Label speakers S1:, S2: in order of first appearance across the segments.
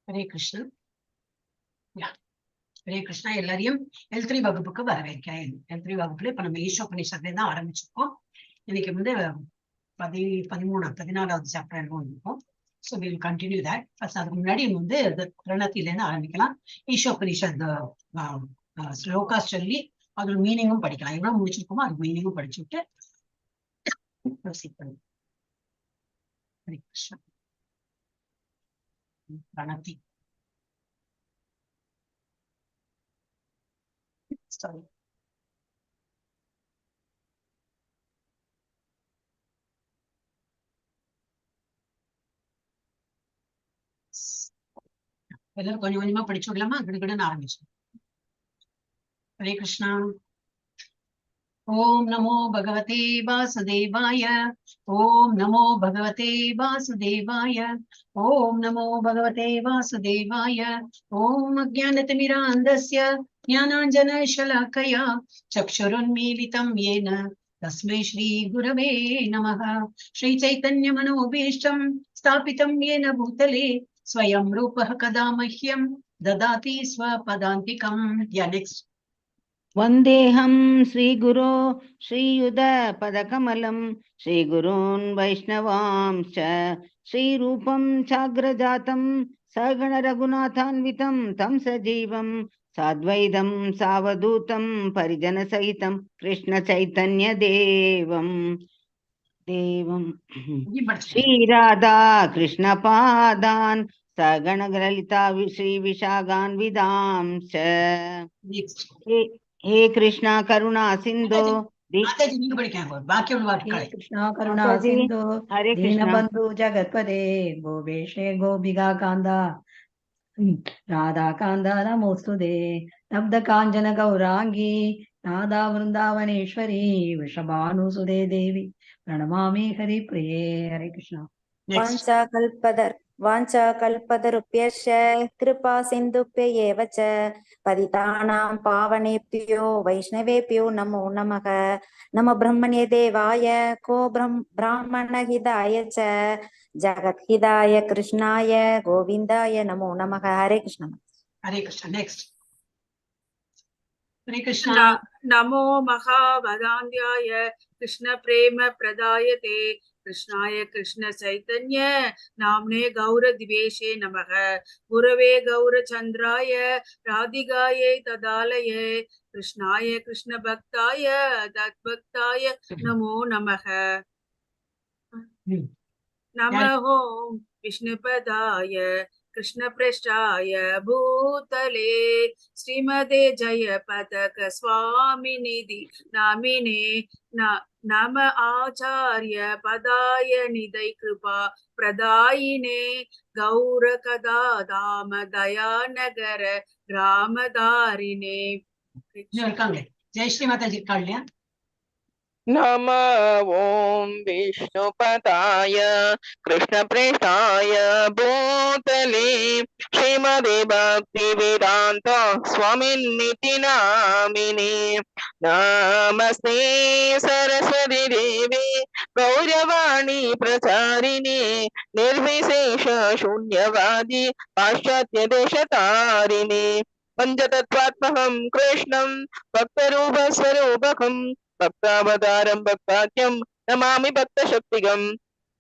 S1: ஹரே கிருஷ்ணா. ஹரே கிருஷ்ணா. எல்லாரையும் L3 வகுப்புக்கு வரவேற்கிறேன். L3 வகுப்புல இப்ப நம்ம ஈஷோபனிஷத்துல தான் ஆரம்பிச்சிருக்கோம். இன்னைக்கு 14வது சாப்டர் இருக்கும். So will continue that. First அதுக்கு முன்னாடி பிரணத்தில இருந்து ஆரம்பிக்கலாம். ஈஷோபனிஷத் ஸ்லோகா சொல்லி அதோட மீனிங்கும் படிக்கலாம். எவ்வளவு முடிச்சிருக்கோமோ அது மீனிங்கும் படிச்சுட்டு ப்ரொசீட் பண்ணுவோம். ஹரே கிருஷ்ணா. பிரணத்தி. Sorry. எல்லாரும் கொஞ்சம் கொஞ்சமா படிச்சு விடலாமா? கிடுகிடுன்னு ஆரம்பிச்சோம். ஹரே கிருஷ்ணா. ஓம் நமோ பகவதே வாசுதேவாய. ஓம் நமோ பகவதே வாசுதேவாய. ஓம் நமோ பகவதே வாசுதேவாய. ஓம் அஜ்ஞானதிமிராந்தஸ்ய ஞானாஞ்சனशलाकया चक्षुरुन्मीलितं येन तस्मै श्री गुरवे नमः. श्री चैतन्य मनोभीष्टं स्थापितं येन भूतले स्वयं रूपः कदा मह्यं ददाति स्वपदान्तिकम्. नेक्स्ट.
S2: वन्देऽहं श्रीगुरो श्रीयुतपदकमलं श्रीगुरून् वैष्णवांश्च श्रीरूपं चाग्रजातं सगणरघुनाथान्वितं तं सजीवं साद्वैतं सावधूतं परिजनसहितं कृष्णचैतन्यदेवं श्रीराधा कृष्णपादान् सगणललिता श्रीविशाखान्वितांश्च. हे कृष्णा करुणा सिंधु
S3: कृष्णा करुणा सिंधु दीनबंधु जगत्पदे गोपेशे गोपिका कांदा राधा कांदा नमोस्तुते नब्द कांचन गौरांगी राधा वृंदावनेश्वरी वृषभानुसुते देवी प्रणमामि हरिप्रिये. हरे कृष्णा.
S4: वाञ्छाकल्पतरुभ्यश्च कृपा सिन्धुभ्य एव च पतितानां पावनेभ्यो वैष्णवेभ्यो नमो नमः. नमो ब्रह्मणे देवाय को ब्राह्मणहिताय च जगद्हिताय कृष्णाय गोविन्दाय नमो नमः. हरे कृष्ण.
S1: हरे कृष्ण. नेक्स्ट. हरे कृष्ण.
S5: नमो महावदान्याय कृष्ण प्रेम प्रदायते कृष्णाय कृष्ण चैतन्य नाम्ने गौरदिवेशे नमः. गुरवे गौरचन्द्राय राधिकायै तदालये कृष्णाय कृष्ण भक्ताय तद्भक्ताय नमो नमः. नमो विष्णुपदाय कृष्ण पृष्ठाय भूतले श्रीमते जय पतक स्वामिनिधि नामिने नम आचार्य पदाय निधि कृपा प्रदायिने गौर कदा धाम दया नगर ग्रामदारिणे.
S1: जय श्री माता जी. काढल्या.
S6: नमः ओम विष्णुपदाय कृष्णप्रेष्ठाय भूतले श्रीमदे भक्तिवेदान्त स्वामिनिति नामिने नमस्ते सरस्वती देवी गौरवाणी प्रचारिणे निर्विशेष शून्यवादी पाश्चात्य देशतारिणे पंचतत्त्वात्मकं कृष्णं भक्तरूपस्वरूपकं भक्तावतारं भक्ताख्यं नमामि भक्तशक्तिगं.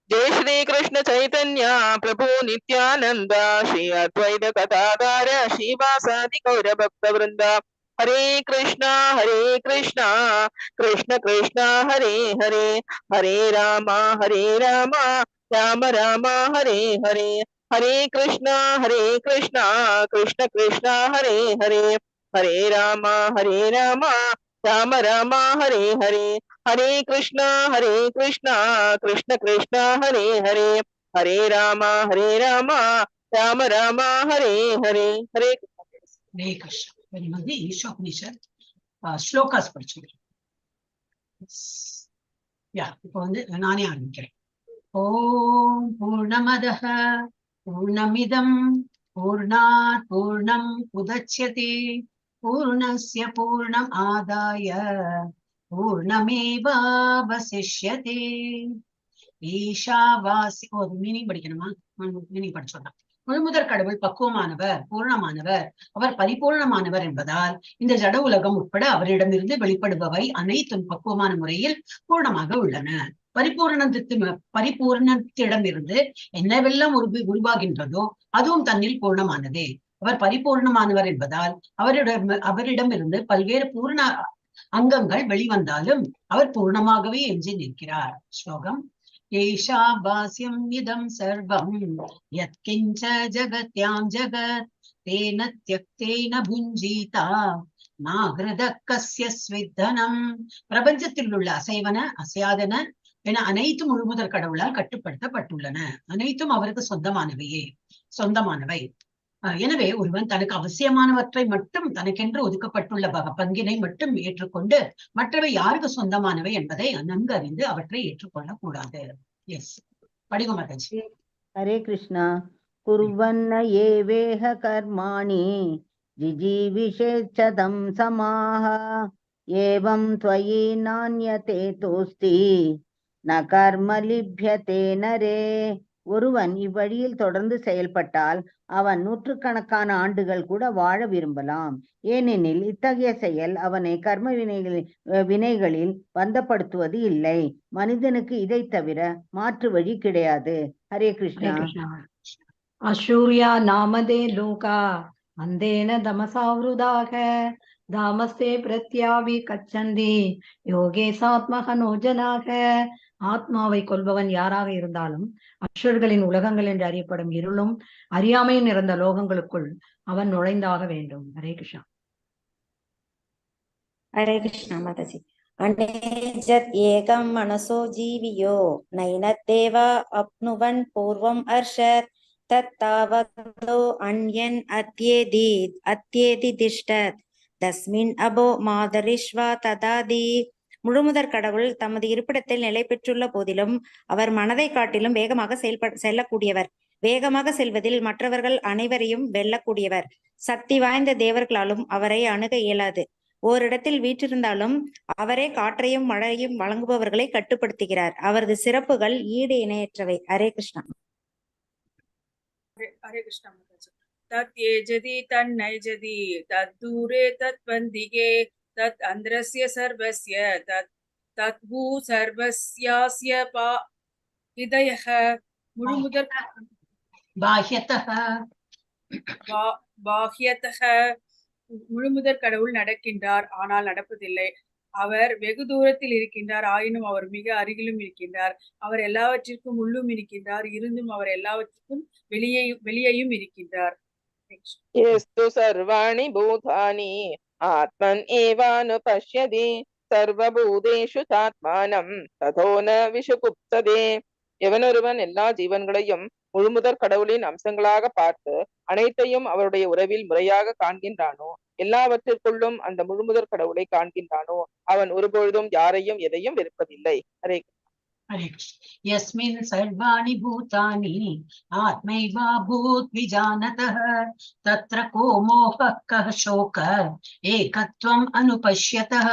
S6: जय श्री कृष्ण चैतन्य प्रभु नित्यानंद श्री अद्वैत गदाधर श्रीवासादि गौर भक्त वृंद. हरे कृष्णा कृष्ण कृष्ण हरे हरे हरे राम राम राम हरे हरे हरे कृष्णा कृष्ण कृष्ण हरे हरे हरे राम राम राम हरे हरे हरे कृष्णा कृष्ण कृष्ण हरे हरे हरे राम राम राम हरे हरे. हरे
S1: हरे कृष्ण. ஈஷோபனிஷத் ஸ்லோகாஸ் படிச்சுக்கிறேன். இப்போ நானே ஆரம்பிக்கிறேன். ஓம் பூர்ணமதః பூர்ணமிதம் பூர்ணாத் பூர்ணம் உதச்யதே பூர்ணஸ்ய பூர்ணம் ஆதாய பூர்ணமேவாவசிஷ்யதே. ஈஷாவாசி. மீனிங் படிக்கணுமா? மீனிங் படிச்சுடலாம். முழுமுதற் கடவுள் பக்குவமானவர், பூர்ணமானவர், அவர் பரிபூர்ணமானவர் என்பதால் இந்த ஜட உலகம் உட்பட அவரிடமிருந்து வெளிப்படுபவை அனைத்தும் பக்குவமான முறையில் பூர்ணமாக உள்ளன. பரிபூர்ணத்திடமிருந்து என்னவெல்லாம் உருவாகின்றதோ அதுவும் தன்னில் பூர்ணமானதே. அவர் பரிபூர்ணமானவர் என்பதால் அவரிடமிருந்து பல்வேறு பூர்ண அங்கங்கள் வெளிவந்தாலும் அவர் பூர்ணமாகவே எஞ்சி நிற்கிறார். ஸ்லோகம். ஏஷா பாஸ்யம் இதம் சர்வம் யத்கிஞ்ச ஜகத்யாம் ஜகத் தேன த்யக்தேன புஞ்சீதா நாகிருத கஸ்ய ஸ்வித்தனம். பிரபஞ்சத்தில் உள்ள அசைவன அசையாதன என அனைத்தும் முழுமுதற் கடவுளால் கட்டுப்படுத்தப்பட்டுள்ளன. அனைத்தும் அவருக்கு சொந்தமானவை. எனவே ஒருவன் தனக்கு அவசியமானவற்றை மட்டும் தனக்கென்று ஒதுக்கப்பட்டுள்ள பங்கினை மட்டும் ஏற்றுக்கொண்டு மற்றவை யாருக்கு சொந்தமானவை என்பதை நன்கு அறிந்து அவற்றை ஏற்றுக்கொள்ள கூடாது. எஸ், படிங்க மாதாஜி.
S2: ஹரே கிருஷ்ணா. குர்வன்ன ஏவேஹ கர்மாணி ஜிஜீவிஷேச்சதம் சமாஹ ஏவம் த்வயி நான்யதே தோஸ்தி ந கர்ம லிப்யதே நரே. ஒருவன் இவ்வழியில் தொடர்ந்து செயல்பட்டால் அவன் நூற்றுக்கணக்கான ஆண்டுகள் கூட வாழ விரும்பலாம். ஏனெனில் இத்தகைய செயல் அவனை கர்ம வினைகளில் பந்தப்படுத்துவது இல்லை. மனிதனுக்கு இதை தவிர மாற்று வழி கிடையாது. ஹரே கிருஷ்ணா.
S3: அசூர்யா நாமதே லோகா அந்தேன தமசாவிருதாக தாமஸ்தே பிரத்யாவி கச்சந்தி யோகே சாத்மகனோஜனாக. ஆத்மாவை கொல்பவன் யாராக இருந்தாலும் அசுரர்களின் உலகங்கள் என்று அறியப்படும் இருளும் அறியாமையும் நிறைந்த லோகங்களுக்குள் அவன் நுழைந்தாக வேண்டும். ஹரே கிருஷ்ணா.
S4: ஹரே கிருஷ்ணா மாதாஜி. அநேஜத் ஏகம் மனசோ ஜீவியோ நைனத்தேவ அப்னுவன் பூர்வம் அர்ஷத் தத்தாவதோ அன்யன் அத்யேதி திஷ்டத் தஸ்மின் அபோ மாதரிஷ்வா ததாதி. முழுமுதற் கடவுள் தமது இருப்பிடத்தில் நிலை பெற்றுள்ள போதிலும் அவர் மனதை காட்டிலும் வேகமாக செல்லக்கூடியவர். வேகமாக செல்வதில் மற்றவர்கள் அனைவரையும் வெல்லக்கூடியவர். சக்தி வாய்ந்த தேவர்களாலும் அவரை அணுக இயலாது. ஓரிடத்தில் வீற்றிருந்தாலும் அவரே காற்றையும் மழையும் வழங்குபவர்களை கட்டுப்படுத்துகிறார். அவரது சிறப்புகள் ஈடு இணையற்றவை. ஹரே கிருஷ்ணா.
S5: ஹரே கிருஷ்ணா மாதாஜி. தத் ஏஜதி தன்னைஜதி தத் தூரே தத் வந்திகே தத் அந்திரஸ்ய சர்வஸ்ய தத் பூ சர்வஸ்யாஸ்ய இதயஹ. முழுமுதற் பாஹ்யதஹ. முழுமுதற் கடவுள் நடக்கின்றார், ஆனால் நடப்பதில்லை. அவர் வெகு தூரத்தில் இருக்கின்றார், ஆயினும் அவர் மிக அருகிலும் இருக்கின்றார். அவர் எல்லாவற்றிற்கும் உள்ளும் இருக்கின்றார், இருந்தும் அவர் எல்லாவற்றிற்கும் வெளியேயும் இருக்கின்றார்.
S6: ஏஸ்து சர்வாணி பூதானி ஆத்மன் ஏவானுபஷ்யதி சர்வபூதேஷு சாத்மானம் ததோன விஷுகுப்ததே. எவனொருவன் எல்லா ஜீவன்களையும் முழுமுதற் கடவுளின் அம்சங்களாக பார்த்து அனைத்தையும் அவருடைய உறவில் முறையாக காண்கின்றானோ, எல்லாவற்றிற்குள்ளும் அந்த முழுமுதற் கடவுளை காண்கின்றானோ, அவன் ஒருபொழுதும் யாரையும் எதையும் வெறுப்பதில்லை. ஹரே
S1: யஸ்மின் சர்வாணி பூதானி ஆத்மைவா பூத் விஜானதஹ தத்ர கோ மோஹः கः சோகः ஏகத்வம் அனுபஷ்யதஹ.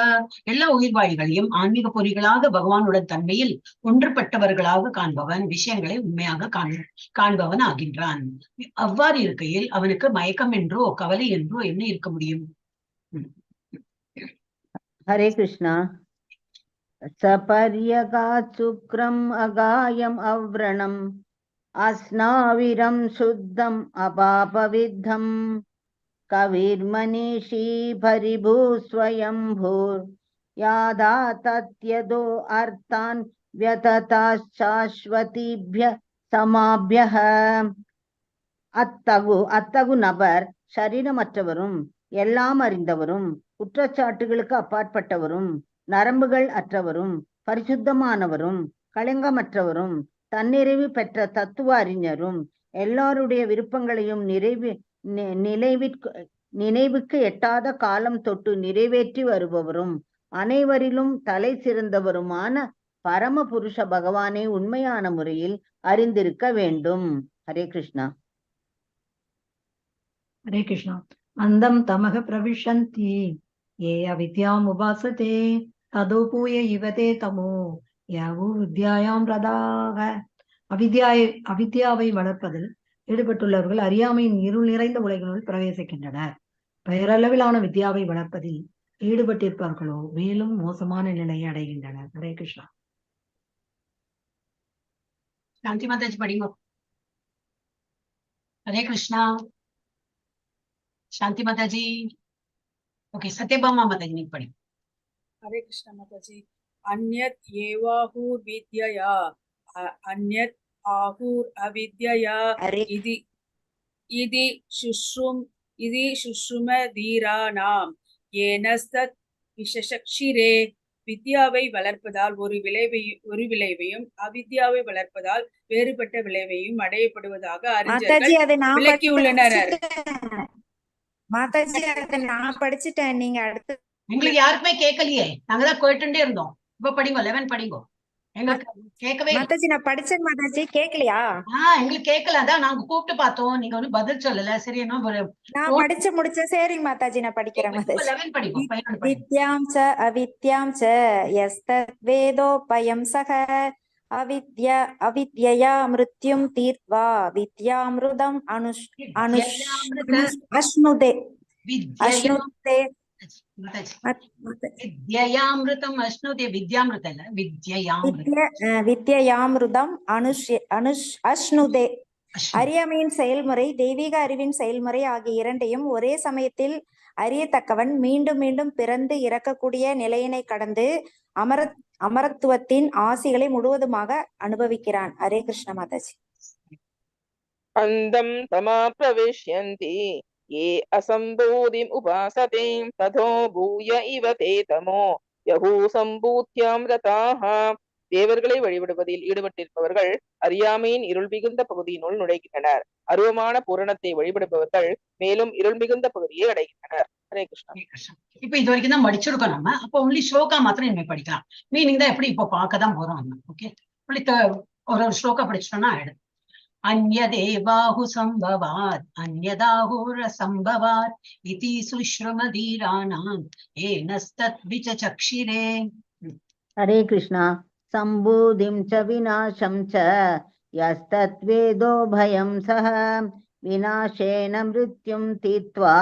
S1: எல்லா உயிர்வாழிகளையும் ஆன்மீக பொறிகளாக பகவானுடன் தன்மையில் ஒன்றுபட்டவர்களாக காண்பவன் விஷயங்களை உண்மையாக காண்பவன் ஆகின்றான். அவ்வாறு இருக்கையில் அவனுக்கு மயக்கம் என்றோ கவலை என்றோ என்ன இருக்க முடியும்?
S2: ஹரே கிருஷ்ணா. சபர்யகாத் சுக்ரம் அகாயம் அவ்ரணம் அஸ்னாவிரம் சுத்தம் அபாபவித்தம் கவிர்மனிஷி பரிபூ ஸ்வயம்பூர் யாதா தத்யதோ அர்த்தான் வியததாசாஸ்வதிப்ய சமாப்யஹ. அத்தகு நபர் சரீரமற்றவரும் எல்லாம் அறிந்தவரும் குற்றச்சாட்டுகளுக்கு அப்பாற்பட்டவரும் நரம்புகள் அற்றவரும் பரிசுத்தமானவரும் களங்கமற்றவரும் தன்னிறைவு பெற்ற தத்துவ அறிஞரும் எல்லாருடைய விருப்பங்களையும் நினைவுக்கு எட்டாத காலம் தொட்டு நிறைவேற்றி வருபவரும் அனைவரிலும் தலை சிறந்தவருமான பரம புருஷ பகவானை உண்மையான முறையில் அறிந்திருக்க வேண்டும். ஹரே கிருஷ்ணா.
S3: ஹரே கிருஷ்ணா. அந்தம் தமக பிரவிஷந்தி ஏ அவித்யாம் உபாசதே ததோபூய இவதே தமோ யாவு வித்யாயாம் ரதாக. அவித்யாவை வளர்ப்பதில் ஈடுபட்டுள்ளவர்கள் அறியாமையின் இருள் நிறைந்த உலகினுள் பிரவேசிக்கின்றனர். பெயரளவிலான வித்யாவை வளர்ப்பதில் ஈடுபட்டிருப்பவர்களோ மேலும் மோசமான நிலையை அடைகின்றனர். ஹரே கிருஷ்ணா.
S1: சாந்தி மாதாஜி படிங்க. ஹரே கிருஷ்ணா. சாந்தி மாதாஜி. ஓகே, சத்யபாமா மாதாஜி நீங்க படிங்க.
S5: हरे कृष्ण माताजी। अन्यत् एवाहुर् विद्यया अन्यत् आहुर् अविद्यया
S4: हरे
S5: इति शुश्रुम धीरानाम् येनस्तत् विशक्षिरे। வித்யாவை வளர்ப்பதால் ஒரு விளைவையும் அவித்யாவை வளர்ப்பதால் வேறுபட்ட விளைவையும் அடையப்படுவதாக
S4: மாதாஜி
S5: அறிஞர்கள்
S4: அதை நான்
S5: விளக்கியுள்ளனர்.
S4: மாதாஜி அதை நான் படிச்சுட்டேன். நீங்க அடுத்து
S1: எங்களுக்கு யாருக்குமே கேட்கலையே, நாங்கதான் கேட்டுட்டே இருந்தோம். இப்ப படிங்க, 11 படிங்க. எங்களுக்கு கேட்கவே இல்லை.
S4: மாதாஜி நான் படிச்சேன் மாதாஜி, கேக்கலையா?
S1: எங்களுக்கு கேட்கல. அதான் நாங்க கூப்பிட்டு பார்த்தோம், நீங்க ஒன்னும் பதில் சொல்லல. சரி, என்ன ஒரு
S4: நான் படிச்சு முடிச்சேன். சரிங்க மாதாஜி, நான் படிக்கிறேன் மாதாஜி.
S1: 11 படிங்க. 11 படிங்க.
S4: வித்யாம் ச அவித்யாம் ச யஸ்தத் வேதோபயம் சக அவித்யயா மிருத்யும் தீர்த்வா வித்யாமிருதம் அஷ்ணுதே அஷ்ணுதே
S1: வித்யாமிருதம் அஷ்ணுதே. வித்யாமிருத இல்ல,
S4: வித்யாமிருதம் அஷ்ணுதே. அறியாமையின் செயல்முறை, தெய்வீக அறிவின் செயல்முறை ஆகிய இரண்டையும் ஒரே சமயத்தில் அறியத்தக்கவன் மீண்டும் மீண்டும் பிறந்து இறக்கக்கூடிய நிலையினை கடந்து அமரத்துவத்தின் ஆசிகளை முழுவதுமாக அனுபவிக்கிறான். ஹரே கிருஷ்ண மாதாஜி.
S6: அந்தம் தமா பிரவிஷ்யந்தி ये असम्बोधिम् उपासते तथो भूय इव ते तमो யஹூ சம்பூத்யாம் ரதாஹ. தேவர்களை வழிபடுவதில் ஈடுபட்டிருப்பவர்கள் அறியாமையின் இருள் மிகுந்த பகுதியினுள் நுழைகின்றனர். அருவமான பூரணத்தை வழிபடுபவர்கள் மேலும் இருள் மிகுந்த பகுதியை அடைகின்றனர். ஹரே கிருஷ்ணா.
S1: இப்ப இது வரைக்கும் தான் படிச்சிருக்கோம் நம்ம. அப்போ ஒன்லி ஸ்லோகா மாத்திரம் இனிமே படிக்கலாம். மீனிங் தான் எப்படி இப்போ பார்க்கதான் போறோம் நம்ம. ஓகே, ஒரு ஸ்லோகா படிச்சிட்டோம்னா ஆயிடும். अन्यदेवाहु संभवात् अन्यदाहुरसंभवात् इति सुश्रुमधीराणाम् येनस्तद्विचक्षिरे.
S2: हरे कृष्णा. सम्बूधिं च विनाशं च यस्तद्वेदो भयं सह विनाशेन मृत्युं तीर्त्वा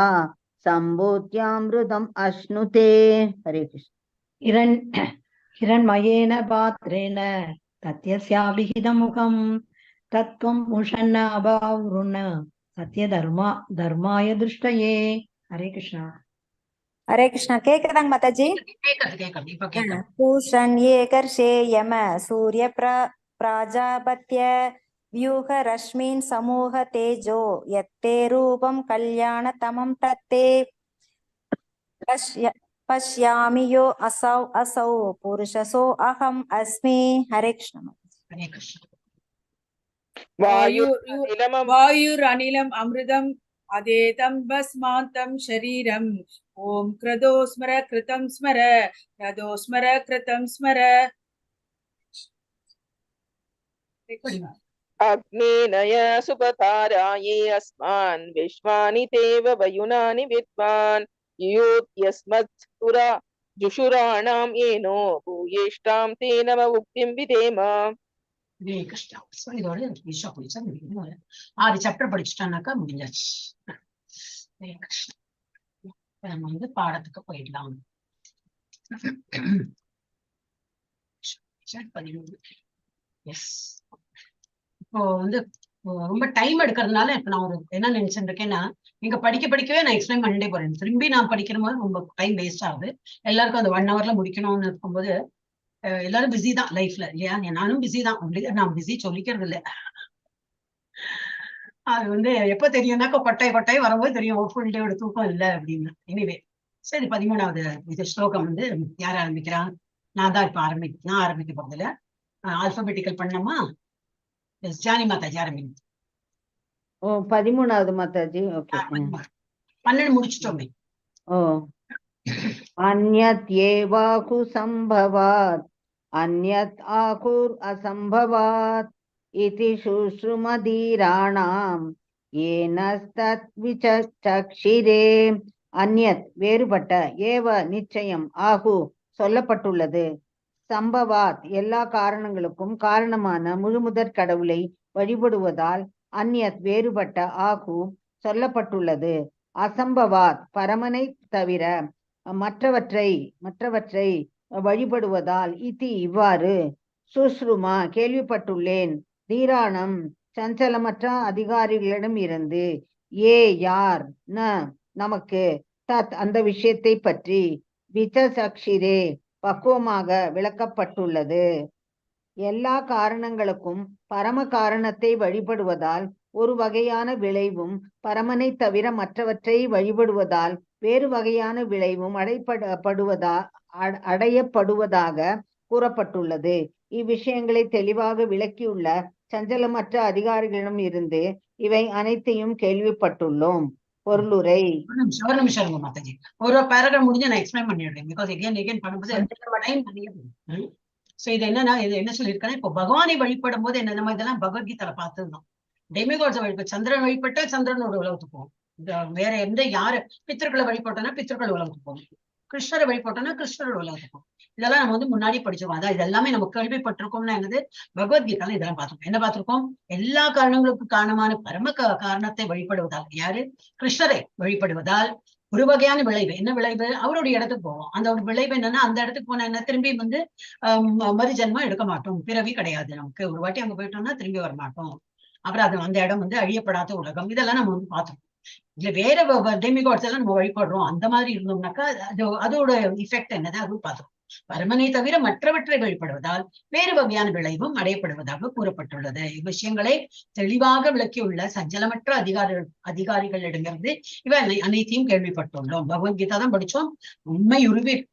S2: सम्भूत्यामृतम् अश्नुते. हरे कृष्ण.
S3: हिरण्मयेन पात्रेण तत्यस्याभिहितमुखम् தத்துவம் முஷன்ன அபாவுருண சத்ய தர்மாய திருஷ்டயே. ஹரே கிருஷ்ணா.
S4: ஹரே கிருஷ்ணா. கேக்குதாங்க மாதாஜி? பூஷன் ஏகர்ஷே யம சூரிய பிராஜாபத்ய வியூக ரஷ்மின் சமூக தேஜோ யத்தே ரூபம் கல்யாண தமம் தத்தே பஷ்யாமி யோ அசௌ புருஷசோ அகம் அஸ்மி. ஹரே கிருஷ்ணா.
S1: ஹரே கிருஷ்ணா.
S5: वायुरनिलम् अमृतम् अदेतं भस्मान्तं शरीरम् ओम क्रदो स्मर कृतं स्मर क्रदो स्मर कृतं स्मर.
S6: अग्नेनय सुपताराये अस्मान् विश्वानि तेव वयुनानि विद्वान् युयोत्यस्मत् पुरा जुषुराणाम् येनो भूयेष्टां ते नम उक्तिं विधेम.
S1: ஹரே கிருஷ்ணா. இதோட ஈஷா படிச்சா முடியும். 6 சாப்டர் படிச்சுட்டானாக்கா முடிஞ்சாச்சு. ஹரே கிருஷ்ணா. நம்ம பாடத்துக்கு போயிடலாம். 13. எஸ். இப்போ ரொம்ப டைம் எடுக்கிறதுனால இப்ப நான் என்ன நினைச்சுட்டு இருக்கேன்னா, நீங்க படிக்கவே நான் எக்ஸ்பிளைன் பண்ணிட்டே போறேன். திரும்பி நான் படிக்கிற போது ரொம்ப டைம் வேஸ்ட் ஆகுது. எல்லாருக்கும் அந்த 1 ஹவர்ல முடிக்கணும்னு இருக்கும்போது எல்லாரும் பிஸி தான் லைஃப்ல இல்லையா? நானும் பிஸி தான். நான் பிஸி சொல்லிக்கிறது இல்லை. அது எப்ப தெரியும்னாக்கா கொட்டாய் வரும்போது தெரியும் ஃபுல் டேயோட தூக்கம் இல்லை அப்படின்னு. எனிவே சரி, 13வது இது ஸ்லோகம் யார் ஆரம்பிக்கிறா? நான் தான் இப்ப நான் ஆரம்பிக்க போறதுல. ஆல்பபெட்டிக்கல் பண்ணமா? ஜானி மாதாஜி ஆரம்பிங்க.
S2: ஓ, 13வது மாதாஜி. ஓகே,
S1: 12 முடிச்சிட்டோமே.
S2: ஓ. अन्यत् एवाहु संभवात् अन्यत् आहुर् असंभवात् इति शुश्रुमधीराणाम् येनस्तत् विचक्षिरे. अन्यத் வேறுபட்ட, ஏவ நிச்சயம், ஆகு சொல்லப்பட்டுள்ளது, சம்பவாத் எல்லா காரணங்களுக்கும் காரணமான முழுமுதற் கடவுளை வழிபடுவதால் அந்நியத் வேறுபட்ட ஆகு சொல்லப்பட்டுள்ளது. அசம்பவாத் பரமனை தவிர மற்றவற்றை வழிபடுவதால் இதி இவ்வாறு. சுஸ்ருமா கேள்விப்பட்டுள்ளேன். தீராணம் சஞ்சலமற்ற அதிகாரிகளிடம் இருந்து யார் நமக்கு தத் அந்த விஷயத்தை பற்றி விசசக்ஷிரே பக்குவமாக விளக்கப்பட்டுள்ளது. எல்லா காரணங்களுக்கும் பரம காரணத்தை வழிபடுவதால் ஒரு வகையான விளைவும் பரமனை தவிர மற்றவற்றை வழிபடுவதால் வேறு வகையான விளைவும் அடையப்படுவதாக கூறப்பட்டுள்ளது. இவ்விஷயங்களை தெளிவாக விளக்கியுள்ள சஞ்சலமற்ற அதிகாரிகளிடம் இருந்து இவை அனைத்தையும் கேள்விப்பட்டுள்ளோம். பொருளுரை.
S1: ஒரு நிமிஷம் இருங்க மாதாஜி, ஒரு பேராகிராஃப் முடிஞ்சு நான் எக்ஸ்பிளைன் பண்ணிடுறேன். பிகாஸ் எகேன் பண்ணும்போது சோ இது என்னன்னா, இது என்ன சொல்லியிருக்காங்க, இப்போ பகவானை வழிபடும் போது என்ன, நம்ம இதெல்லாம் பகவத்கீதையில பார்த்துருந்தோம். டெமிகாட்ஸை வழிபட்டு சந்திரன் வழிபட்டா சந்திரனோட உலகத்துக்கு போகும். வேற எந்த யாரு பித்திருக்களை வழிபட்டோம்னா பித்திருக்கள் உலகத்துக்கு போகும். கிருஷ்ணரை வழிபட்டோம்னா கிருஷ்ணரோட உலகத்துக்கு போகும். இதெல்லாம் நம்ம வந்து முன்னாடி படிச்சோம். அதான் இது எல்லாமே நம்ம கேள்விப்பட்டிருக்கோம்னா என்னது, பகவத்கீதையில இதெல்லாம் பார்த்திருக்கோம். என்ன பார்த்திருக்கோம், எல்லா காரணங்களுக்கும் காரணமான பரம காரணத்தை வழிபடுவதால், யாரு, கிருஷ்ணரை வழிபடுவதால் ஒரு வகையான விளைவு. என்ன விளைவு, அவருடைய இடத்துக்கு போவோம். அந்த ஒரு விளைவு என்னன்னா, அந்த இடத்துக்கு போனா என்ன, திரும்பி வந்து மறுஜன்மம் எடுக்க மாட்டோம், பிறவி கிடையாது நமக்கு. ஒரு வாட்டி அங்க போயிட்டோம்னா திரும்பி வர மாட்டோம். அப்புறம் அது அந்த இடம் வந்து அழியப்படாத உலகம். இதெல்லாம் நம்ம வந்து பார்த்தோம். இல்ல வேற டெமிகாட்ஸ் எல்லாம் நம்ம வழிபடுறோம், அந்த மாதிரி இருந்தோம்னாக்கா அதோட இஃபெக்ட் என்னது அதுவும் பார்த்தோம். பரமனை தவிர மற்றவற்றை வழிபடுவதால் வேறு வகையான விளைவும் அடையப்படுவதாக கூறப்பட்டுள்ளது. இவ்விஷயங்களை தெளிவாக விளக்கியுள்ள சஞ்சலமற்ற அதிகாரிகளிடமிருந்து இவை அனைத்தையும் கேள்விப்பட்டுள்ளோம். பகவத்கீதா தான் படிச்சோம். உண்மை உருவில்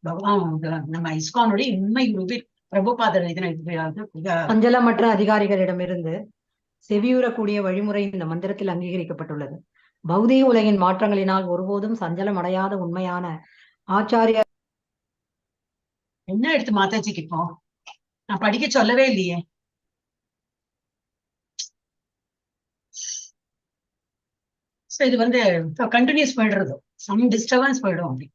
S1: நம்ம இஸ்கானுடைய உண்மை உருவில் பிரபுபாதர்
S3: சஞ்சலமற்ற அதிகாரிகளிடமிருந்து செவியுறக்கூடிய வழிமுறை இந்த மந்திரத்தில் அங்கீகரிக்கப்பட்டுள்ளது. பௌதீக உலகின் மாற்றங்களினால் ஒருபோதும் சஞ்சலம் அடையாத உண்மையான ஆச்சாரிய.
S1: என்ன எடுத்து மாதாஜிக்கு இப்போ நான் படிக்க சொல்லவே இல்லையே. இது வந்து கண்டினியூஸ் போயிடுறது, சம் டிஸ்டர்பன்ஸ் போயிடும் அப்படி.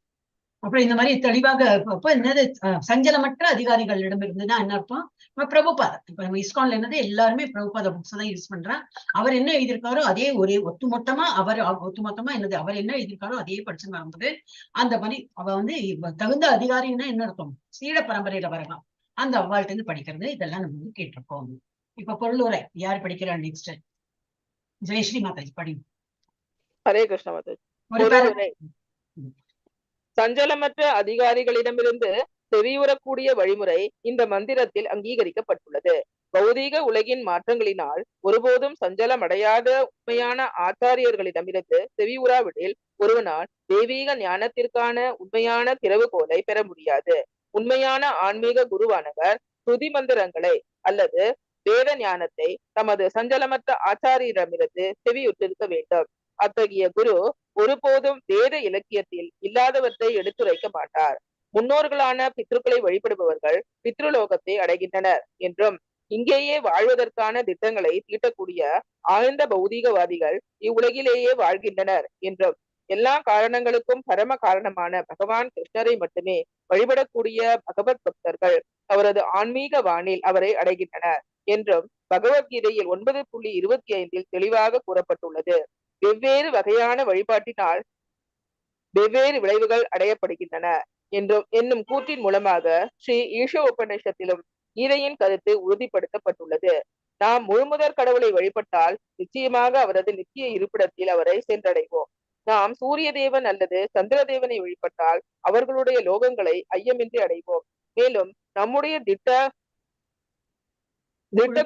S1: அப்புறம் இந்த மாதிரி தெளிவாக அப்போ என்னது, சஞ்சலமற்ற அதிகாரிகளிடம் இருந்துன்னா என்ன அர்த்தம், பிரபுபாதா. இப்ப நம்ம இஸ்கான்ல என்னது எல்லாருமே பிரபுபாத புக்ஸ் தான் யூஸ் பண்றான். அவர் என்ன எழுதியிருக்காரோ அதே ஒட்டுமொத்தமா என்னது அவர் என்ன எழுதியிருக்காரோ அதே படிச்சுன்னு வரும்போது அந்த மாதிரி அவ வந்து தகுந்த அதிகாரின்னா என்ன அர்த்தம், சீட பரம்பரையில வரலாம், அந்த அவ்வாழ்கிட்ட இருந்து படிக்கிறது. இதெல்லாம் நம்ம வந்து கேட்டிருக்கோம். இப்ப பொருளுரை யார் படிக்கிறா நெக்ஸ்ட்? ஜெயஸ்ரீ மாதாஜி படி.
S6: ஹரே கிருஷ்ண மாதாஜி. சஞ்சலமற்ற அதிகாரிகளிடமிருந்து செவியுறக்கூடிய வழிமுறை இந்த மந்திரத்தில் அங்கீகரிக்கப்பட்டுள்ளது. பௌதீக உலகின் மாற்றங்களினால் ஒருபோதும் சஞ்சலம் அடையாத உண்மையான ஆச்சாரியர்களிடமிருந்து செவியுறாவிடில் ஒருவனால் தெய்வீக ஞானத்திற்கான உண்மையான திறவுகோலை பெற முடியாது. உண்மையான ஆன்மீக குருவானவர் ஸ்ருதி மந்திரங்களை அல்லது வேத ஞானத்தை தமது சஞ்சலமற்ற ஆச்சாரியரிடமிருந்து செவியுற்றிருக்க வேண்டும். அத்தகைய குரு ஒருபோதும் வேத இலக்கியத்தில் இல்லாதவற்றை எடுத்துரைக்க மாட்டார். முன்னோர்களான பித்ருக்களை வழிபடுபவர்கள் பித்ருலோகத்தை அடைகின்றனர் என்றும், இங்கேயே வாழ்வதற்கான திட்டங்களை தீட்டக்கூடிய ஆழ்ந்த பௌதீகவாதிகள் இவ்வுலகிலேயே வாழ்கின்றனர் என்றும், எல்லா காரணங்களுக்கும் பரம காரணமான பகவான் கிருஷ்ணரை மட்டுமே வழிபடக்கூடிய பகவத் பக்தர்கள் அவரது ஆன்மீக வானில் அவரை அடைகின்றனர் என்றும் பகவத்கீதையில் 9.25 தெளிவாக கூறப்பட்டுள்ளது. வெவ்வேறு வகையான வழிபாட்டினால் வெவ்வேறு விளைவுகள் அடையப்படுகின்றன என்னும் கூற்றின் மூலமாக ஸ்ரீ ஈஷ உபநிஷத்திலும் கீதையின் கருத்து உறுதிப்படுத்தப்பட்டுள்ளது. நாம் முழுமுதற் கடவுளை வழிபட்டால் நிச்சயமாக அவரது நித்திய இருப்பிடத்தில் அவரை சென்றடைவோம். நாம் சூரிய தேவன் அல்லது சந்திர தேவனை வழிபட்டால் அவர்களுடைய லோகங்களை ஐயமின்றி அடைவோம். மேலும் நம்முடைய திட்ட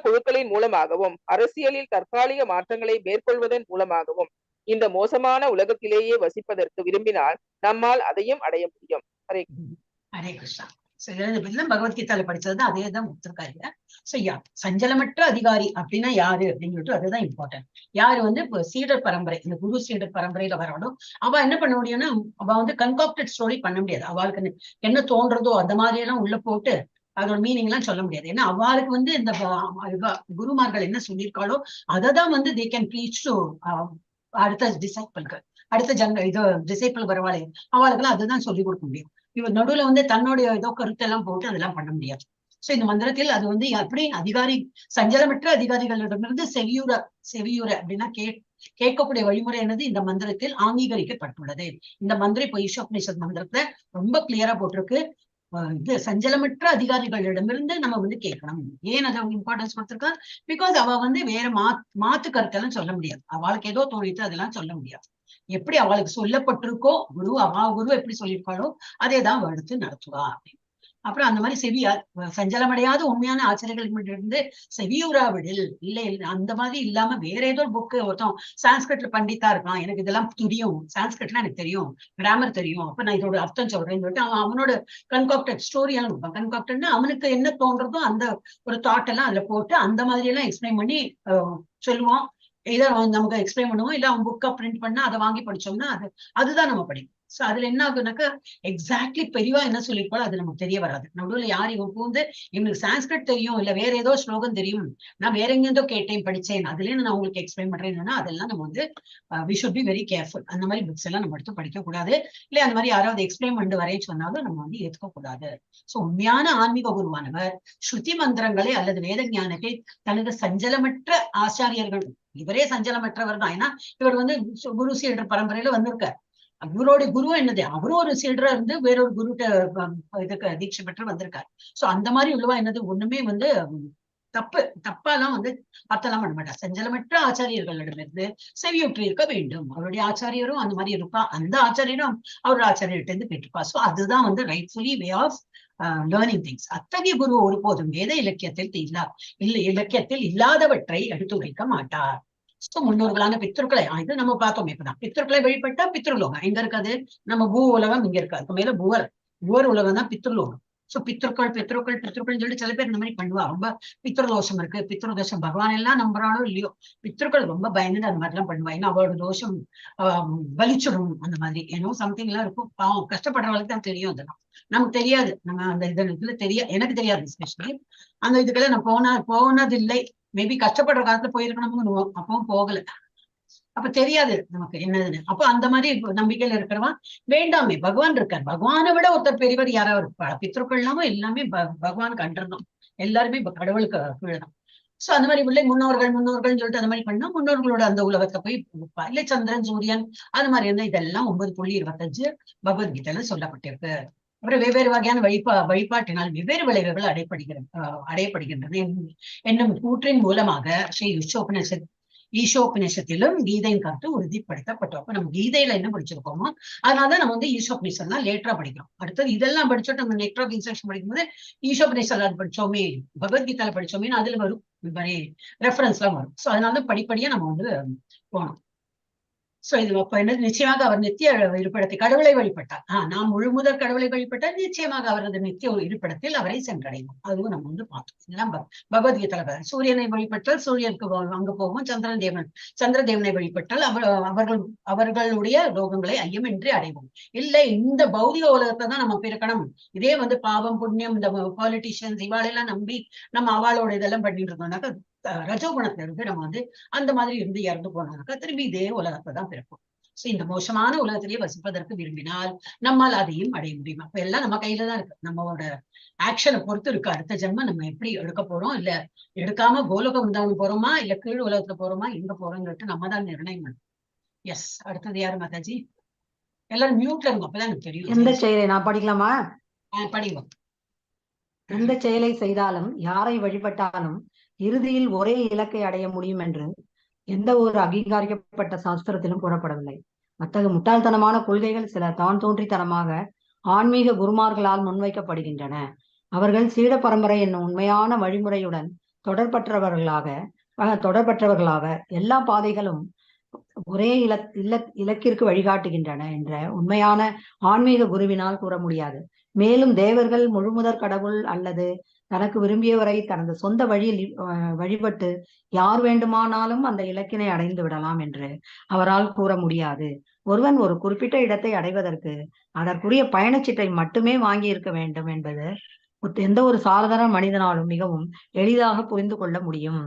S6: குழுக்களின் மூலமாகவும் அரசியலில் தற்காலிக மாற்றங்களை மேற்கொள்வதன் மூலமாகவும் இந்த மோசமான உலகத்திலேயே வசிப்பதற்கு விரும்பினால் நம்மால் அதையும் அடைய முடியும். ஹரே
S1: கிருஷ்ணா. பகவத்கீதால படிச்சதுதான் அதே தான் கொடுத்திருக்காரு. சஞ்சலமற்ற அதிகாரி அப்படின்னா யாரு அப்படின்னு சொல்லிட்டு அதுதான் இம்பார்ட்டன்ட். யாரு வந்து இப்போ சீடர் பரம்பரை, இந்த குரு சீடர் பரம்பரையில வரணும். அவ என்ன பண்ண முடியும்னா, அவ வந்து கன்காப்டட் ஸ்டோரி பண்ண முடியாது. அவளுக்கு என்ன தோன்றதோ அந்த மாதிரி எல்லாம் உள்ள போட்டு அதோட மீனிங் எல்லாம் சொல்ல முடியாது. ஏன்னா அவளுக்கு வந்து இந்த குருமார்கள் என்ன சொல்லியிருக்காளோ அததான் வந்து தே கேன் ப்ரீச் டு அடுத்த டிசைபிள்கள், அடுத்த டிசைபிள் வரவாளே அவளுக்கு எல்லாம் அதுதான் சொல்லி கொடுக்க முடியும். இவ நடுவுல வந்து தன்னுடைய ஏதோ கருத்தெல்லாம் போட்டு அதெல்லாம் பண்ண முடியாது. சோ இந்த மந்திரத்தில் அது வந்து எப்படி அதிகாரி சஞ்சலமற்ற அதிகாரிகளிடமிருந்து செவியுற அப்படின்னா கேட்கக்கூடிய வழிமுறை என்னது இந்த மந்திரத்தில் அங்கீகரிக்கப்பட்டுள்ளது. இந்த மந்திரம் இப்ப ஈஷோபனிஷத் மந்திரத்தை ரொம்ப கிளியரா போட்டிருக்கு. இது சஞ்சலமற்ற அதிகாரிகளிடமிருந்து நம்ம வந்து கேட்கணும். ஏன் அதை இம்பார்ட்டன்ஸ் கொடுத்திருக்கா? பிகாஸ் அவ வந்து வேற மாத்து கருத்தெல்லாம் சொல்ல முடியாது. அவளுக்கு ஏதோ தோணித்து அதெல்லாம் சொல்ல முடியாது. எப்படி அவளுக்கு சொல்லப்பட்டிருக்கோ குரு எப்படி சொல்லியிருக்காளோ அதேதான் அவ எடுத்து நடத்துவா அப்படின்னு. அப்புறம் அந்த மாதிரி சஞ்சலமடையாத உண்மையான ஆச்சரியர்கள் இருந்து செவியுறாவிடில் இல்லை அந்த மாதிரி இல்லாம வேற ஏதோ புக்கு ஒருத்தன் சான்ஸ்கிரிட்ல பண்டித்தா இருக்கான், எனக்கு இதெல்லாம் தெரியும், சான்ஸ்கிரிட்லாம் எனக்கு தெரியும், கிராமர் தெரியும், அப்ப நான் இதோட அர்த்தம் சொல்றேன்னு சொல்லிட்டு அவனோட கன்காக்டட் ஸ்டோரியெல்லாம் இருப்பான். கன்காக்டட்னா அவனுக்கு என்ன தோன்றதோ அந்த ஒரு தாட் எல்லாம் அதுல போட்டு அந்த மாதிரி எல்லாம் எக்ஸ்பிளைன் பண்ணி சொல்லுவான். இதை நமக்கு எக்ஸ்பிளைன் பண்ணுவோம், இல்ல அவன் புக்கா பிரிண்ட் பண்ணா அதை வாங்கி படிச்சோம்னா அதுதான் நம்ம படிக்கும். சோ அதுல என்ன ஆகுனாக்கா எக்ஸாக்ட்லி பெரியவா என்ன சொல்லிருப்பாலும் அது நமக்கு தெரிய வராது. நடுவில் யார் இவன் பூந்து இவனுக்கு சான்ஸ்கிரிட் தெரியும் இல்ல வேற ஏதோ ஸ்லோகம் தெரியும், நான் வேற எங்கேருந்தோ கேட்டேன் படிச்சேன் அதுலயும் நான் உங்களுக்கு எக்ஸ்பிளைன் பண்றேன்னா அதெல்லாம் நம்ம வந்து we should be very careful. அந்த மாதிரி புக்ஸ் எல்லாம் நம்ம எடுத்து படிக்க கூடாது. இல்ல அந்த மாதிரி யாராவது எக்ஸ்பிளைன் பண்ணிட்டு வரைய சொன்னாலும் நம்ம வந்து ஏற்றுக்க கூடாது. சோ உண்மையான ஆன்மீக குருவானவர் ஸ்ருதி மந்திரங்களை அல்லது வேத ஞானத்தை தனது சஞ்சலமற்ற ஆச்சாரியர்கள், இவரே சஞ்சலமற்றவர் தான், ஏன்னா இவர் வந்து குரு சீடர் பரம்பரையில வந்திருக்கார். அவருடைய குரு என்னது, அவரும் ஒரு சீடரா இருந்து வேறொரு குருட்ட இதுக்கு தீட்சை பெற்று வந்திருக்காரு. சோ அந்த மாதிரி உள்ளவா என்னது ஒண்ணுமே வந்து தப்பாலாம் வந்து அர்த்தம்லாம் பண்ண மாட்டார். சஞ்சலமற்ற ஆச்சாரியர்களிடமிருந்து செவியுற்று இருக்க வேண்டும். அவருடைய ஆச்சாரியரும் அந்த மாதிரி இருப்பா, அந்த ஆச்சாரியரும் அவரோட ஆச்சாரியர்கிட்ட இருந்து கேட்டுப்பா. சோ அதுதான் வந்து rightfully way of learning things. அத்தகைய குரு ஒருபோதும் வேத இலக்கியத்தில் இல்லாதவற்றை எடுத்துரைக்க மாட்டார். சோ முன்னோர்களான பித்ருக்களை இது நம்ம பார்த்தோம். இப்பதான் பித்ருக்களை வழிபட்டா பித்ருலோகம் எங்க இருக்காது, நம்ம பூ உலகம் இங்க இருக்காது, அதுக்கு மேல புவர் உலகம் தான் பித்ருலோகம். சோ பித்ருக்கள் சொல்லிட்டு சில பேர் இந்த மாதிரி பண்ணுவா. ரொம்ப பித்ருதோஷம் இருக்கு, பித்ருதோஷம் பகவான் எல்லாம் நம்புறானோ இல்லையோ பித்ருக்கள் ரொம்ப பயந்து அந்த மாதிரி எல்லாம் பண்ணுவா. ஏன்னா அவளோட தோஷம் வலிச்சிடும் அந்த மாதிரி ஏன்னோ சம்திங் எல்லாம் இருக்கும். பாவம் கஷ்டப்படுறவங்களுக்கு தான் தெரியும். அதெல்லாம் நமக்கு தெரியாது. நம்ம அந்த இதுல எனக்கு தெரியாது. எஸ்பெஷலி அந்த இதுக்கெல்லாம் நான் போனதில்லை. மேபி கஷ்டப்படுற காலத்துல போயிருக்கணும்னு அப்பவும் போகல, அப்ப தெரியாது நமக்கு என்னதுன்னு. அப்ப அந்த மாதிரி நம்பிக்கையில இருக்கிறவா வேண்டாமே, பகவான் இருக்கார், பகவானை விட ஒருத்தர் பெரியவர் யாராவது இருப்பாள். பித்ருக்கள் இல்லாம எல்லாமே பகவானுக்கு அன்றதும், எல்லாருமே கடவுளுக்கு கீழதான். சோ அந்த மாதிரி உள்ள முன்னோர்கள்னு சொல்லிட்டு அந்த மாதிரி பண்ணா முன்னோர்களோட அந்த உலகத்தை போய் இல்ல சந்திரன் சூரியன் அது மாதிரி இருந்தா இதெல்லாம் 9.25 பகவத்கீதையில சொல்லப்பட்டிருக்கு. அப்புறம் வெவ்வேறு வகையான வழிபாட்டினால் வெவ்வேறு விளைவுகள் அடையப்படுகின்றது என்னும் கூற்றின் மூலமாக ஸ்ரீ ஈஷோபனிஷத்திலும் கீதையின் கருத்து உறுதிப்படுத்தப்பட்டோம். அப்ப நம்ம கீதையில என்ன படிச்சிருக்கோமோ அதனாலதான் நம்ம வந்து ஈஷோபனிஷத்லாம் லேட்டரா படிக்கிறோம். அடுத்தது இதெல்லாம் படிச்சுட்டு நம்ம நெட் ஆஃப் இன்ஸ்ட்ரக்ஷன் படிக்கும்போது ஈஷோபனிஷத் அது படிச்சோமே, பகவத்கீதையில படிச்சோமே அதுல வரும், ரெஃபரன்ஸ் எல்லாம் வரும். சோ அதனால படிப்படியா நம்ம வந்து போனோம். சோ இது என்ன, நிச்சயமாக அவர் நித்திய இருப்பிடத்தை கடவுளை வழிபட்டார். நாம் முழுமுதற் கடவுளை வழிபட்டால் நிச்சயமாக அவரது நித்திய இருப்பிடத்தில் அவரை சென்றடைவோம். அதுவும் நம்ம வந்து பார்த்தோம். இதெல்லாம் பகவத்கீதை. சூரியனை வழிபட்டால் சூரியனுக்கு அங்க போவோம், சந்திரதேவனை வழிபட்டால் அவர்களுடைய ரோகங்களை ஐயமின்றி அடைவோம். இல்லை இந்த பௌதிக உலகத்தை தான் நம்ம பிறக்கணும், இதே வந்து பாவம் புண்ணியம் இந்த பாலிட்டிஷியன்ஸ் இவாளெல்லாம் நம்பி நம்ம அவளோட இதெல்லாம் பண்ணிட்டு இருந்தோம்னாக்கா ரஜோகுணத்துல இருந்து நம்ம வந்து அந்த மாதிரி இருந்து இறந்து போனாக்கா திரும்பி இதே உலகத்தை தான் பிறக்கும். சோ இந்த மோசமான உலகத்திலேயே வசிப்பதற்கு விரும்பினால் நம்மால் அதையும் அடைய முடியும். அப்ப எல்லாம் நம்ம கையில தான் இருக்கு, நம்மளோட ஆக்ஷனை பொறுத்து இருக்கு. அடுத்த ஜென்மம் நம்ம எப்படி எடுக்க போறோம், இல்ல எடுக்காம கோலோக வந்தவன் போறோமா இல்ல கீழ் உலகத்துல போறோமா எங்க போறோம்னு நம்ம தான் நிர்ணயம் பண்ணணும். எஸ், அடுத்தது யாரு மாதாஜி? எல்லாரும் மியூட்ல இருக்கும், அப்பதான் எனக்கு தெரியும்.
S3: எந்த செயலை நான் படிக்கலாமா?
S1: படிவோம்.
S3: எந்த செயலை செய்தாலும் யாரை வழிபட்டாலும் இறுதியில் ஒரே இலக்கை அடைய முடியும் என்று எந்த ஒரு அங்கீகரிக்கப்பட்ட சாஸ்திரத்திலும் கூறப்படவில்லை. அத்தகைய முட்டாள்தனமான கொள்கைகள் சில தான் தோன்றித்தனமாக ஆன்மீக குருமார்களால் முன்வைக்கப்படுகின்றன. அவர்கள் சீட பரம்பரை என்னும் உண்மையான வழிமுறையுடன் தொடர்பற்றவர்களாக எல்லா பாதைகளும் ஒரே இலக்கிற்கு வழிகாட்டுகின்றன என்ற உண்மையான ஆன்மீக குருவினால் கூற முடியாது. மேலும் தேவர்கள் முழுமுதற் கடவுள் அல்லது தனக்கு விரும்பியவரை தனது சொந்த வழியில் வழிபட்டு யார் வேண்டுமானாலும் அந்த இலக்கினை அடைந்து விடலாம் என்று அவரால் கூற முடியாது. ஒருவன் ஒரு குறிப்பிட்ட இடத்தை அடைவதற்கு அதற்குரிய பயணச்சீட்டை மட்டுமே வாங்கி இருக்க வேண்டும் என்பது எந்த ஒரு சாதாரண மனிதனாலும் மிகவும் எளிதாக புரிந்து கொள்ள முடியும்.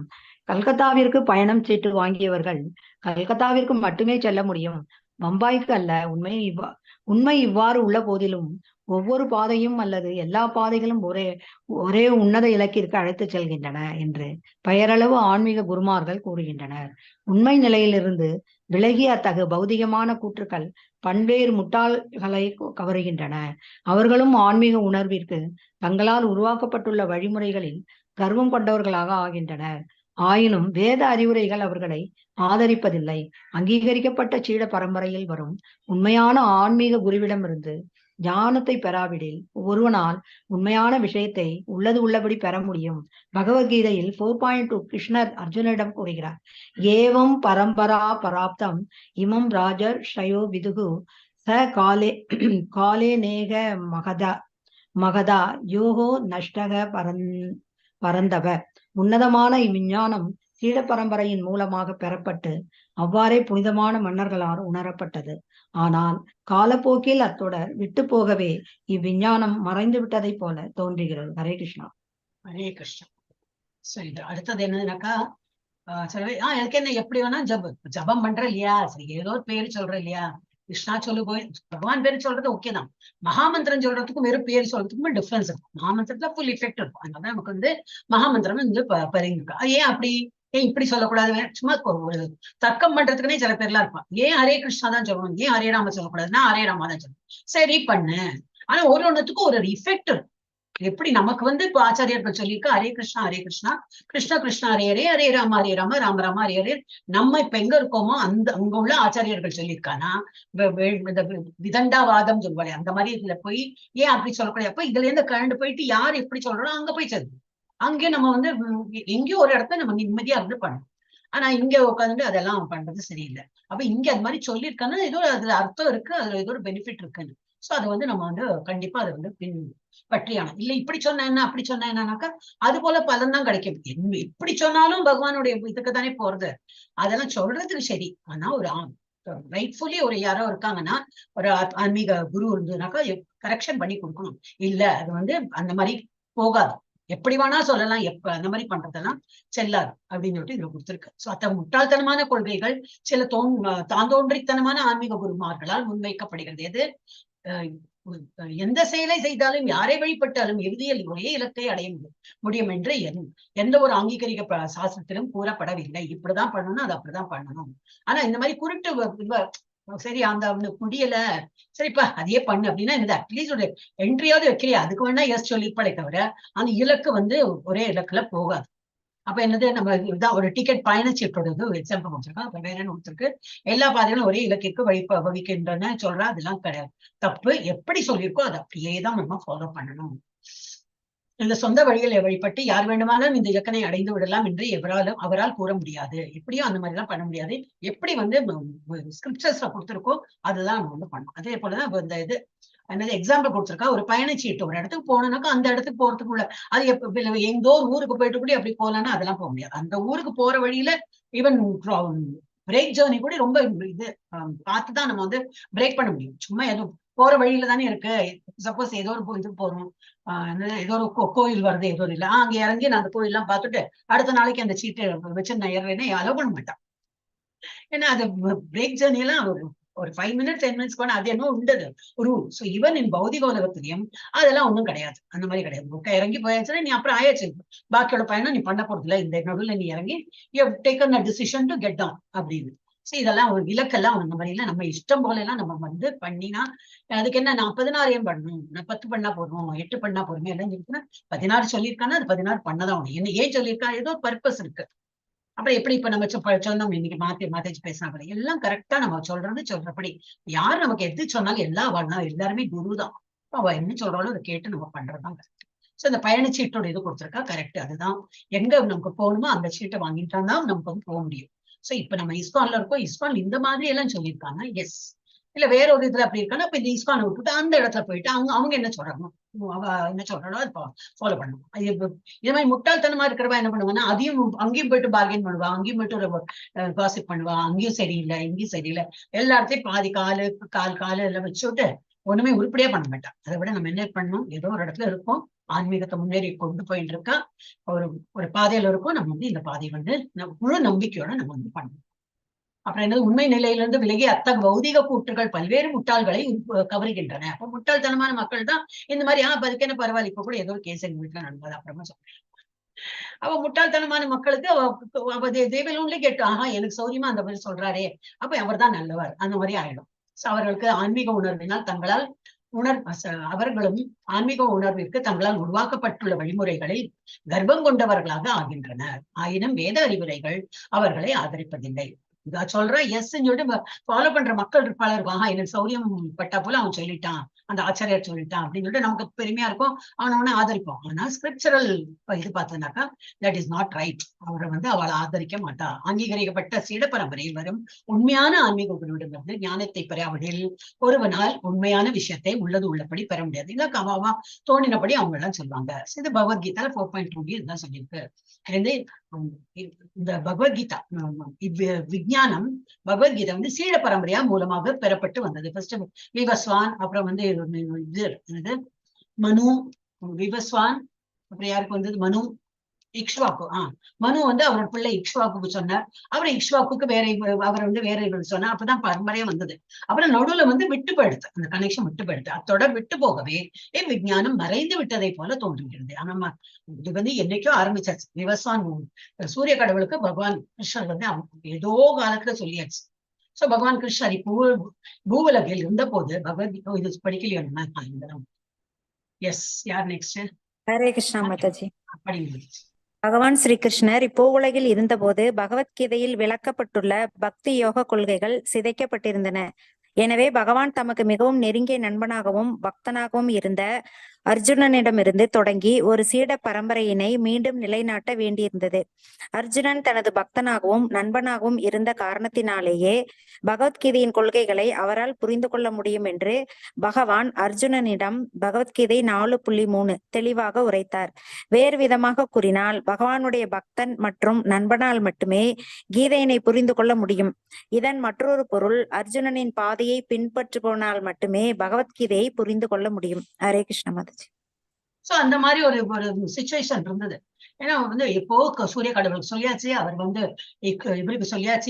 S3: கல்கத்தாவிற்கு பயணம் சீட்டு வாங்கியவர்கள் கல்கத்தாவிற்கு மட்டுமே செல்ல முடியும். பம்பாய்க்கு அல்ல. உண்மை இவ்வாறு உள்ள போதிலும் ஒவ்வொரு பாதையும் அல்லது எல்லா பாதைகளும் ஒரே உன்னத இலக்கிற்கு அழைத்துச் செல்கின்றன என்று பெயரளவு ஆன்மீக குருமார்கள் கூறுகின்றனர். உண்மை நிலையிலிருந்து விலகிய அத்தகு பௌதிகமான கூற்றுக்கள் பல்வேறு முட்டாள்களை கவருகின்றன. அவர்களும் ஆன்மீக உணர்விற்கு தங்களால் உருவாக்கப்பட்டுள்ள வழிமுறைகளில் கர்வம் கொண்டவர்களாக ஆகின்றனர். ஆயினும் வேத அறிவுரைகள் அவர்களை ஆதரிப்பதில்லை. அங்கீகரிக்கப்பட்ட சீட பரம்பரையில் வரும் உண்மையான ஆன்மீக குருவிடமிருந்து ஞானத்தை பெறாவிடில் ஒருவனால் உண்மையான விஷயத்தை உள்ளது உள்ளபடி பெற முடியும். பகவத்கீதையில் 4.2 கிருஷ்ணர் அர்ஜுனிடம் கூறுகிறார், ஏவம் பரம்பரா பராப்தம் இமம் ராஜர் ஷயோ விதுகு ச காலே நேக மகதா யோகோ நஷ்டக பரந்தவ. உன்னதமான இவ்விஞ்ஞானம் சீட பரம்பரையின் மூலமாக பெறப்பட்டு அவ்வாறே புனிதமான மன்னர்களால் உணரப்பட்டது. ஆனால் காலப்போக்கில் அத்தொடர் விட்டு போகவே இவ்விஞ்ஞானம் மறைந்து விட்டதை போல தோன்றுகிறது. ஹரே கிருஷ்ணா.
S1: ஹரே கிருஷ்ணா. சரி, அடுத்தது என்னதுனாக்கா எனக்கு என்ன எப்படி வேணா ஜபம் பண்ற இல்லையா, சரி ஏதோ ஒரு பேரு சொல்ற இல்லையா, கிருஷ்ணா சொல்லு போய் பகவான் பேரு சொல்றது ஓகே தான். மகாமந்திரம் சொல்றதுக்கும் வெறும் பேரு சொல்றதுக்கும் டிஃபரன்ஸ் இருக்கும். மகாமந்திரத்துல ஃபுல் எஃபெக்ட் இருக்கும். அதனால நமக்கு வந்து மகாமந்திரம் வந்து பரிந்துருக்கு. ஏன் அப்படி, ஏன் இப்படி சொல்லக்கூடாது, சும்மா ஒரு தர்க்கம் பண்றதுக்குன்னே சில பேர்லாம் இருப்பான். ஏன் ஹரே கிருஷ்ணா தான் சொல்லணும், ஏன் ஹரே ராம சொல்லக்கூடாதுன்னா ஹரே ராமா தான் சொல்லணும். சரி பண்ணு, ஆனா ஒரு ஒண்ணுத்துக்கும் ஒரு இஃபெக்ட் இருக்கும். எப்படி நமக்கு வந்து இப்ப ஆச்சாரியர்கள் சொல்லியிருக்க ஹரே கிருஷ்ணா கிருஷ்ண கிருஷ்ணா ஹரே ஹரே, ஹரே ராம ராம ராம ஹரே ஹரே. நம்ம இப்ப எங்க இருக்கோமோ அங்க உள்ள ஆச்சாரியர்கள் சொல்லியிருக்கானா விதண்டாவாதம் சொல்வாரு, அந்த மாதிரி இதுல போய் ஏன் அப்படி சொல்லக்கூடாது. அப்ப இதுல இருந்து கரண்டு போயிட்டு யார் எப்படி சொல்றோம் அங்க போய் சேர்ந்து அங்கேயும் நம்ம வந்து எங்கேயோ ஒரு இடத்த நம்ம நிம்மதியா இருந்து பண்ணணும். ஆனா இங்க உட்காந்துட்டு அதெல்லாம் பண்றது சரியில்லை. அப்ப இங்க அது மாதிரி சொல்லியிருக்காங்கன்னா ஏதோ அதுல அர்த்தம் இருக்கு, அதுல ஏதோ ஒரு பெனிஃபிட் இருக்குன்னு. சோ அதை வந்து நம்ம வந்து கண்டிப்பா அதை வந்து பற்றியான இல்ல இப்படி சொன்ன என்ன அப்படி சொன்ன என்னன்னாக்கா அது போல பலன் தான் கிடைக்கும். எப்படி சொன்னாலும் பகவானுடைய இதுக்கு தானே போறது. அதெல்லாம் சொல்றதுக்கு சரி. ஆனா ஒரு ரைட்ஃபுல்லி ஒரு யாரோ இருக்காங்கன்னா ஒரு ஆன்மீக குரு இருந்ததுனாக்கா கரெக்ஷன் பண்ணி கொடுக்கணும். இல்ல அது வந்து அந்த மாதிரி போகாது, எப்படி வேணா சொல்லலாம், அந்த மாதிரி பண்றதெல்லாம் செல்லாது அப்படின்னு சொல்லிட்டு இதுல கொடுத்துருக்கு. சோ அத்தகைய முட்டாள்தனமான கொள்கைகள் சில தாந்தோன்றித்தனமான ஆன்மீக குருமார்களால் முன்வைக்கப்படுகிறது. எது எந்த செயலை செய்தாலும் யாரை வழிபட்டாலும் இறுதியில் ஒரே இலக்கை அடைய முடியும் என்று எந்த ஒரு அங்கீகரிக்க சாஸ்திரத்திலும் கூறப்படவில்லை. இப்படிதான் பண்ணணும், அது அப்படிதான் பண்ணணும். ஆனா இந்த மாதிரி குருட்டு சரி அந்த முடியல சரிப்பா அதையே பண்ணு அப்படின்னா இந்த அட்லீஸ்ட் ஒரு என்ட்ரியாவது வைக்கிறியா, அதுக்கு வேணா எஸ் சொல்லிருப்பாளே தவிர அந்த இலக்கு வந்து ஒரே இலக்குல போகாது. அப்ப என்னது நம்ம இதான் ஒரு டிக்கெட் பயணச்சீட்டோட ஒரு எக்ஸாம்பிள் கொடுத்துருக்கோம். அப்ப வேற என்ன கொடுத்துருக்கு, எல்லா பாதைகளும் ஒரே இலக்கிற்கு வகிக்கின்றன சொல்றா, அதெல்லாம் கிடையாது, தப்பு. எப்படி சொல்லியிருக்கோ அதை அப்படியே தான் நம்ம ஃபாலோ பண்ணணும். இந்த சொந்த வழிகளை வழிபட்டு யார் வேண்டுமானாலும் இந்த இலக்கணை அடைந்து விடலாம் என்று அவரால் கூற முடியாது. எப்படியும் அந்த மாதிரி எல்லாம் பண்ண முடியாது. எப்படி வந்து ஸ்கிரிப்சர்ஸ்ல கொடுத்துருக்கோ அதுதான் நம்ம வந்து பண்ணணும். அதே போலதான் இந்த இது என்னது எக்ஸாம்பிள் கொடுத்துருக்கா, ஒரு பயணச்சீட்டு ஒரு இடத்துக்கு போனோம்னாக்கா அந்த இடத்துக்கு போறதுக்குள்ள அது எங்கோ ஊருக்கு போயிட்டு கூட அப்படி போகலான்னா அதெல்லாம் போக முடியாது. அந்த ஊருக்கு போற வழியில ஈவன் பிரேக் ஜேர்னி கூட ரொம்ப இது பார்த்துதான் நம்ம வந்து பிரேக் பண்ண முடியும். சும்மா எதுவும் போற வழியில தானே இருக்கு. சப்போஸ் ஏதோ ஒரு இது போறோம், ஏதோ ஒரு கோயில் வருது, ஏதோ இல்லை அங்க இறங்கி நான் அந்த கோயில் எல்லாம் பார்த்துட்டு அடுத்த நாளைக்கு அந்த சீட்டை வச்சு நான் ஏறேன்னா அலோவ் பண்ண மாட்டான். ஏன்னா அது பிரேக் ஜேர்னி எல்லாம் ஒரு 5 minutes 10 minutes போனா அது என்ன உண்டது ரூல். சோ ஈவன் இன் பௌதிக உலகத்திலையும் அதெல்லாம் ஒண்ணும் கிடையாது, அந்த மாதிரி கிடையாது. இறங்கி போயாச்சுன்னா நீ அப்புறம் ஆயாச்சு, பாக்கியோட பயணம் நீ பண்ண போறது இல்லை, இந்த நடுவில் நீ இறங்கி you have taken a decision to get down அப்படின்னு. சோ இதெல்லாம் ஒரு இலக்கெல்லாம் அந்த மாதிரி எல்லாம் நம்ம இஷ்டம் போல எல்லாம் நம்ம வந்து பண்ணினா அதுக்கு என்ன நான் 16 ஏன் பண்ணணும், நான் 10 பண்ணா போறோம் 8 பண்ணா போறோமே எல்லாம் இருக்குன்னா 16 சொல்லியிருக்கானா அது 16 பண்ணதான் ஒண்ணு. என்ன ஏன் சொல்லியிருக்கா, ஏதோ ஒரு பர்பஸ் இருக்கு. அப்புறம் எப்படி இப்ப நம்ம சொன்னோம் இன்னைக்கு மாத்தி பேசினா எல்லாம் கரெக்டா நம்ம சொல்றபடி யார் நமக்கு எது சொன்னாலும் எல்லா வாழ்நாள் எல்லாருமே குரு தான். அவ என்ன சொல்றாலும் அதை கேட்டு நம்ம பண்றதுதான் கரெக்ட். சோ இந்த பயணச்சீட்டோட இது கொடுத்துருக்கா கரெக்ட். அதுதான் எங்க நமக்கு போகணுமோ அந்த சீட்டை வாங்கிட்டா தான் நமக்கு வந்து போக முடியும். சோ இப்ப நம்ம இஸ்கான்ல இருக்கோம், இஸ்கான் இந்த மாதிரி எல்லாம் சொல்லியிருக்காங்க எஸ். இல்ல வேற ஒரு இதுல அப்படி இருக்கான்னா இப்ப இந்த இஸ்கானை விட்டுட்டு அந்த இடத்துல போயிட்டு அவங்க என்ன சொல்றாங்க, அவ என்ன சொல்றாளோ அது ஃபாலோ பண்ணணும். இது மாதிரி முட்டாள்தனமா இருக்கிறவா என்ன பண்ணுவாங்கன்னா அதையும் அங்கேயும் போயிட்டு பார்கெயின் பண்ணுவா, அங்கேயும் போயிட்டு ஒரு காசிப் பண்ணுவா, அங்கேயும் சரியில்லை இங்கேயும் சரியில்லை, எல்லா இடத்தையும் பாதி காலு எல்லாம் வச்சுட்டு ஒண்ணுமே உருப்படியா பண்ண மாட்டான். அதை விட நம்ம என்ன பண்ணணும், ஏதோ ஒரு இடத்துல இருக்கோம், ஆன்மீகத்தை முன்னேறி கொண்டு போயிட்டு இருக்கா, ஒரு பாதையில இருக்கும், நம்ம வந்து இந்த பாதையை வந்து முழு நம்பிக்கையோட நம்ம வந்து பண்ணணும். அப்புறம் என்னது உண்மை நிலையிலிருந்து விலகி அத்தகைய பௌதிக கூற்றுகள் பல்வேறு முட்டாள்களை கவருகின்றன. அப்ப முட்டாள்தனமான மக்கள் தான் இந்த மாதிரி அதுக்கு என்ன பரவாயில்ல, இப்ப கூட ஏதோ ஒரு கேஸ் எங்க வீட்டுல நடந்தது, அப்புறமா சொல்றேன். அவ முட்டாள்தனமான மக்களுக்கு they will only get எனக்கு சௌரியமா அந்த மாதிரி சொல்றாரே, அப்ப அவர் தான் நல்லவர், அந்த மாதிரி ஆயிடும். அவர்களுக்கு ஆன்மீக உணர்வினால் தங்களால் அவர்களும் ஆன்மீக உணர்விற்கு தங்களால் உருவாக்கப்பட்டுள்ள வழிமுறைகளில் கர்ப்பம் கொண்டவர்களாக ஆகின்றனர். ஆயினும் வேத அறிவுரைகள் அவர்களை ஆதரிப்பதில்லை. இதா சொல்றேன் எஸ் சொல்லிட்டு ஃபாலோ பண்ற மக்கள் பலர் எனக்கு சௌரியம் பட்டா போல அவன் சொல்லிட்டான், அந்த ஆச்சாரியர் சொல்லிட்டான் அப்படின்னு சொல்லிட்டு நமக்கு பெருமையா இருக்கும், அவனை ஆதரிப்போம். ஆனா ஸ்கிரிப்சரல் இது பார்த்தோம்னாக்கா தட் இஸ் நாட் ரைட். அவரை அவளை ஆதரிக்க மாட்டா. அங்கீகரிக்கப்பட்ட சீட பரம்பரையில் வரும் உண்மையான ஆன்மீக குருவிடமிருந்து ஞானத்தை பெறாவதில் ஒருவனால் உண்மையான விஷயத்தை உள்ளது உள்ளபடி பெற முடியாது. இல்ல கவாவா தோணினபடி அவங்க எல்லாம் சொல்லுவாங்க. இது பகவத்கீதால 4.2 இதுதான் சொல்லியிருக்கு. இந்த பகவத்கீதா விஞ்ஞானம் பகவத்கீதை சீட பரம்பரையா மூலமாக பெறப்பட்டு வந்தது. ஃபர்ஸ்ட் விவஸ்வான், அப்புறம் இது மனு, விவஸ்வான், அப்புறம் யாருக்கு வந்தது மனு, இக்ஷ்வாக்கு. மனு அவரோட பிள்ளை இக்ஷ்வாக்கு சொன்னார். அப்புறம் இக்ஷ்வாக்கு வேற அவர் வேற சொன்னார். அப்பதான் பரம்பரையா வந்தது. அப்புறம் நடுவுல விட்டு போயிடுது, அந்த கனெக்ஷன் விட்டு போயிடுது. அத்தோட விட்டு போகவே விஞ்ஞானம் மறைந்து விட்டதை போல தோன்றுகிறது. ஆனா இது என்னைக்கோ ஆரம்பிச்சாச்சு. விவசான் சூரிய கடவுளுக்கு பகவான் கிருஷ்ணர் ஏதோ காலத்துல சொல்லியாச்சு. சோ பகவான் கிருஷ்ணர் இப்போ பூவுலகில் இருந்த போது பகவத்கீதை இது படிக்கலையோ? எஸ், யார் நெக்ஸ்ட்?
S4: ஹரே கிருஷ்ணா மாதாஜி.
S1: படிங்க.
S4: பகவான் ஸ்ரீ கிருஷ்ணர் இப்போவுலகில் இருந்தபோது பகவத்கீதையில் விளக்கப்பட்டுள்ள பக்தி யோக கொள்கைகள் சிதைக்கப்பட்டிருந்தன. எனவே பகவான் தமக்கு மிகவும் நெருங்கிய நண்பனாகவும் பக்தனாகவும் இருந்த அர்ஜுனனிடமிருந்து தொடங்கி ஒரு சீட பரம்பரையினை மீண்டும் நிலைநாட்ட வேண்டியிருந்தது. அர்ஜுனன் தனது பக்தனாகவும் நண்பனாகவும் இருந்த காரணத்தினாலேயே பகவத்கீதையின் கொள்கைகளை அவரால் புரிந்து கொள்ள முடியும் என்று பகவான் அர்ஜுனனிடம் பகவத்கீதை 4.3 தெளிவாக உரைத்தார். வேறு விதமாக கூறினால் பகவானுடைய பக்தன் மற்றும் நண்பனால் மட்டுமே கீதையினை புரிந்து கொள்ள முடியும். இதன் மற்றொரு பொருள் அர்ஜுனனின் பாதையை பின்பற்றுபவனால் மட்டுமே பகவத்கீதையை புரிந்து கொள்ள முடியும். ஹரே கிருஷ்ண மாதாஜி.
S1: சோ அந்த மாதிரி ஒரு சிச்சுவேஷன் இருந்தது. ஏன்னா எப்போ சூரிய கடவுளுக்கு சொல்லியாச்சு, அவர் இவருக்கு சொல்லியாச்சு,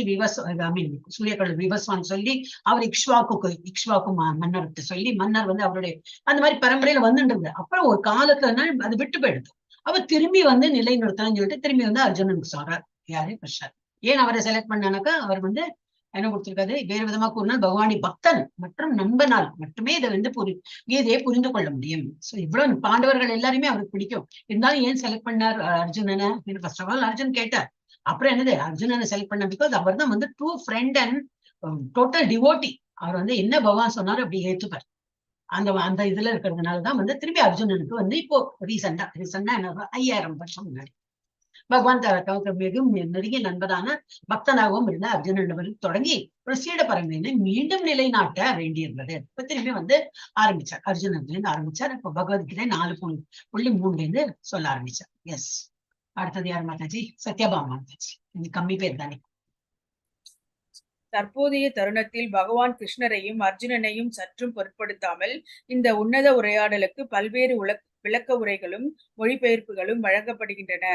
S1: சூரிய கடவுள் விவஸ்வான் சொல்லி, அவர் இக்ஷ்வாக்கு மன்னருக்கு சொல்லி, மன்னர் அவருடைய அந்த மாதிரி பரம்பரையில வந்துட்டு. அப்புறம் ஒரு காலத்துல அது விட்டு போயிடுது. அவர் திரும்பி நிலை நிறுத்தணும்னு சொல்லிட்டு திரும்பி அர்ஜுனனுக்கு சொல்றார். யாரு? கிருஷ்ணர். ஏன் அவரை செலக்ட் பண்ணானாக்கா அவர் என்ன கொடுத்திருக்காது, வேறு விதமா கூறினால் பகவானி பக்தன் மற்றும் நண்பனால் மட்டுமே இதை கீதையை புரிந்து கொள்ள முடியும். சோ இவ்வளவு பாண்டவர்கள் எல்லாருமே அவருக்கு பிடிக்கும். இருந்தாலும் ஏன் செலக்ட் பண்ணார் அர்ஜுனனை? ஃபர்ஸ்ட் ஆஃப் ஆல் அர்ஜுன் கேட்டார். அப்புறம் என்னது அர்ஜுனனை செலக்ட் பண்ண, பிகாஸ் அவர் தான் true friend and total devotee. அவர் என்ன பகவான் சொன்னாரு அப்படி ஏற்றுப்பார். அந்த இதுல இருக்கிறதுனாலதான் திரும்பி அர்ஜுனனுக்கு இப்போ ரீசெண்டா என்ன 5000 வருஷம் முன்னாடி பகவான் மிகவும் நெருங்கிய நண்பரான பக்தனாகவும் இருந்த அர்ஜுனன் தொடங்கி ஒரு சீட பரம்பரையினை மீண்டும் நிலைநாட்ட வேண்டியிருந்தது. இப்ப திரும்பி ஆரம்பிச்சார். அர்ஜுனன்ல இருந்து ஆரம்பிச்சார். இப்ப பகவத்கீதை 4.3 சொல்ல ஆரம்பிச்சார். எஸ், அடுத்தது யார் மாதாஜி? சத்யபாமா மாதாஜி. கம்மி பேர் தானே.
S5: தற்போதைய தருணத்தில் பகவான் கிருஷ்ணரையும் அர்ஜுனனையும் சற்றும் பொருட்படுத்தாமல் இந்த உன்னத உரையாடலுக்கு பல்வேறு விளக்க உரைகளும் மொழிபெயர்ப்புகளும் வழங்கப்படுகின்றன.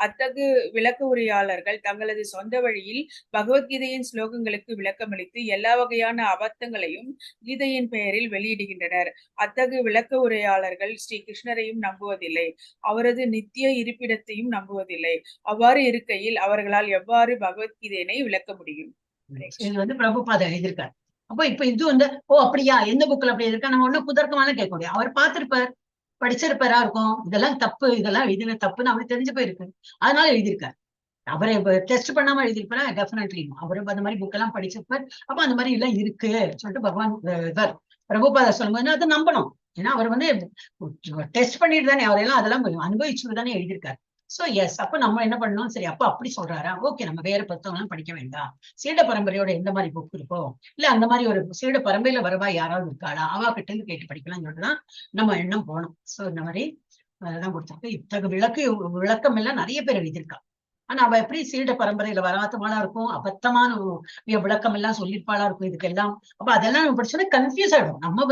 S5: அத்தகு விளக்க உரையாளர்கள் தங்களது சொந்த வழியில் பகவத்கீதையின் ஸ்லோகங்களுக்கு விளக்கமளித்து எல்லா வகையான அபத்தங்களையும் கீதையின் பெயரில் வெளியிடுகின்றனர். அத்தகு விளக்க உரையாளர்கள் ஸ்ரீ கிருஷ்ணரையும் நம்புவதில்லை, அவரது நித்திய இருப்பிடத்தையும் நம்புவதில்லை. அவ்வாறு இருக்கையில் அவர்களால் எவ்வாறு பகவத்கீதையினை விளக்க முடியும்?
S1: இது பிரபுபாதா எழுதியிருக்காரு. அப்போ இப்ப இது அப்படியா, எந்த புக்ல அப்படி இருக்கா, நம்ம ஒன்னும் குதர்க்கமான கேட்க முடியாது. அவர் பார்த்திருப்பார், படிச்சிருப்பாரா இருக்கும். இதெல்லாம் தப்பு, இதெல்லாம் இதுல தப்புன்னு அவருக்கு தெரிஞ்சு போயிருக்கு. அதனால எழுதியிருக்காரு. அவரை டெஸ்ட் பண்ணாம எழுதியிருப்பாரா? டெஃபினெட்லி. அவரு அந்த மாதிரி புக் எல்லாம் படிச்சிருப்பார். அப்ப அந்த மாதிரி எல்லாம் இருக்கு சொல்லிட்டு பகவான் பிரபுபாதா சொல்லும்போது அதை நம்பணும். ஏன்னா அவர் டெஸ்ட் பண்ணிட்டு தானே அவரெல்லாம் அதெல்லாம் அனுபவிச்சுட்டு தானே எழுதியிருக்காரு. சோ எஸ், அப்ப நம்ம என்ன பண்ணணும்? சரி, அப்ப அப்படி சொல்றாரா? ஓகே, நம்ம வேற புத்தகம் படிக்க வேண்டாம். சீட பரம்பரையோட எந்த மாதிரி புக் இருக்கோ, இல்ல அந்த மாதிரி ஒரு சீட பரம்பரையில வரவா யாராவது இருக்காளா, அவா கிட்ட இருந்து கேட்டு படிக்கலாம்னு சொல்லிட்டுதான் நம்ம எண்ணம் போகணும். சோ இந்த மாதிரி அதெல்லாம் கொடுத்துருக்கு. இத்தகைய விளக்கம் எல்லாம் நிறைய பேர் எழுதியிருக்கா. ஆனா அவ எப்படி சீட பரம்பரையில வராதமாளா இருக்கும், அபத்தமான விளக்கம் எல்லாம் சொல்லிருப்பாளா இருக்கும் இதுக்கெல்லாம். அப்ப அதெல்லாம் நம்ம படிச்சோன்னா கன்ஃபியூஸ் ஆயிடும். நம்ம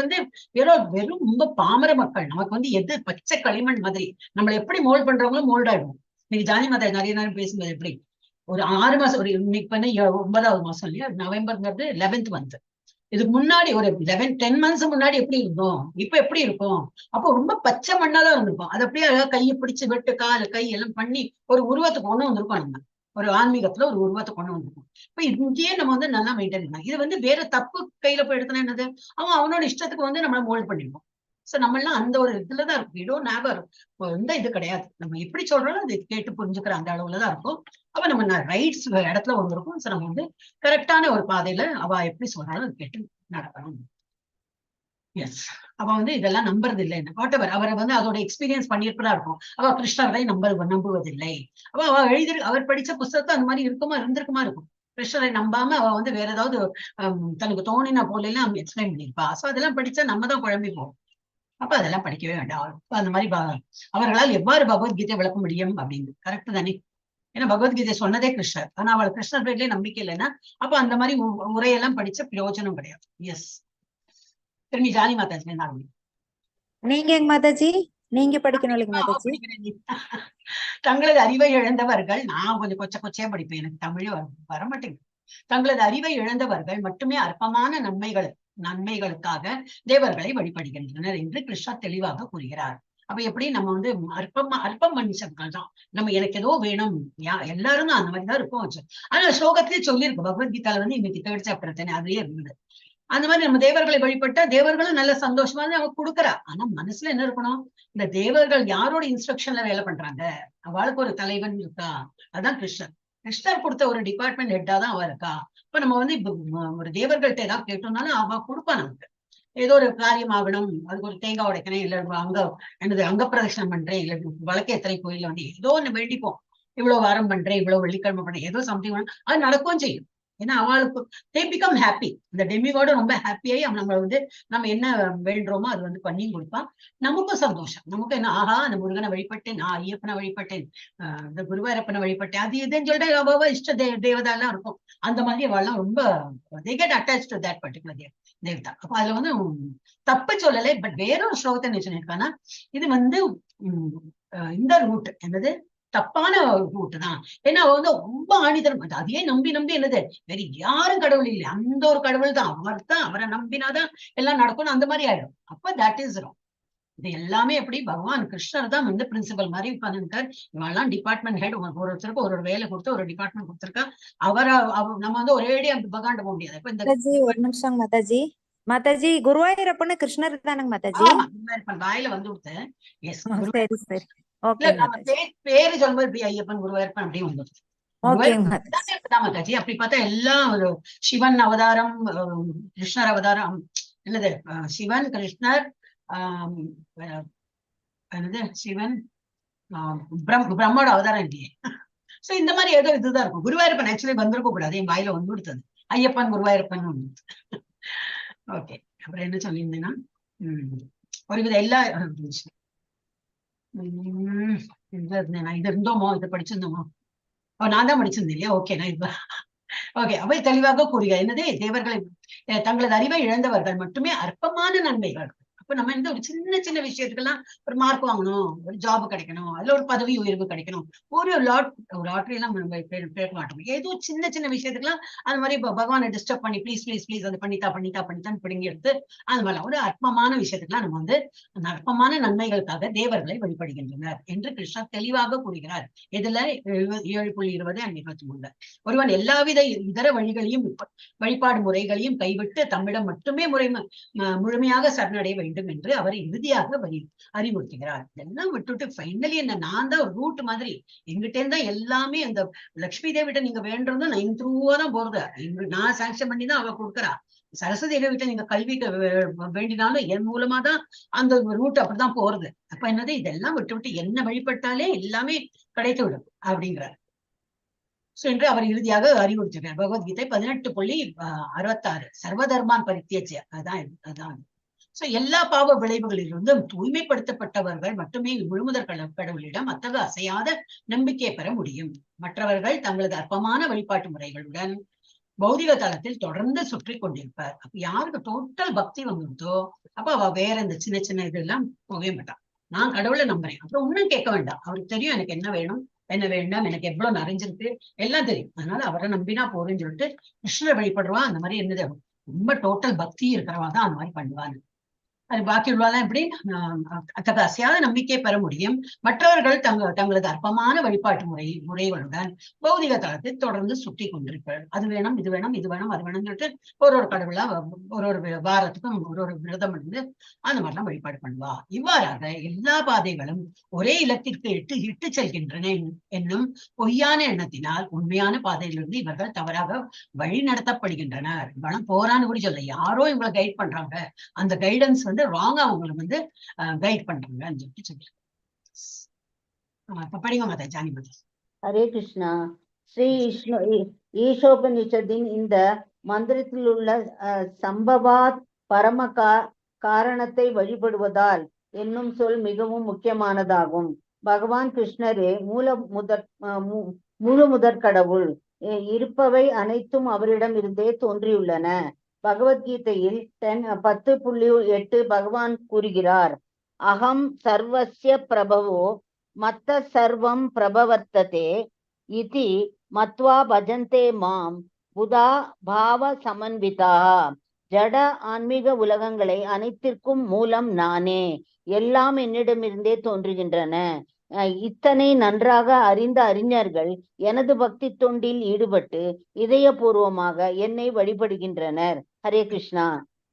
S1: வெறும் ரொம்ப பாமர மக்கள். நமக்கு எது பச்சை களிமண் மாதிரி நம்மளை எப்படி மோல்ட் பண்றவங்களும் மோல்ட் ஆயிடும். இன்னைக்கு ஜானி மாதா நிறைய நேரம் பேசும்போது எப்படி ஒரு 6 மாசம், ஒரு இன்னைக்கு பண்ண 9வது மாசம் இல்லையா, நவம்பர்ங்கிறது 11th month. இதுக்கு முன்னாடி ஒரு 10 months முன்னாடி எப்படி இருக்கும், இப்ப எப்படி இருக்கும்? அப்போ ரொம்ப பச்சை மண்ணாதான் இருந்திருக்கும். அது அப்படியே கையை பிடிச்சு வெட்டு, காலு கை எல்லாம் பண்ணி ஒரு உருவத்துக்கு கொண்டு வந்திருக்கோம். நம்ம ஒரு ஆன்மீகத்துல ஒரு உருவத்தை கொண்டு வந்திருக்கோம். இப்ப இங்கேயே நம்ம வந்து நல்லா மெயின்டைன் பண்ணலாம். இது வந்து வேற தப்பு கையில போய் எடுத்தனா என்னது, அவனோட இஷ்டத்துக்கு வந்து நம்மள மோல்ட் பண்ணிடுவோம். சோ நம்ம எல்லாம் அந்த ஒரு இதுலதான் இருக்கும். இடோ ஞாபகம் எந்த இது கிடையாது. நம்ம எப்படி சொல்றோம் அது கேட்டு புரிஞ்சுக்கிற அந்த அளவுலதான் இருக்கும். அப்ப நம்ம ரைட்ஸ் இடத்துல வந்திருக்கும். சோ நம்ம வந்து கரெக்டான ஒரு பாதையில அவ எப்படி சொல்றாலும் அது கேட்டு நடக்கணும். எஸ், அவ வந்து இதெல்லாம் நம்புறது இல்லை. வாட்டவர் அவரை வந்து அதோட எக்ஸ்பீரியன்ஸ் பண்ணியிருப்பதா இருக்கும். அவ கிருஷ்ணரை நம்புவதில்லை. அவ அவர் படிச்ச புத்தகத்தை அந்த மாதிரி இருந்திருக்குமா இருக்கும். கிருஷ்ணரை நம்பாம அவ வந்து வேற ஏதாவது தனக்கு தோணின போல எல்லாம் எக்ஸ்பிளைன் பண்ணிருப்பா. சோ அதெல்லாம் படிச்சா நம்ம தான் குழம்பி போவோம். அப்ப அதெல்லாம் படிக்கவே வேண்டாம். அந்த மாதிரி அவர்களால் எவ்வாறு பகவத்கீதை விளக்க முடியும் அப்படின்னு கரெக்ட் தானே? ஏன்னா பகவத்கீதை சொன்னதே கிருஷ்ணர். ஆனா அவள் கிருஷ்ணர் பேர்லயே நம்பிக்கை இல்லைன்னா அப்ப அந்த மாதிரி உரையெல்லாம் படிச்ச பிரயோஜனம் கிடையாது. எஸ், திரும்பி ஜானி மாதாஜி
S4: நீங்க மாதாஜி, நீங்க படிக்கணும் இல்லைங்க மாதாஜி.
S1: தங்களது அறிவை இழந்தவர்கள், நான் கொஞ்சம் கொச்சையா படிப்பேன், எனக்கு தமிழே வரமாட்டேங்குது. தங்களது அறிவை இழந்தவர்கள் மட்டுமே அற்பமான நன்மைகளுக்காக தேவர்களை வழிபடுகின்றனர் என்று கிருஷ்ணர் தெளிவாக கூறுகிறார். அப்ப எப்படி நம்ம வந்து அற்பம் மனுஷர்கள் தான். நம்ம எனக்கு ஏதோ வேணும், எல்லாரும் தான் அந்த மாதிரிதான் இருக்கும். ஆனா ஸ்லோகத்திலே சொல்லியிருக்கு, பகவத்கீதால வந்து இன்னைக்கு 3rd chapter தானே, அதுலயே இருந்தது. அந்த மாதிரி நம்ம தேவர்களை வழிபட்டா தேவர்களும் நல்ல சந்தோஷமா அவங்க கொடுக்குறா. ஆனா மனசுல என்ன இருக்கணும், இந்த தேவர்கள் யாரோட இன்ஸ்ட்ரக்ஷன்ல வேலை பண்றாங்க, அவளுக்கு ஒரு தலைவன் இருக்கா, அதான் கிருஷ்ணர் கொடுத்த ஒரு டிபார்ட்மெண்ட் ஹெட்டா தான் அவ இருக்கா. இப்ப நம்ம வந்து ஒரு தேவர்கள்ட்ட ஏதாவது கேட்டோம்னாலும் அவ கொடுப்பா. நமக்கு ஏதோ ஒரு காரியம் ஆகணும், அதுக்கு ஒரு தேங்காய் உடைக்கணும், இல்ல அங்க பிரதட்சணம் பண்றேன், இல்ல வழக்கேத்தனை கோயில்ல வந்து ஏதோ ஒண்ணு வேண்டிப்போம், இவ்வளவு வாரம் பண்றேன், இவ்வளவு வெள்ளிக்கிழமை பண்றேன், ஏதோ சம்திங் அது நடக்கவும் செய்யும். ஏன்னா அவளுக்கு தே பிகம் ஹாப்பி. இந்த டெமிகோட ரொம்ப ஹாப்பியாயி நம்ம வந்து நம்ம என்ன வேண்டுறோமோ அது வந்து பண்ணியும் கொடுப்பான். நமக்கும் சந்தோஷம். நமக்கு என்ன, ஆஹா அந்த முருகனை வழிபட்டேன், நான் ஐயப்பனை வழிபட்டேன், இந்த குருவாயூரப்பனை வழிபட்டேன், அது இதுன்னு சொல்லிட்டு அவ்வளவா இஷ்ட தேவதா எல்லாம் இருக்கும். அந்த மாதிரி அவள்லாம் ரொம்ப they get attached to that particular தேவதா. அப்ப அதுல வந்து தப்பு சொல்லலை. பட் வேறொரு ஸ்லோகத்தை என்ன சொல்லியிருக்காங்கன்னா, இது வந்து இந்த ரூட் என்னது தப்பான ரூட் தான். ஏன்னா அவ வந்து ரொம்ப ஆணிதரம், அதையே நம்பி என்னது வேற யாரும் கடவுள் இல்லை, அந்த ஒரு கடவுள் தான், அவரை நம்பினாதான் எல்லாம் நடக்கணும், அந்த மாதிரி ஆயிடும். அப்ப தட் இஸ் ராங். இது எல்லாமே எப்படி பகவான் கிருஷ்ணர் தான் வந்து பிரின்சிபல் மாதிரி உட்கார்ந்துருக்கார். இவெல்லாம் டிபார்ட்மெண்ட் ஹெட், ஒருத்தருக்கு ஒரு வேலை கொடுத்து ஒரு டிபார்ட்மெண்ட் கொடுத்திருக்கா. நம்ம வந்து ஒரேடியா பகவான் போக முடியாது. இப்ப இந்த
S4: ஒரு நிமிஷம் மாதாஜி, குருவாயூரப்பன்னு கிருஷ்ணர் தானங்க மாதாஜி?
S1: வாயில வந்து கொடுத்தேன். எஸ்,
S4: சரி சரி, ஓகே.
S1: பேரு சொல்லும்போது இப்படி ஐயப்பன் குருவாயூரப்பன் அப்படி வந்துருச்சு. மாதாஜி அப்படி பார்த்தா எல்லாம் ஒரு சிவன் அவதாரம், கிருஷ்ணர் அவதாரம், என்னது சிவன் கிருஷ்ணர், என்னது சிவன் பிரம்மோட அவதாரம் இல்லையே. சோ இந்த மாதிரி ஏதோ இதுதான் இருக்கும். குருவாயூரப்பன் ஆக்சுவலி வந்திருக்க கூடாது, என் வாயில வந்து கொடுத்தது ஐயப்பன் குருவாயூரப்பன். ஓகே, அப்புறம் என்ன சொல்லியிருந்தேன்னா ஒரு வித எல்லா இது இருந்தோமோ, இதை படிச்சிருந்தோமோ, நான் தான் படிச்சிருந்தேன் இல்லையா? ஓகே, நான் இப்ப ஓகே. அவை தெளிவாக கூறுக என்னது, தேவர்களை தங்களது அறிவை இழந்தவர்கள் மட்டுமே அற்பமான நன்மைகள். அப்ப நம்ம இந்த ஒரு சின்ன விஷயத்துக்கெல்லாம் ஒரு மார்க் வாங்கணும், ஒரு ஜாப் கிடைக்கணும், அதுல ஒரு பதவி உயர்வு கிடைக்கணும், ஒரு லாட்டரி எல்லாம் நம்ம கேட்க மாட்டோம். ஏதோ சின்ன விஷயத்துக்கெல்லாம் அந்த மாதிரி பகவானை டிஸ்டர்ப் பண்ணி ப்ளீஸ் அது பண்ணித்தான் பிடுங்கி எடுத்து அந்த மாதிரி ஒரு அற்பமான விஷயத்துக்கெல்லாம் நம்ம வந்து அந்த அற்பமான நன்மைகளுக்காக தேவர்களை வழிபடுகின்றனர் என்று கிருஷ்ணர் தெளிவாக கூறுகிறார். இதுல 7.20 and 23. ஒருவன் எல்லாவித இதர வழிகளையும் வழிபாடு முறைகளையும் கைவிட்டு தம்மிடம் மட்டுமே முழுமையாக சரணடைய வேண்டும் என்று அவர் இறுதியாக அறிவுறுத்துகிறார். இதெல்லாம் விட்டுட்டு ஃபைனலி என்ன, நான் தான் ஒரு ரூட் மாதிரி, எங்கிட்டே தான் எல்லாமே. அந்த லட்சுமி தேவிட்ட நீங்க வேண்டதும் 9th ரூபா தான் போறது, நான் சாங்ஷன் பண்ணி தான் அவ கொடுக்குறா. சரஸ்வதி தேவி கிட்ட நீங்க கல்விக்கு வேண்டினாலும் என் மூலமா தான் அந்த ரூட் அப்படிதான் போறது. அப்ப என்னது, இதெல்லாம் விட்டு என்ன வழிபட்டாலே எல்லாமே கிடைத்து விடும் அப்படிங்கிறார் என்று அவர் இறுதியாக அறிவுறுத்துகிறார். பகவத்கீதை 18.66 சர்வதர்மான் பரித்தியஜ. அதான் சோ எல்லா பாவ விளைவுகளிலிருந்தும் தூய்மைப்படுத்தப்பட்டவர்கள் மட்டுமே முழுமுதற் கடவுளிடம் அத்தகைய அசையாத நம்பிக்கையை பெற முடியும். மற்றவர்கள் தங்களது அற்பமான வழிபாட்டு முறைகளுடன் பௌதிக தளத்தில் தொடர்ந்து சுற்றி கொண்டிருப்பார். அப்ப யாருக்கு டோட்டல் பக்தி வந்துருதோ அப்ப அவ வேற இந்த சின்ன இதெல்லாம் போகவே மாட்டான். நான் கடவுளை நம்புறேன், அப்புறம் ஒன்னும் கேட்க வேண்டாம், அவருக்கு தெரியும் எனக்கு என்ன வேணும், என்ன வேண்டாம், எனக்கு எவ்வளவு நிறைஞ்சிருக்கு எல்லாம் தெரியும். அதனால அவரை நம்பினா போதுன்னு சொல்லிட்டு கிருஷ்ணரை வழிபடுவா. அந்த மாதிரி என்னது ரொம்ப டோட்டல் பக்தி இருக்கிறவா தான் அந்த மாதிரி பண்ணுவாங்க. அது பாக்கி உள்ளவெல்லாம் எப்படி அத்தகாசியாத நம்பிக்கை பெற முடியும். மற்றவர்கள் தங்களது அற்பமான வழிபாட்டு முறைகளுடன் பௌதிக தளத்தை தொடர்ந்து சுட்டி கொண்டிருப்பார். அது வேணும், இது வேணும், இது வேணும், அது வேணும்னு சொல்லிட்டு ஒரு கடவுளா ஒரு வாரத்துக்கும் ஒரு விரதம் இருந்து அந்த மாதிரிலாம் வழிபாடு பண்ணுவா. இவ்வாறாக எல்லா பாதைகளும் ஒரே இலக்கிற்கு இட்டு செல்கின்றன என்னும் பொய்யான எண்ணத்தினால் உண்மையான பாதையிலிருந்து இவர்கள் தவறாக வழி நடத்தப்படுகின்றனர். இவெல்லாம் போறான்னு கூட சொல்ல, யாரோ இவங்களை கைட் பண்றாங்க, அந்த கைடன்ஸ் வந்து ராங்கா அவங்களை கைட் பண்றாங்கன்னு சொல்லி படிங்க மாதா ஜானி மாதா.
S2: ஹரே கிருஷ்ணா. ஸ்ரீ ஈஷோபனிஷத்தின் இந்த மந்திரத்தில் உள்ள சம்பவாத் பரம காரணத்தை வழிபடுவதால் என்னும் சொல் மிகவும் முக்கியமானதாகும். பகவான் கிருஷ்ணரே முழு முதற் கடவுள். இருப்பவை அனைத்தும் அவரிடம் இருந்தே தோன்றியுள்ளன. பகவத்கீதையில் 10.8 பகவான் கூறுகிறார், அகம் சர்வஸ்ய பிரபவோ மத்த சர்வம் பிரபவர்த்ததே இதி மத்வா பஜந்தே மாம் புதா பாவ சமன்விதா. ஜட ஆன்மீக உலகங்களை அனைத்திற்கும் மூலம் நானே, எல்லாம் என்னிடமிருந்தே தோன்றுகின்றன. இத்தனை நன்றாக அறிந்த அறிஞர்கள் எனது பக்தி தொண்டில் ஈடுபட்டு இதயபூர்வமாக என்னை வழிபடுகின்றனர். ஹரே கிருஷ்ணா.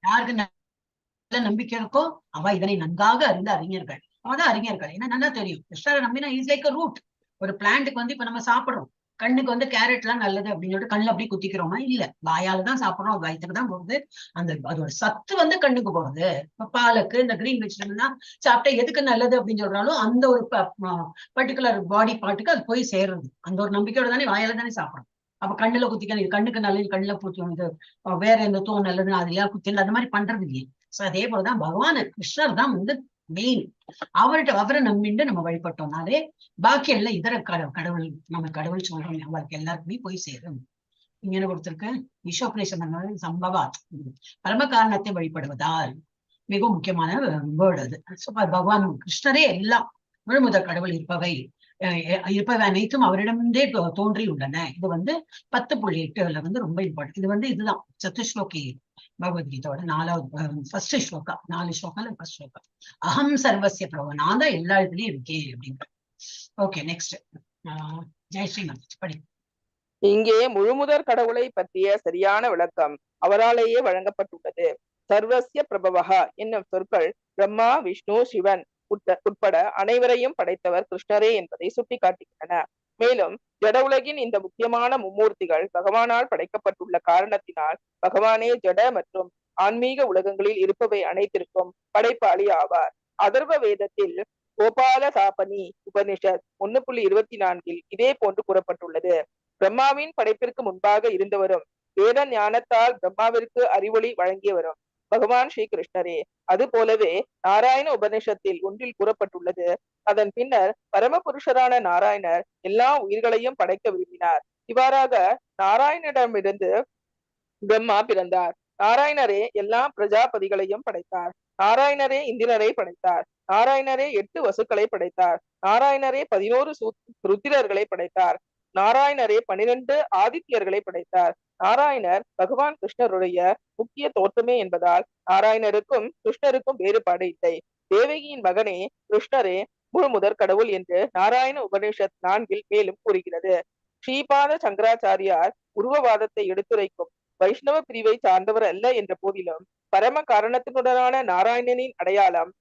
S1: யாருக்கு நல்ல நம்பிக்கை இருக்கோ அவ இதனை நன்றாக அறிந்த அறிஞர்கள், அவதான் அறிஞர்கள். ஏன்னா நல்லா தெரியும் கிருஷ்ணரை நம்பினா இஸ் லைக் a ரூட். ஒரு பிளான்ட்டுக்கு வந்து இப்ப நம்ம சாப்பிடுறோம், கண்ணுக்கு வந்து கேரட் எல்லாம் நல்லது அப்படின்னு சொல்லிட்டு கண்ணுல அப்படி குத்திக்கிறோமா? இல்ல, வாயால தான் சாப்பிடுறோம், வயிற்றுக்கு தான் போகுது. அதோட சத்து வந்து கண்ணுக்கு போகுது. இப்ப பாலுக்கு இந்த கிரீன் வெஜிடபிள்லாம் சாப்பிட்டா எதுக்கு நல்லது அப்படின்னு சொல்றாலும் அந்த ஒரு பர்டிகுலர் பாடி பார்ட்டுக்கு அது போய் சேர்றது. அந்த ஒரு நம்பிக்கையோட தானே வாயால தானே சாப்பிடுறோம். அப்ப கண்ணுல குத்திக்கணும், இது கண்ணுக்கு நல்லது, கண்ணுல பூச்சி இது வேற எந்த தூண் நல்லதுன்னு அதுலயா குத்தி அந்த மாதிரி பண்றது இல்லையே. சோ அதே போலதான் பகவான் கிருஷ்ணர் தான் வந்து மெயின். அவரை நம்பிட்டு நம்ம வழிபட்டோம்னாலே பாக்கி எல்லாம் இதர கடவுள் நம்ம கடவுள் சொல்றோம் அவருக்கு எல்லாருக்குமே போய் சேரும். இங்க என்ன கொடுத்திருக்கு, ஈஷோபரேஷன் சம்பவாத் பரம காரணத்தை வழிபடுவதால் மிகவும் முக்கியமான வேர்டு அது. பகவான் கிருஷ்ணரே எல்லாம் முழுமுதற் கடவுள் இருப்பவை அனைத்தும் அவரிடமிருந்தே தோன்றியுள்ளன. இது வந்து 10.8 வந்து ரொம்ப இம்பார்ட்டன்ட். இது வந்து இதுதான் சத்துஸ்லோகி பகவத்கீதையோட 4வது ஃபர்ஸ்ட் ஸ்லோகா. 4 ஸ்லோகால ஃபர்ஸ்ட் ஸ்லோகா. அகம் சர்வசிய பிரபு, நான் தான் எல்லா இடத்துலயும் இருக்கேன் அப்படின்ற. ஓகே, நெக்ஸ்ட் ஜெயஸ்ரீநாத் படி.
S6: இங்கே முழுமுதற் கடவுளை பற்றிய சரியான விளக்கம் அவராலேயே வழங்கப்பட்டுள்ளது. சர்வசிய பிரபவஹா என்னும் சொற்கள் பிரம்மா, விஷ்ணு, சிவன் உட்பட அனைவரையும் படைத்தவர் கிருஷ்ணரே என்பதை சுட்டிக்காட்டுகின்றன. மேலும் ஜட உலகின் இந்த முக்கியமான மும்மூர்த்திகள் பகவானால் படைக்கப்பட்டுள்ள காரணத்தினால் பகவானே ஜட மற்றும் ஆன்மீக உலகங்களில் இருப்பவை அனைத்திற்கும் படைப்பாளி ஆவார். அதர்வ வேதத்தில் கோபால சாபனி உபனிஷத் 1.24 இதே போன்று கூறப்பட்டுள்ளது. பிரம்மாவின் படைப்பிற்கு முன்பாக இருந்தவரும் வேத ஞானத்தால் பிரம்மாவிற்கு அறிவொளி வழங்கியவரும் பகவான் ஸ்ரீ கிருஷ்ணரே. அது போலவே நாராயண உபனிஷத்தில் ஒன்றில் கூறப்பட்டுள்ளது, அதன் பின்னர் பரமபுருஷரான நாராயணர் எல்லா உயிர்களையும் படைக்க விரும்பினார். இவ்வாறாக நாராயணனிடமிருந்து பிரம்மா பிறந்தார். நாராயணரே எல்லா பிரஜாபதிகளையும் படைத்தார். நாராயணரே இந்திரரை படைத்தார். நாராயணரே 8 வசுக்களை படைத்தார். நாராயணரே 11 ருத்திரர்களை படைத்தார். நாராயணரே 12 ஆதித்யர்களை படைத்தார். நாராயணர் பகவான் கிருஷ்ணருடைய முக்கிய தோற்றமே என்பதால் நாராயணருக்கும் கிருஷ்ணருக்கும் வேறுபாடு இல்லை. தேவகியின் மகனே கிருஷ்ணரே முழு முதற் கடவுள் என்று நாராயண உபனிஷத் 4 மேலும் கூறுகிறது. ஸ்ரீபாத சங்கராச்சாரியார் உருவவாதத்தை எடுத்துரைக்கும் வைஷ்ணவ பிரிவை சார்ந்தவர் அல்ல என்ற போதிலும் பரம காரணத்தினுடனான நாராயணனின் அடையாளம்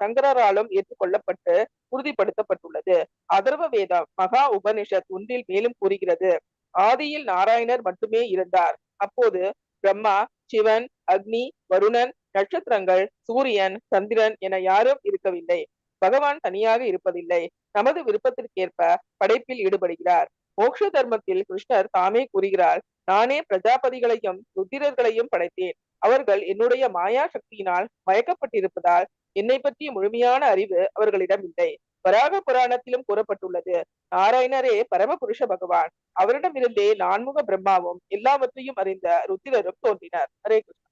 S6: சங்கராலும் ஏற்றுக்கொள்ளப்பட்டு உறுதிப்படுத்தப்பட்டுள்ளது. அதர்வ வேதம் மகா உபனிஷத் 1 மேலும் கூறுகிறது, ஆதியில் நாராயணர் மட்டுமே இருந்தார். அப்போது பிரம்மா, சிவன், அக்னி, வருணன், நட்சத்திரங்கள், சூரியன், சந்திரன் என யாரும் இருக்கவில்லை. பகவான் தனியாக இருப்பதில்லை. நமது விருப்பத்திற்கேற்ப படைப்பில் ஈடுபடுகிறார். மோட்ச தர்மத்தில் கிருஷ்ணர் தாமே கூறுகிறார், நானே பிரஜாபதிகளையும் ருத்திரர்களையும் படைத்தேன். அவர்கள் என்னுடைய மாயா சக்தியினால் மயக்கப்பட்டிருப்பதால் என்னை பற்றிய முழுமையான அறிவு அவர்களிடம் இல்லை. வராக புராணத்திலும் கூறப்பட்டுள்ளது, நாராயணரே பரமபுருஷ பகவான். அவரிடமிருந்தே 4முக பிரம்மாவும் எல்லாவற்றையும் அறிந்த ருத்திரரும் தோன்றினார். ஹரே கிருஷ்ணா.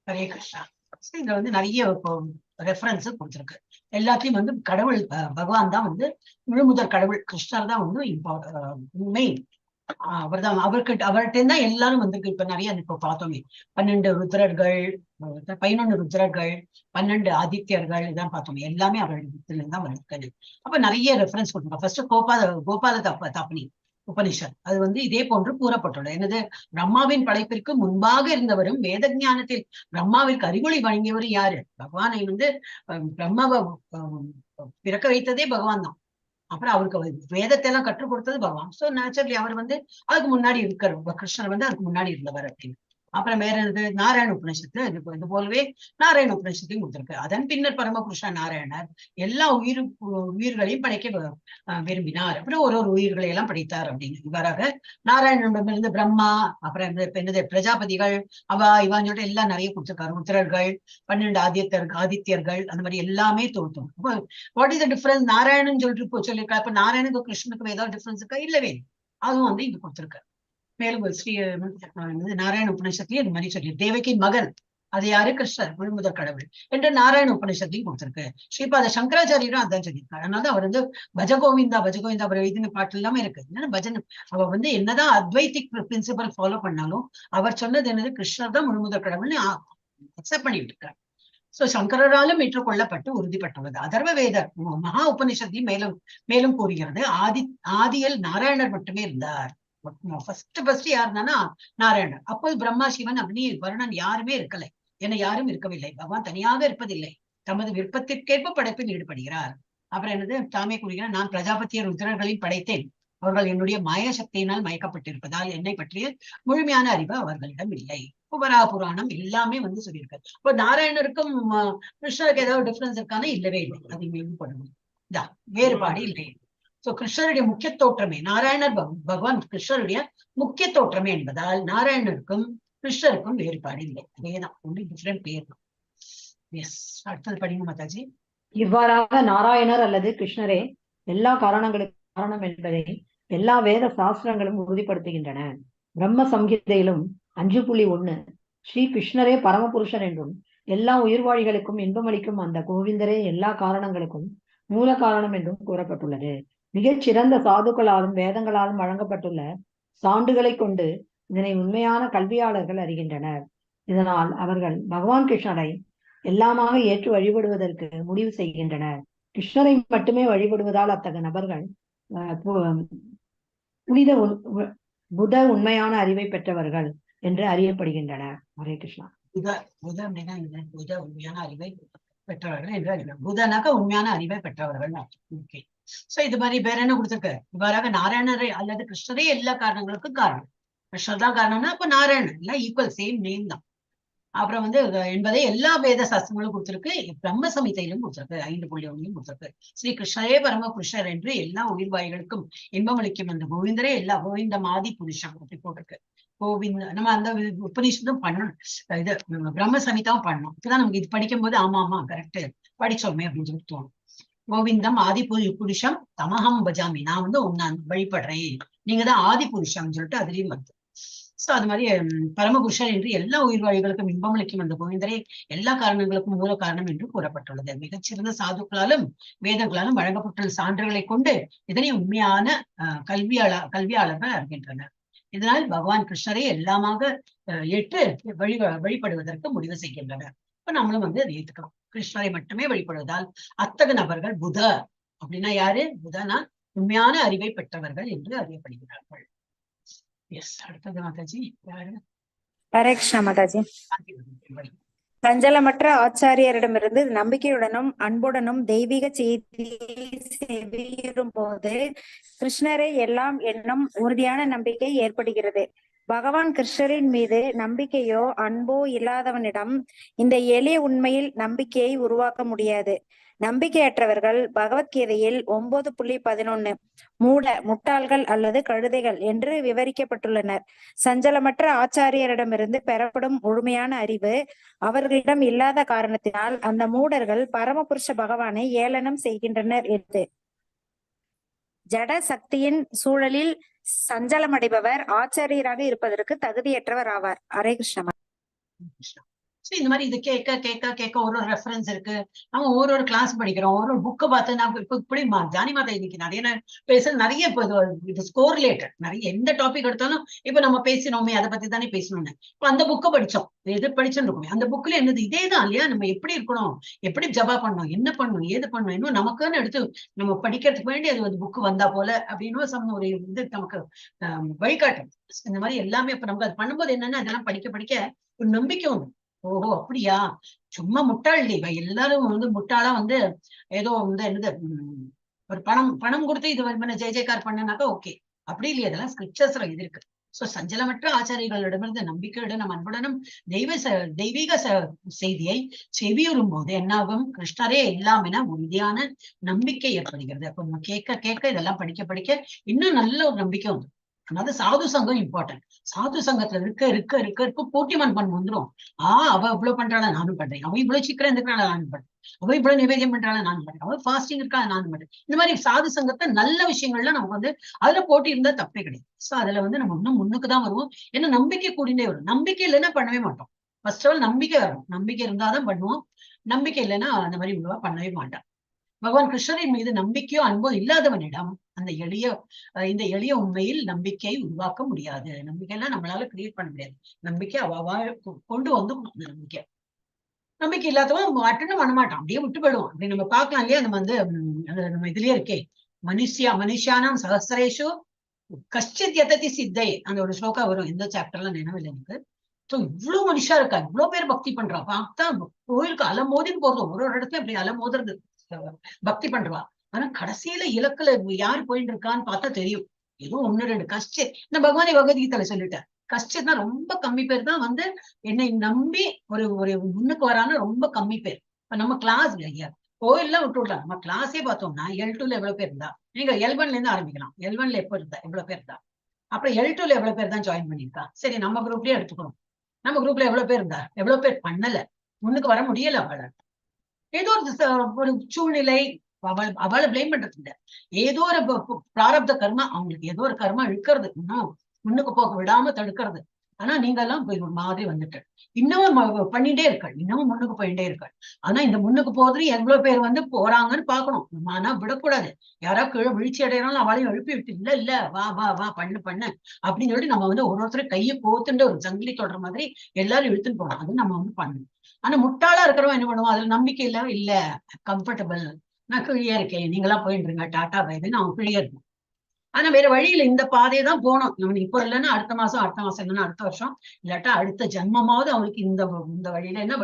S1: ஹரே கிருஷ்ணா. இங்க வந்து நிறைய ரெஃபரன்ஸ் கொடுத்திருக்கு. எல்லாத்தையும் வந்து கடவுள் பகவான் தான் வந்து முழுமுதற் கடவுள், கிருஷ்ணர் தான் வந்து மெயின். அவர்தான் அவர்கிட்ட தான் எல்லாரும் வந்திருக்கு. இப்ப நிறைய இப்ப பார்த்தோமே 12 ருத்ரர்கள், 11 ருத்ரர்கள், 12 ஆதித்யர்கள், இதான் பார்த்தோமே, எல்லாமே அவர்கிட்ட தான் வந்திருக்கு. அப்ப நிறைய ரெஃபரன்ஸ் கொடுத்துருக்கோம். ஃபர்ஸ்ட் கோபால தாபனி உபனிஷத், அது வந்து இதே போன்று கூறப்பட்டுள்ளது. என்னது, பிரம்மாவின் படைப்பிற்கு முன்பாக இருந்தவரும் வேத ஞானத்தில் பிரம்மாவிற்கு அறிவுரை வழங்கியவரும் யாரு? பகவானை வந்து பிரம்மாவை பிறக்க வைத்ததே பகவான் தான். அப்புறம் அவருக்கு வேதத்தை எல்லாம் கற்றுக் கொடுத்தது பகவான். சோ நேச்சுரலி அவர் வந்து அதுக்கு முன்னாடி இருக்கார், கிருஷ்ணர் வந்து அதுக்கு முன்னாடி இருந்தவர் அப்படின்னு. அப்புறம் வேற இது நாராயண உபநிஷத்து, இது போலவே நாராயண உபநிஷத்தையும் கொடுத்திருக்கு. அதன் பின்னர் பரமபுருஷ நாராயணர் எல்லா உயிர்களையும் படைக்க விரும்பினார். அப்புறம் ஒரு உயிர்களை எல்லாம் படைத்தார் அப்படின்னு. இவ்வாறாக நாராயணனிடமிருந்து பிரம்மா, அப்புறம் என்னது பிரஜாபதிகள், இவான்னு சொல்லிட்டு எல்லாம் நிறைய கொடுத்திருக்காரு. ருத்ரர்கள், 12 ஆதித்யர்கள், அந்த மாதிரி எல்லாமே தோற்றும். What is the difference? Narayanan சொல்லியிருக்காரு. இப்ப நாராயணுக்கு கிருஷ்ணனுக்கு ஏதாவது டிஃபரன்ஸ் இருக்கா? இல்லவே. அதுவும் வந்து இது கொடுத்திருக்காரு. மேலும் ஸ்ரீ நாராயண உபநிஷத்துலயும் இந்த மாதிரி சொல்லி, தேவகி மகன் அது யாரு? கிருஷ்ணர், முழுமுதற் கடவுள் என்று நாராயண உபநிஷத்தையும் கொடுத்திருக்கு. ஸ்ரீபாத சங்கராச்சாரியரும் அதான் சொல்லியிருக்காரு. அதனால அவர் வந்து பஜகோவிந்தா அவர் எழுதின பாட்டு எல்லாமே இருக்கு. என்னன்னா பஜன், அவர் வந்து என்னதான் அத்வைத்திக் பிரின்சிபல் ஃபாலோ பண்ணாலும் அவர் சொன்னது என்னது, கிருஷ்ணர் தான் முழுமுதற் கடவுள்னு அக்செப்ட் பண்ணிட்டு இருக்காரு. சோ சங்கராலும் ஏற்றுக்கொள்ளப்பட்டு உறுதிப்பட்டுள்ளது. அதர்வ வேதர் மகா உபநிஷத்தையும் மேலும் கூறுகிறது, ஆதியில் நாராயணர் மட்டுமே இருந்தார். ஃபர்ஸ்ட் யாருன்னா நாராயணர். அப்போது பிரம்மா, சிவன், அக்னி, வருணன் யாருமே இருக்கலை. என யாரும் இருக்கவில்லை. பகவான் தனியாக இருப்பதில்லை, தமது விருப்பத்திற்கேற்ப படைப்பில் ஈடுபடுகிறார். அப்புறம் என்னது, தாமே கூறுகிறார், நான் பிரஜாபதியர் ருத்ரர்களையும் படைத்தேன். அவர்கள் என்னுடைய மாய சக்தியினால் மயக்கப்பட்டிருப்பதால் என்னை பற்றிய முழுமையான அறிவு அவர்களிடம் இல்லை. வராக புராணம் எல்லாமே வந்து சொல்லியிருக்காரு. இப்போ நாராயணருக்கும் கிருஷ்ணருக்கு ஏதாவது டிஃபரன்ஸ் இருக்கானா? இல்லவே இல்லை. அது மேம்படணும், வேறுபாடு இல்லை. சோ கிருஷ்ணருடைய முக்கிய தோற்றமே நாராயணர் பகவான் கிருஷ்ணருடைய முக்கிய தோற்றமே என்பதால் நாராயணருக்கும் கிருஷ்ணருக்கும் வேறுபாடு இல்லை. அதேதான், ஒன்லி டிஃபரெண்ட் பேர் தான். எஸ், அடுத்தது படிங்க மாதாஜி.
S3: இவ்வாறாக நாராயணர் அல்லது கிருஷ்ணரே எல்லா காரணங்களுக்கும் காரணம் என்பதை எல்லா வேத சாஸ்திரங்களும் உறுதிப்படுத்துகின்றன. பிரம்ம சம்ஹிதையிலும் 5.1 ஸ்ரீ கிருஷ்ணரே பரமபுருஷன் என்றும் எல்லா உயிர்வாழிகளுக்கும் இன்பமளிக்கும் அந்த கோவிந்தரே எல்லா காரணங்களுக்கும் மூல காரணம் என்றும் கூறப்பட்டுள்ளது. மிகச் சிறந்த சாதுக்களாலும் வேதங்களாலும் வழங்கப்பட்டுள்ள சான்றுகளை கொண்டு இதனை உண்மையான கல்வியாளர்கள் அறிகின்றனர். இதனால் அவர்கள் பகவான் கிருஷ்ணரை எல்லாமாக ஏற்று வழிபடுவதற்கு முடிவு செய்கின்றனர். கிருஷ்ணரை மட்டுமே வழிபடுவதால் அத்தகைய நபர்கள் புனித புத உண்மையான அறிவை பெற்றவர்கள் என்று அறியப்படுகின்றனர். ஹரே கிருஷ்ணா.
S1: புத உண்மையான அறிவை பெற்றவர்கள் என்று அறிவிக்கிறார். புதனாக உண்மையான அறிவை பெற்றவர்கள். ஓகே. சோ இது மாதிரி வேற என்ன கொடுத்திருக்க? இவ்வாறாக நாராயணரை அல்லது கிருஷ்ணரே எல்லா காரணங்களுக்கும் காரணம். கிருஷ்ணர் தான் காரணம்னா அப்ப நாராயணன் எல்லாம் ஈக்குவல், சேம் நேம் தான். அப்புறம் வந்து என்பதை எல்லா வேத சாஸ்திரங்களும் கொடுத்திருக்கு. பிரம்ம சமிதையிலும் கொடுத்திருக்கு, 5.1 கொடுத்திருக்கு. ஸ்ரீ கிருஷ்ணரே பரம புருஷர் என்று எல்லா உயிர்வாய்களுக்கும் இன்பமளிக்கும் அந்த கோவிந்தரே எல்லா கோவிந்தமாதி புருஷம் அப்படி போட்டிருக்கு. கோவிந்த நம்ம அந்த உபநிஷத்தும் பண்ணணும், இது பிரம்ம சமிதாவும் பண்ணணும். இப்பதான் நமக்கு இது படிக்கும் போது ஆமா கரெக்ட் படிச்சோமே அப்படின்னு சொல்லி தோணும். கோவிந்தம் ஆதி புருஷம் தமஹம் பஜாமி, நான் வந்து நான் வழிபடுறேன், நீங்க தான் ஆதி புருஷம் சொல்லிட்டு அதுலயும் வருது. சோ அது மாதிரி பரமபுருஷன் என்று எல்லா உயிர்வாழிகளுக்கும் இன்பமளிக்கும் அந்த கோவிந்தரே எல்லா காரணங்களுக்கும் மூல காரணம் என்று கூறப்பட்டுள்ளது. மிகச்சிறந்த சாதுக்களாலும் வேதங்களாலும் வழங்கப்பட்டுள்ள சான்றுகளை கொண்டு இதனை உண்மையான கல்வியாளர்கள் அறிகின்றனர். இதனால் பகவான் கிருஷ்ணரை எல்லாமாக ஏற்று வழிபடுவதற்கு முடிவு செய்கின்றனர். இப்ப நம்மளும் வந்து அதை ஏற்றுக்கலாம். கிருஷ்ணரை மட்டுமே வழிபடுவதால் அத்தகைய நபர்கள் புத அப்படின்னா யாரு? புதனா உண்மையான அறிவை பெற்றவர்கள் என்று அறியப்படுகிறார்கள். எஸ், அடுத்தது மாதாஜி யாரு?
S4: ஹரே கிருஷ்ணா மாதாஜி. சஞ்சலமற்ற ஆச்சாரியரிடமிருந்து நம்பிக்கையுடனும் அன்புடனும் தெய்வீக செய்தியை செவியுறும் போது கிருஷ்ணரை எல்லாம் என்னும் உறுதியான நம்பிக்கை ஏற்படுகிறது. பகவான் கிருஷ்ணரின் மீது நம்பிக்கையோ அன்போ இல்லாதவனிடம் இந்த எளிய உண்மையில் நம்பிக்கையை உருவாக்க முடியாது. நம்பிக்கையற்றவர்கள் பகவத்கீதையில் 9.11 முட்டாள்கள் அல்லது கழுதைகள் என்று விவரிக்கப்பட்டுள்ளனர். சஞ்சலமற்ற ஆச்சாரியரிடமிருந்து பெறப்படும் முழுமையான அறிவு அவர்களிடம் இல்லாத காரணத்தினால் அந்த மூடர்கள் பரமபுருஷ பகவானை ஏளனம் செய்கின்றனர் என்று. ஜட சக்தியின் சூழலில் சஞ்சலமடைபவர் ஆச்சாரியராக இருப்பதற்கு தகுதியற்றவர் ஆவார். ஹரே கிருஷ்ணா.
S1: சோ இந்த மாதிரி இது கேட்க கேட்க கேட்க ஒரு ரெஃபரன்ஸ் இருக்கு. நம்ம ஒரு கிளாஸ் படிக்கிறோம், ஒரு புக்கை பார்த்து நான் இப்ப இப்படி ஜானி மாதா இன்னைக்கு நிறைய பேசுறது நிறைய இப்போ இது ஸ்கோர் ரிலேட்டட் நிறைய எந்த டாபிக் எடுத்தாலும் இப்ப நம்ம பேசினோமே அதை பத்தி தானே பேசணும்னு. இப்ப அந்த புக்கை படிச்சோம், எது படிச்சுட்டு இருக்கோமே அந்த புக்ல என்னது இதே தான் இல்லையா, நம்ம எப்படி இருக்கணும், எப்படி ஜபா பண்ணணும், என்ன பண்ணணும், ஏது பண்ணணும், இன்னும் நமக்குன்னு எடுத்து நம்ம படிக்கிறதுக்கு வேண்டி அது ஒரு புக்கு வந்தா போல அப்படின்னு ஒரு இது நமக்கு வழிகாட்டும். இந்த மாதிரி எல்லாமே இப்ப நமக்கு அது பண்ணும்போது என்னன்னா அதெல்லாம் படிக்க படிக்க ஒரு நம்பிக்கை உண்டு. ஓஹோ அப்படியா, சும்மா முட்டாள் இல்லையா எல்லாரும் முட்டாளா ஏதோ என்னது ஒரு பணம் கொடுத்து இது ஜெய ஜெயக்கார் பண்ணனாக்கா ஓகே, அப்படி இல்லையா, அதெல்லாம் ஸ்கிரிப்சர்ஸ்ல இது இருக்கு. சோ சஞ்சலமற்ற ஆச்சாரியர்களிடமிருந்து நம்பிக்கையுடன் நம் அன்புடனும் தெய்வீக செய்தியை செவியுறும் போது என்னாகும், கிருஷ்ணரே எல்லாம் என உறுதியான நம்பிக்கை ஏற்படுகிறது. அப்ப நம்ம கேட்க கேட்க இதெல்லாம் படிக்க படிக்க இன்னும் நல்ல ஒரு நம்பிக்கை உண்டு. அதாவது சாது சங்கம் இம்பார்ட்டன்ட். சாது சங்கத்துல இருக்க போட்டி மண்பன் வந்துடும். அவ இவ்வளவு பண்றாளா நானும் பண்றேன், அவன் இவ்வளவு சீக்கிரம் இருக்கிறாளா நானும் பண்றேன், அவ இவ்வளவு நிவேதியம் பண்றாளா நானும் பண்றேன், அவ ஃபாஸ்டிங் இருக்கா நானும் பண்றேன். இந்த மாதிரி சாது சங்கத்தை நல்ல விஷயங்கள்லாம் நமக்கு அதுல போட்டி இருந்தா தப்பே கிடையாது. சோ அதுல நம்ம இன்னும் முன்னுக்குதான் வருவோம். ஏன்னா நம்பிக்கை கூடிண்டே வரும். நம்பிக்கை இல்லைன்னா பண்ணவே மாட்டோம். ஃபர்ஸ்ட் ஆஃப் ஆல் நம்பிக்கை வரும், நம்பிக்கை இருந்தாதான் பண்ணுவோம். நம்பிக்கை இல்லைன்னா அந்த மாதிரி இவ்வளவா பண்ணவே மாட்டான். பகவான் கிருஷ்ணரின் மீது நம்பிக்கையோ அன்போ இல்லாதவனிடம் இந்த எளிய உண்மையில் நம்பிக்கையை உருவாக்க முடியாது. நம்பிக்கையெல்லாம் நம்மளால கிரியேட் பண்ண முடியாது. நம்பிக்கை கொண்டு நம்பிக்கை இல்லாதவன் அட்டனும் பண்ண மாட்டான், அப்படியே விட்டு போயிடுவோம். அப்படி நம்ம பார்க்கலாம் இல்லையா, நம்ம இதுலயே இருக்கே மனுஷியானம் சகஸ்திரேஷு கஷ்டித் யததி சித்தை, அந்த ஒரு ஸ்லோகா வரும். எந்த சாப்டர்லாம் நினைவில்லை எனக்கு. இவ்வளவு மனுஷா இருக்கா, இவ்வளவு பேர் பக்தி பண்றா, பார்த்தா கோயிலுக்கு அலமோதின்னு போறதும் ஒரு இடத்துல அப்படி அலமோதுறது பக்தி பண்றவா. ஆனா கடைசியில இலக்குல யார் போயிட்டு இருக்கான்னு பார்த்தா தெரியும், ஏதோ 1-2 கஷ்டித். இந்த பகவானே பகவத்கீதையில சொல்லிட்டார், கஷ்டித்னா ரொம்ப கம்மி பேர் தான் என்னை நம்பி ஒரு முன்னுக்கு வரான்னு ரொம்ப கம்மி பேர். இப்ப நம்ம கிளாஸ் கோயில்லாம் விட்டு விடலாம், நம்ம கிளாஸே பார்த்தோம்னா L2ல எவ்வளவு பேர் இருந்தா, நீங்க L1ல இருந்து ஆரம்பிக்கலாம். L1ல எப்ப இருந்தா எவ்வளவு பேர் இருந்தா, அப்புறம் L2ல எவ்வளவு பேர் தான் ஜாயின் பண்ணிருக்கா. சரி நம்ம குரூப்லயே எடுத்துக்கணும், நம்ம குரூப்ல எவ்வளவு பேர் இருந்தா, எவ்வளவு பேர் பண்ணல, முன்னுக்கு வர முடியல அவள. ஏதோ ஒரு சூழ்நிலை, அவளை பிளேம் பண்றது இல்ல, ஏதோ ஒரு பிராரப்த கர்மா, அவங்களுக்கு ஏதோ ஒரு கர்மா இழுக்கிறது, இன்னும் முன்னுக்கு போக விடாம தடுக்கிறது. ஆனா நீங்க எல்லாம் போய் ஒரு மாதிரி இன்னமும் பண்ணிட்டே இருக்காள், இன்னமும் முன்னுக்கு போயிட்டே இருக்காள். ஆனா இந்த முன்னுக்கு போறது எவ்வளவு பேர் போறாங்கன்னு பாக்கணும். நம்ம ஆனா விடக்கூடாது. யாராவது கீழே வீழ்ச்சி அடையறாலும் அவளையும் எழுப்பி விட்டு இல்ல வா வா வா பண்ணு அப்படின்னு சொல்லிட்டு நம்ம ஒருத்தர் கையை கோத்துட்டு ஒரு சங்கிலி தொடர மாதிரி எல்லாரும் இழுத்துன்னு போனோம். அது நம்ம பண்ணணும். ஆனா முட்டாளா இருக்கிறவன் என்ன பண்ணுவோம், அதுல நம்பிக்கை இல்ல கம்ஃபர்டபுள், நான் கிளியா இருக்கேன், நீங்களாம் போயிட்டுருங்க டாட்டா பைதுன்னு அவன் கிளியா இருக்கும். ஆனா வேற வழியில இந்த பாதையை தான் போனோம். நம்ம இப்ப இல்லைன்னா அடுத்த மாசம் இல்லைன்னா அடுத்த வருஷம், இல்லாட்டா அடுத்த ஜென்மமாவது அவனுக்கு இந்த வழியில என்ன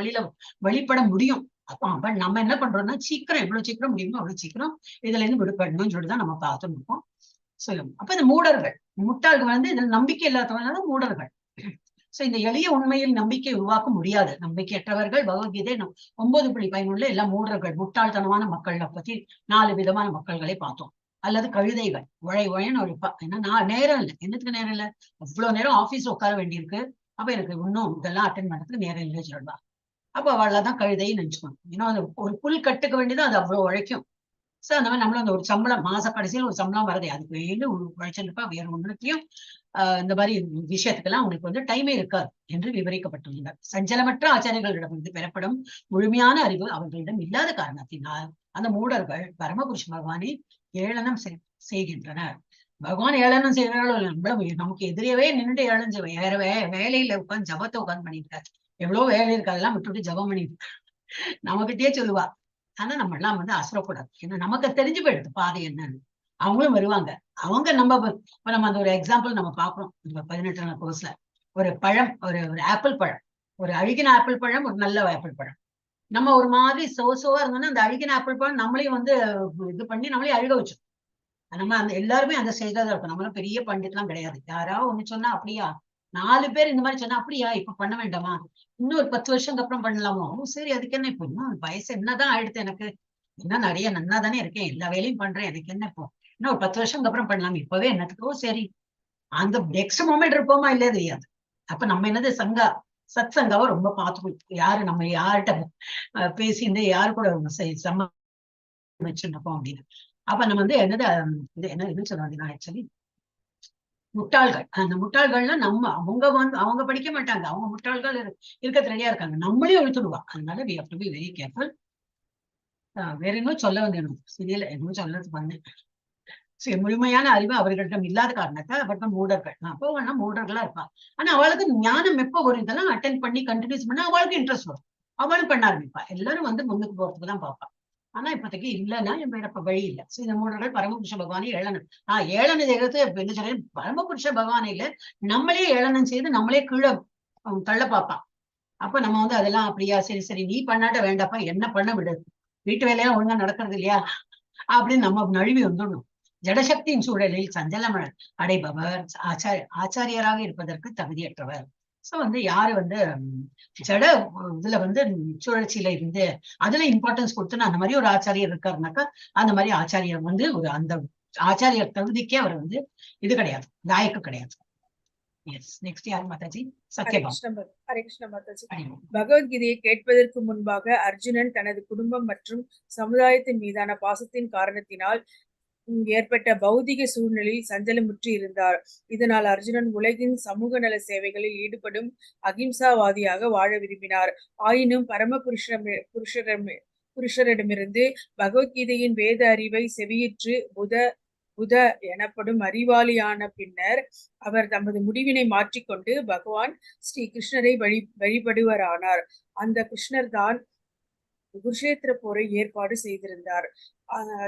S1: வழிபட முடியும். அப்ப நம்ம என்ன பண்றோம்னா சீக்கிரம் எவ்வளவு சீக்கிரம் முடியுமோ அவ்வளவு சீக்கிரம் இதுல இருந்து விடுபடணும்னு சொல்லிதான் நம்ம பார்த்துட்டு இருக்கோம். சொல்லுங்க. அப்ப இந்த மூடர்கள் முட்டாள்கள் இதுல நம்பிக்கை இல்லாதவங்க மூடர்கள். சோ இந்த எளிய உண்மையில் நம்பிக்கை உருவாக்க முடியாது. நம்பிக்கையற்றவர்கள் பகவத்கீதை 9.11 எல்லாம் மூடர்கள், முட்டாள்தனமான மக்களை பத்தி 4 விதமான மக்கள்களை பார்த்தோம். அல்லது கழுதைகள், உழைன்னு ஒழிப்பா. ஏன்னா நான் நேரம் இல்லை, என்னத்துக்கு நேரம் இல்லை, அவ்வளவு நேரம் ஆபீஸ்ல உட்கார வேண்டியிருக்கு, அப்ப எனக்கு இன்னும் இதெல்லாம் அட்டென்ட் பண்றதுக்கு நேரம் இல்லை சொல்லுவா. அப்ப அவள்தான் கழுதைன்னு நினைச்சுக்கணும். ஏன்னா ஒரு புல் கட்டுக்க வேண்டியது அது அவ்வளவு உழைக்கும். சோ அந்த மாதிரி நம்மளும் ஒரு சம்பளம் மாச கடைசியில் ஒரு சம்பளம் வரதே, அதுக்கு வேணும் உழைச்சிருப்பா. வேற ஒன்றுத்தையும் இந்த மாதிரி விஷயத்துக்கெல்லாம் அவங்களுக்கு டைமே இருக்காது என்று விவரிக்கப்பட்டுள்ளனர். சஞ்சலமற்ற ஆச்சாரியர்களிடமிருந்து பெறப்படும் முழுமையான அறிவு அவர்களிடம் இல்லாத காரணத்தினால் அந்த மூடர்கள் பரமபுருஷ பகவானை ஏளனம் செய்கின்றனர். பகவான் ஏளனம் செய்கிறார்கள், நமக்கு எதிரியவே நின்றுட்டு ஏளனம் செய்வோம். வேற வேலையில உட்காந்து ஜபத்தை உட்காந்து பண்ணிருக்காரு, எவ்வளவு வேலை இருக்கு, அதெல்லாம் விட்டுட்டு ஜபம் பண்ணிட்டு நம்மகிட்டயே சொல்லுவா. ஆனா நம்ம எல்லாம் அசுரக்கூடாது. ஏன்னா நமக்கு தெரிஞ்சு போயிடுது பாதை என்னன்னு. அவங்களும் வருவாங்க. அவங்க நம்ம அந்த ஒரு எக்ஸாம்பிள் நம்ம பாக்குறோம். 18ஆம் கோர்ஸ்ல ஒரு பழம், ஒரு ஆப்பிள் பழம், ஒரு அழுகின ஆப்பிள் பழம், ஒரு நல்ல ஆப்பிள் பழம். நம்ம ஒரு மாதிரி சோசோவா இருந்தோம்னா அந்த அழுகின ஆப்பிள் பழம் நம்மளையும் இது பண்ணி நம்மளையும் அழுக வச்சோம். நம்ம எல்லாருமே அந்த ஸ்டேஜ்ல தான் இருக்கும். நம்மளும் பெரிய பண்டிட்லாம் கிடையாது. யாராவது ஒண்ணு சொன்னா அப்படியா, 4 பேர் இந்த மாதிரி சொன்னா அப்படியா இப்ப பண்ண வேண்டாமா, இன்னும் ஒரு 10 வருஷத்துக்கு அப்புறம் பண்ணலாமோ, சரி அதுக்கு என்ன, இப்போ இன்னும் வயசு என்னதான் ஆயிடுத்து, எனக்கு இன்னும் நிறைய நன்னா தானே இருக்கேன், எல்லா வேலையும் பண்றேன், எனக்கு என்ன இப்போ இன்னும் ஒரு 10 வருஷத்துக்கு அப்புறம் பண்ணலாம், இப்பவே என்னத்துக்கோ சரி. அந்த நெக்ஸ்ட் மொமெண்ட் இருப்போமா இல்லையா தெரியாது. அப்ப நம்ம என்னது சத் சங்காவை ரொம்ப பார்த்துக்கணும். யாரு நம்ம யார்கிட்ட பேசிட்டு யாரு கூட வச்சுருப்போம் அப்படின்னு. அப்ப நம்ம என்னது இது சொல்லுவாங்க ஆக்சுவலி முட்டாள்கள். அந்த முட்டாள்கள்னா அவங்க படிக்க மாட்டாங்க, அவங்க முட்டாள்கள் இருக்கிறது ரெடியா இருக்காங்க, நம்மளே இழுத்துடுவா. அதனால we have to be very careful. வேற இன்னும் சொல்ல வந்தேன், சரியில்லை இன்னும் சொல்றது பண்ணேன். முழுமையான அறிவு அவர்களிடம் இல்லாத காரணத்தை அவர்கள் மூடர்கள். அப்போ வேணா மூடர்களா இருப்பா. ஆனா அவளுக்கு ஞானம் எப்போ வரும், இதெல்லாம் அட்டென்ட் பண்ணி கண்டினியூஸ் பண்ணா அவளுக்கு இன்ட்ரெஸ்ட் வரும், அவளும் பண்ண ஆரம்பிப்பா. எல்லாரும் முன்னுக்கு போறதுக்கு தான் பார்ப்பா. ஆனா இப்போதைக்கு இல்லைன்னா வேற வழி இல்லை. இந்த மூடர்கள் பரமபுருஷ பகவானை ஏளனம் ஏளனம் செய்யறது என்ன சொல்றேன், பரமபுருஷ பகவானையில நம்மளே ஏளனம் செய்து நம்மளே கீழே தள்ள பார்ப்பான். அப்ப நம்ம அதெல்லாம் அப்படியா, சரி சரி நீ பண்ணாட்ட வேண்டாப்பா, என்ன பண்ண விடுது, வீட்டு வேலையா ஒழுங்கா நடக்கிறது இல்லையா அப்படின்னு நம்ம நழுவி வந்துடணும். ஜடசக்தியின் சூழலில் சஞ்சலம் அடைபவர் ஆச்சாரியராக இருப்பதற்கு தகுதியற்றவர். சோ யாரு ஜட இதுல சுழற்சியில இருந்து அதுல இம்பார்ட்டன்ஸ் கொடுத்து அந்த மாதிரி ஒரு ஆச்சாரியர் இருக்காருனாக்கா, அந்த மாதிரி ஆச்சாரியர் ஒரு அந்த ஆச்சாரியர் தகுதிக்கே அவர் இது கிடையாது, லாயக்கு கிடையாது. நெக்ஸ்ட் யார் மாதாஜி? சத்யபாமா.
S5: ஹரே கிருஷ்ண மாதாஜி. பகவத்கீதையை கேட்பதற்கு முன்பாக அர்ஜுனன் தனது குடும்பம் மற்றும் சமுதாயத்தின் மீதான பாசத்தின் காரணத்தினால் ஏற்பட்ட பௌதிக சூழ்நிலையில் சஞ்சலமுற்று இருந்தார். இதனால் அர்ஜுனன் உலகின் சமூக நல சேவைகளில் ஈடுபடும் அகிம்சாவாதியாக வாழ விரும்பினார். ஆயினும் பரம புருஷரிடமிருந்து பகவத்கீதையின் வேத அறிவை செவியிற்று புத எனப்படும் அறிவாளியான பின்னர் அவர் தமது முடிவினை மாற்றிக்கொண்டு பகவான் ஸ்ரீ கிருஷ்ணரை வழிபடுவரானார். அந்த கிருஷ்ணர் தான் குருஷேத்திர போரை ஏற்பாடு செய்திருந்தார்.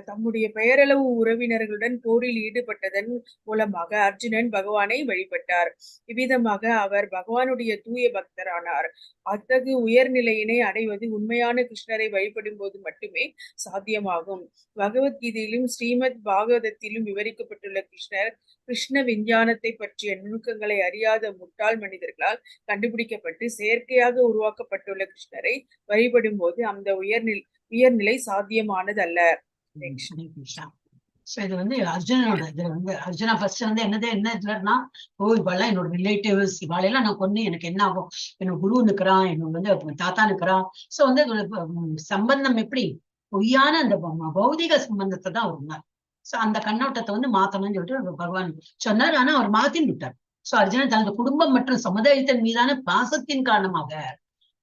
S5: தம்முடைய பெயரளவு உறவினர்களுடன் போரில் ஈடுபட்டதன் மூலமாக அர்ஜுனன் பகவானை வழிபட்டார். இவ்விதமாக அவர் பகவானுடைய தூய பக்தரானார். அத்தகு உயர்நிலையினை அடைவது உண்மையான கிருஷ்ணரை வழிபடும் போது மட்டுமே சாத்தியமாகும். பகவத்கீதையிலும் ஸ்ரீமத் பாகவதத்திலும் விவரிக்கப்பட்டுள்ள கிருஷ்ண விஞ்ஞானத்தை பற்றிய நுணுக்கங்களை அறியாத முட்டாள் மனிதர்களால் கண்டுபிடிக்கப்பட்டு செயற்கையாக உருவாக்கப்பட்டுள்ள கிருஷ்ணரை வழிபடும் போது அந்த உயர்நிலை சாத்தியமானதல்ல.
S1: இது அர்ஜுனோட அர்ஜுனா ஃபர்ஸ்ட் என்ன இதுலன்னா, இவெல்லாம் என்னோட ரிலேட்டிவ்ஸ், இவாளெல்லாம் நான் கொண்டு எனக்கு என்ன ஆகும், என்னோட குரு நிக்கிறான், என்னோட தாத்தா நிக்கிறான். சோ சம்பந்தம் எப்படி பொய்யான அந்த பௌதிக சம்பந்தத்தை தான் அவர் சோ அந்த கண்ணோட்டத்தை மாத்தணும்னு சொல்லிட்டு பகவான் சொன்னார். ஆனா அவர் மாத்தின்னு விட்டார். சோ அர்ஜுனன் தனது குடும்பம் மற்றும் சமுதாயத்தின் மீதான பாசத்தின் காரணமாக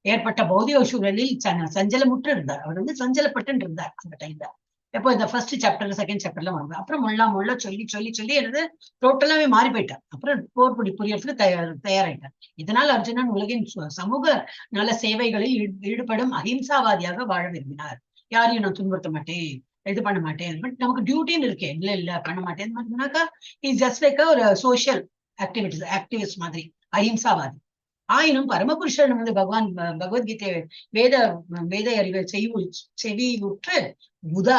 S1: ஏற்பட்ட பௌதிக சூழலில் சஞ்சலமுற்று இருந்தார். அவர் சஞ்சலப்பட்டு இருந்தார் அந்த டைம்ல. எப்போ இந்த ஃபர்ஸ்ட் சாப்டர் செகண்ட் சாப்டர்ல வருவாங்க. அப்புறம் முள்ள சொல்லி டோட்டலாவே மாறி போயிட்டார். அப்புறம் போர் புரியறதுக்கு தயாராயிட்டார். இதனால் அர்ஜுனன் உலகின் சமூக நல சேவைகளில் ஈடுபடும் அஹிம்சாவாதியாக வாழ விரும்பினார். யாரையும் நான் துன்புறுத்த மாட்டேன், இது பண்ண மாட்டேன், பட் நமக்கு டியூட்டின்னு இருக்கேன், இல்ல பண்ண மாட்டேன். இஸ் ஜஸ்ட் லைக் ஒரு சோசியல் ஆக்டிவிஸ்ட் மாதிரி அஹிம்சாவாதி. ஆயினும் பரமபுருஷன் பகவான் பகவத்கீதை வேத அறிவை செவியுற்று புதா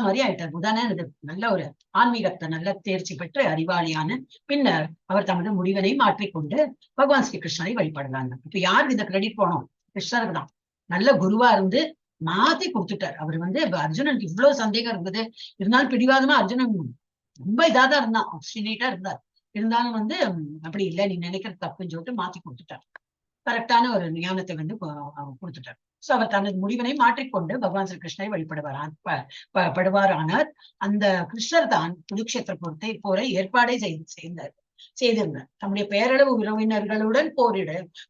S1: மாதிரி ஆயிட்டார். புதான நல்ல ஒரு ஆன்மீகத்தை நல்ல தேர்ச்சி பெற்று அறிவாளியான பின்னர் அவர் தமது முடிவினை மாற்றிக்கொண்டு பகவான் ஸ்ரீ கிருஷ்ணரை வழிபடுறாங்க. இப்ப யாருக்கு இந்த கிரெடிட் போனோம்? கிருஷ்ணருக்கு தான். நல்ல குருவா இருந்து மாத்தி கொடுத்துட்டார். அவர் அர்ஜுனனுக்கு இவ்வளவு சந்தேகம் இருந்தது, இருந்தாலும் பிடிவாதமா அர்ஜுனன் ரொம்ப இதாதான் இருந்தான், ஆப்ஸ்டினேட்டா இருந்தார். இருந்தாலும் அப்படி இல்லை, நீ நினைக்கிறது தப்புன்னு சொல்லிட்டு மாத்தி கொடுத்துட்டார். கரெக்டான ஒரு ஞானத்தை கொடுத்துட்டார். சோ அவர் தனது முடிவினை மாற்றிக்கொண்டு பகவான் ஸ்ரீ கிருஷ்ணரை வழிபடுவாரானார். அந்த கிருஷ்ணர் தான் குருக்ஷேத்திர போரை ஏற்பாடே செய்திருந்தார். தம்முடைய பேரளவு உறவினர்களுடன்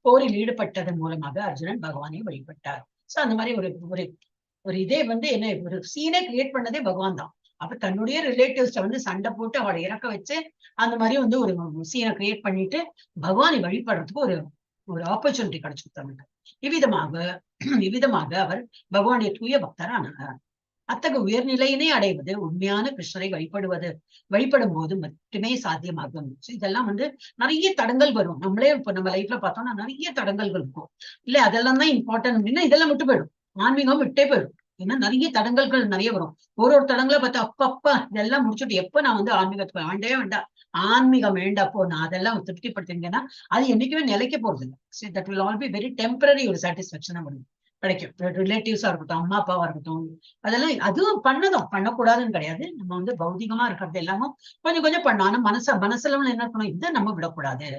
S1: போரில் ஈடுபட்டதன் மூலமாக அர்ஜுனன் பகவானை வழிபட்டார். சோ அந்த மாதிரி ஒரு இதே என்ன ஒரு சீனை கிரியேட் பண்ணதே பகவான் தான். அப்ப தன்னுடைய ரிலேட்டிவ்ஸ சண்டை போட்டு அவளை இறக்க வச்சு அந்த மாதிரி ஒரு சீனை கிரியேட் பண்ணிட்டு பகவானை வழிபடுறதுக்கு ஒரு ஆப்பர்ச்சுனிட்டி கிடைச்சுட்டாங்க. இவ்விதமாக அவர் பகவானுடைய தூய பக்தரானார். அத்தகைய உயர்நிலையினை அடைவது உண்மையான கிருஷ்ணரை வழிபடும் போது மட்டுமே சாத்தியமாகும். இதெல்லாம் நிறைய தடங்கள் வரும். நம்மளே இப்ப நம்ம லைஃப்ல பார்த்தோம்னா நிறைய தடங்கள்கள் இருக்கும். இல்ல அதெல்லாம் தான் இம்பார்ட்டன்ட் அப்படின்னா இதெல்லாம் விட்டு போயிடும், ஆன்மீகம் விட்டே போயிடும். ஏன்னா நிறைய தடங்கல்கள் நிறைய வரும். ஒரு தடங்களை பார்த்தா அப்பா இதெல்லாம் முடிச்சுட்டு எப்ப நான் ஆன்மீகத்துக்கு வேண்டவே வேண்டாம், ஆன்மீகம் வேண்டாப்போ நான் அதெல்லாம் திருப்திப்படுத்திங்கன்னா அது என்னைக்குமே நிலைக்க போறது இல்லை. That will all be very temporary ஒரு சாட்டிஸ்பாக்சனா கிடைக்கும். ரிலேட்டிவ்ஸா இருக்கட்டும், அம்மா அப்பாவா இருக்கட்டும், அதெல்லாம் அதுவும் பண்ணக்கூடாதுன்னு கிடையாது. நம்ம பௌதிகமா இருக்கிறது எல்லாமும் கொஞ்சம் கொஞ்சம் பண்ணோம். ஆனா மனசுல என்ன இருக்கணும், இதை நம்ம விடக்கூடாது.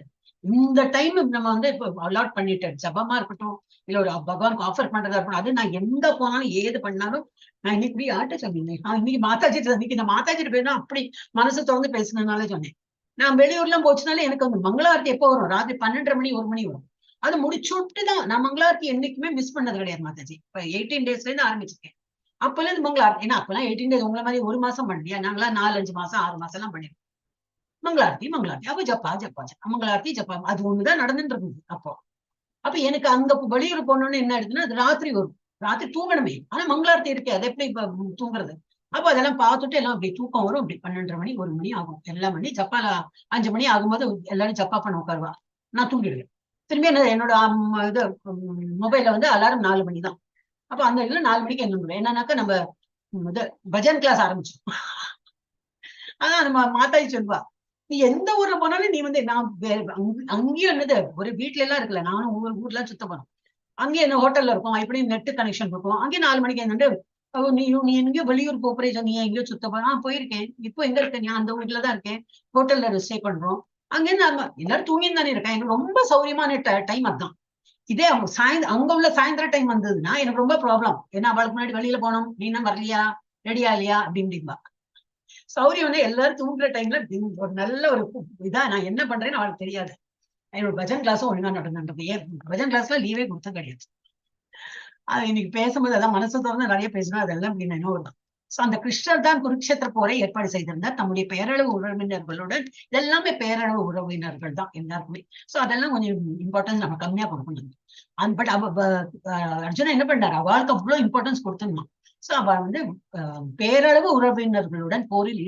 S1: இந்த டைம் நம்ம இப்போ அலாட் பண்ணிட்டேன், ஜபமா இருக்கட்டும் இல்ல ஒரு பகவானுக்கு ஆஃபர் பண்றதா இருக்கட்டும், அது நான் எங்க போனாலும் ஏது பண்ணாலும் நான் இன்னைக்கு யார்கிட்ட சொன்னேன், இன்னைக்கு மாதாஜிட்டு இன்னைக்கு இந்த மாதாஜிட்டு போயிருந்தா அப்படி மனசு திறந்து பேசினதுனால சொன்னேன். நான் வெளியூர்லாம் போச்சுனாலே எனக்கு வந்து மங்களாரத்தி எப்போ வரும்? ராத்திரி 12:30 மணி 1 மணி வரும். அது முடிச்சுட்டு தான் நான் மங்களாரத்தி என்னைக்குமே மிஸ் பண்ணது கிடையாது மாதாஜி. இப்ப 18 டேஸ்ல இருந்து ஆரம்பிச்சிருக்கேன். அப்பல இருந்து மங்களாரத்தி, ஏன்னா அப்பெல்லாம் 18 டேஸ் உங்களை மாதிரி 1 மாசம் பண்ணலையா, நாங்களாம் 4-5 மாசம் 6 மாசம் எல்லாம் பண்ணிருக்கோம். மங்களாரத்தி மங்களாரத்தி அப்ப ஜப்பா ஜப்பா மங்களாரத்தி ஜப்பா அது ஒண்ணுதான் நடந்துட்டு இருந்தது அப்போ. அப்ப எனக்கு அங்க வெளியூர் போனோன்னு என்ன ஆயிடுதுன்னா, அது ராத்திரி வரும். ராத்திரி தூங்கணுமே, ஆனா மங்களாரத்தி இருக்கே, அது எப்படி இப்ப தூங்குறது? அப்ப அதெல்லாம் பார்த்துட்டு எல்லாம் அப்படி தூக்கம் வரும். அப்படி 12:30 மணி 1 மணி ஆகும். எல்லாம் மணி ஜப்பால 5 மணி ஆகும்போது எல்லாரும் ஜப்பா பண்ண உட்காருவா. நான் தூங்கிடுவேன். திரும்பி என்னோட இது மொபைல்ல வந்து அலாரம் 4 மணி தான். அப்ப அந்த இதுல 4 மணிக்கு என்ன என்னன்னாக்கா நம்ம இது பஜன் கிளாஸ் ஆரம்பிச்சோம். அதான் நம்ம மாதாஜி சொல்வா, நீ எந்த ஊர்ல போனாலும் நீ வந்து நான் அங்கேயும் என்னது ஒரு வீட்டுல எல்லாம் இருக்குல்ல, நானும் ஊர்லாம் சுத்த போனோம். அங்கேயும் என்ன ஹோட்டல்ல இருக்கும், எப்படி நெட் கனெக்ஷன் இருக்கும். அங்கேயும் 4 மணிக்கு என்னண்டு நீ எங்கேயோ வெளியூர் போறேன், நீ எங்கேயோ சுத்த போற? போயிருக்கேன். இப்போ எங்க இருக்கேன்? நான் அந்த ஊர்ல தான் இருக்கேன். ஹோட்டல்ல ஸ்டே பண்றோம். அங்கேருந்து நம்ம எல்லாரும் தூங்கின்னு தானே இருக்கேன். எனக்கு ரொம்ப சௌரியமான டைம் அதுதான். இதே அங்க உள்ள சாயந்தர டைம் வந்ததுன்னா எனக்கு ரொம்ப ப்ராப்ளம். ஏன்னா அவளுக்கு முன்னாடி வெளியில போனோம், நீ என்ன வரலையா, ரெடியா இல்லையா அப்படின்பா. சௌரியம் வந்து எல்லாரும் தூங்குற டைம்ல ஒரு நல்ல ஒரு இதா நான் என்ன பண்றேன்னு அவளுக்கு தெரியாது. என்னோட பஜன் கிளாஸும் ஒழுங்கா நடந்துன்றது. ஏன் பஜன் கிளாஸ்ல லீவே கொடுத்தது கிடையாது. அது இன்னைக்கு பேசும்போது அதான் மனசு திறந்து நிறைய பேசணும். அதெல்லாம் அப்படின்னு என்ன வருது. சோ அந்த கிருஷ்ணர் தான் குருக்ஷேத்திர போரை ஏற்பாடு செய்திருந்தார் தம்முடைய பேரளவு உறவினர்களுடன். இதெல்லாமே பேரளவு உறவினர்கள் தான் எல்லாருக்குமே. சோ அதெல்லாம் கொஞ்சம் இம்பார்ட்டன்ஸ் நம்ம கம்மியா கொடுக்கணும். பட் அர்ஜுனா என்ன பண்ணாரு, அவளுக்கு அவ்வளவு இம்பார்ட்டன்ஸ் கொடுத்துருந்தான். சோ அவ வந்து பேரளவு உறவினர்களுடன் போரில்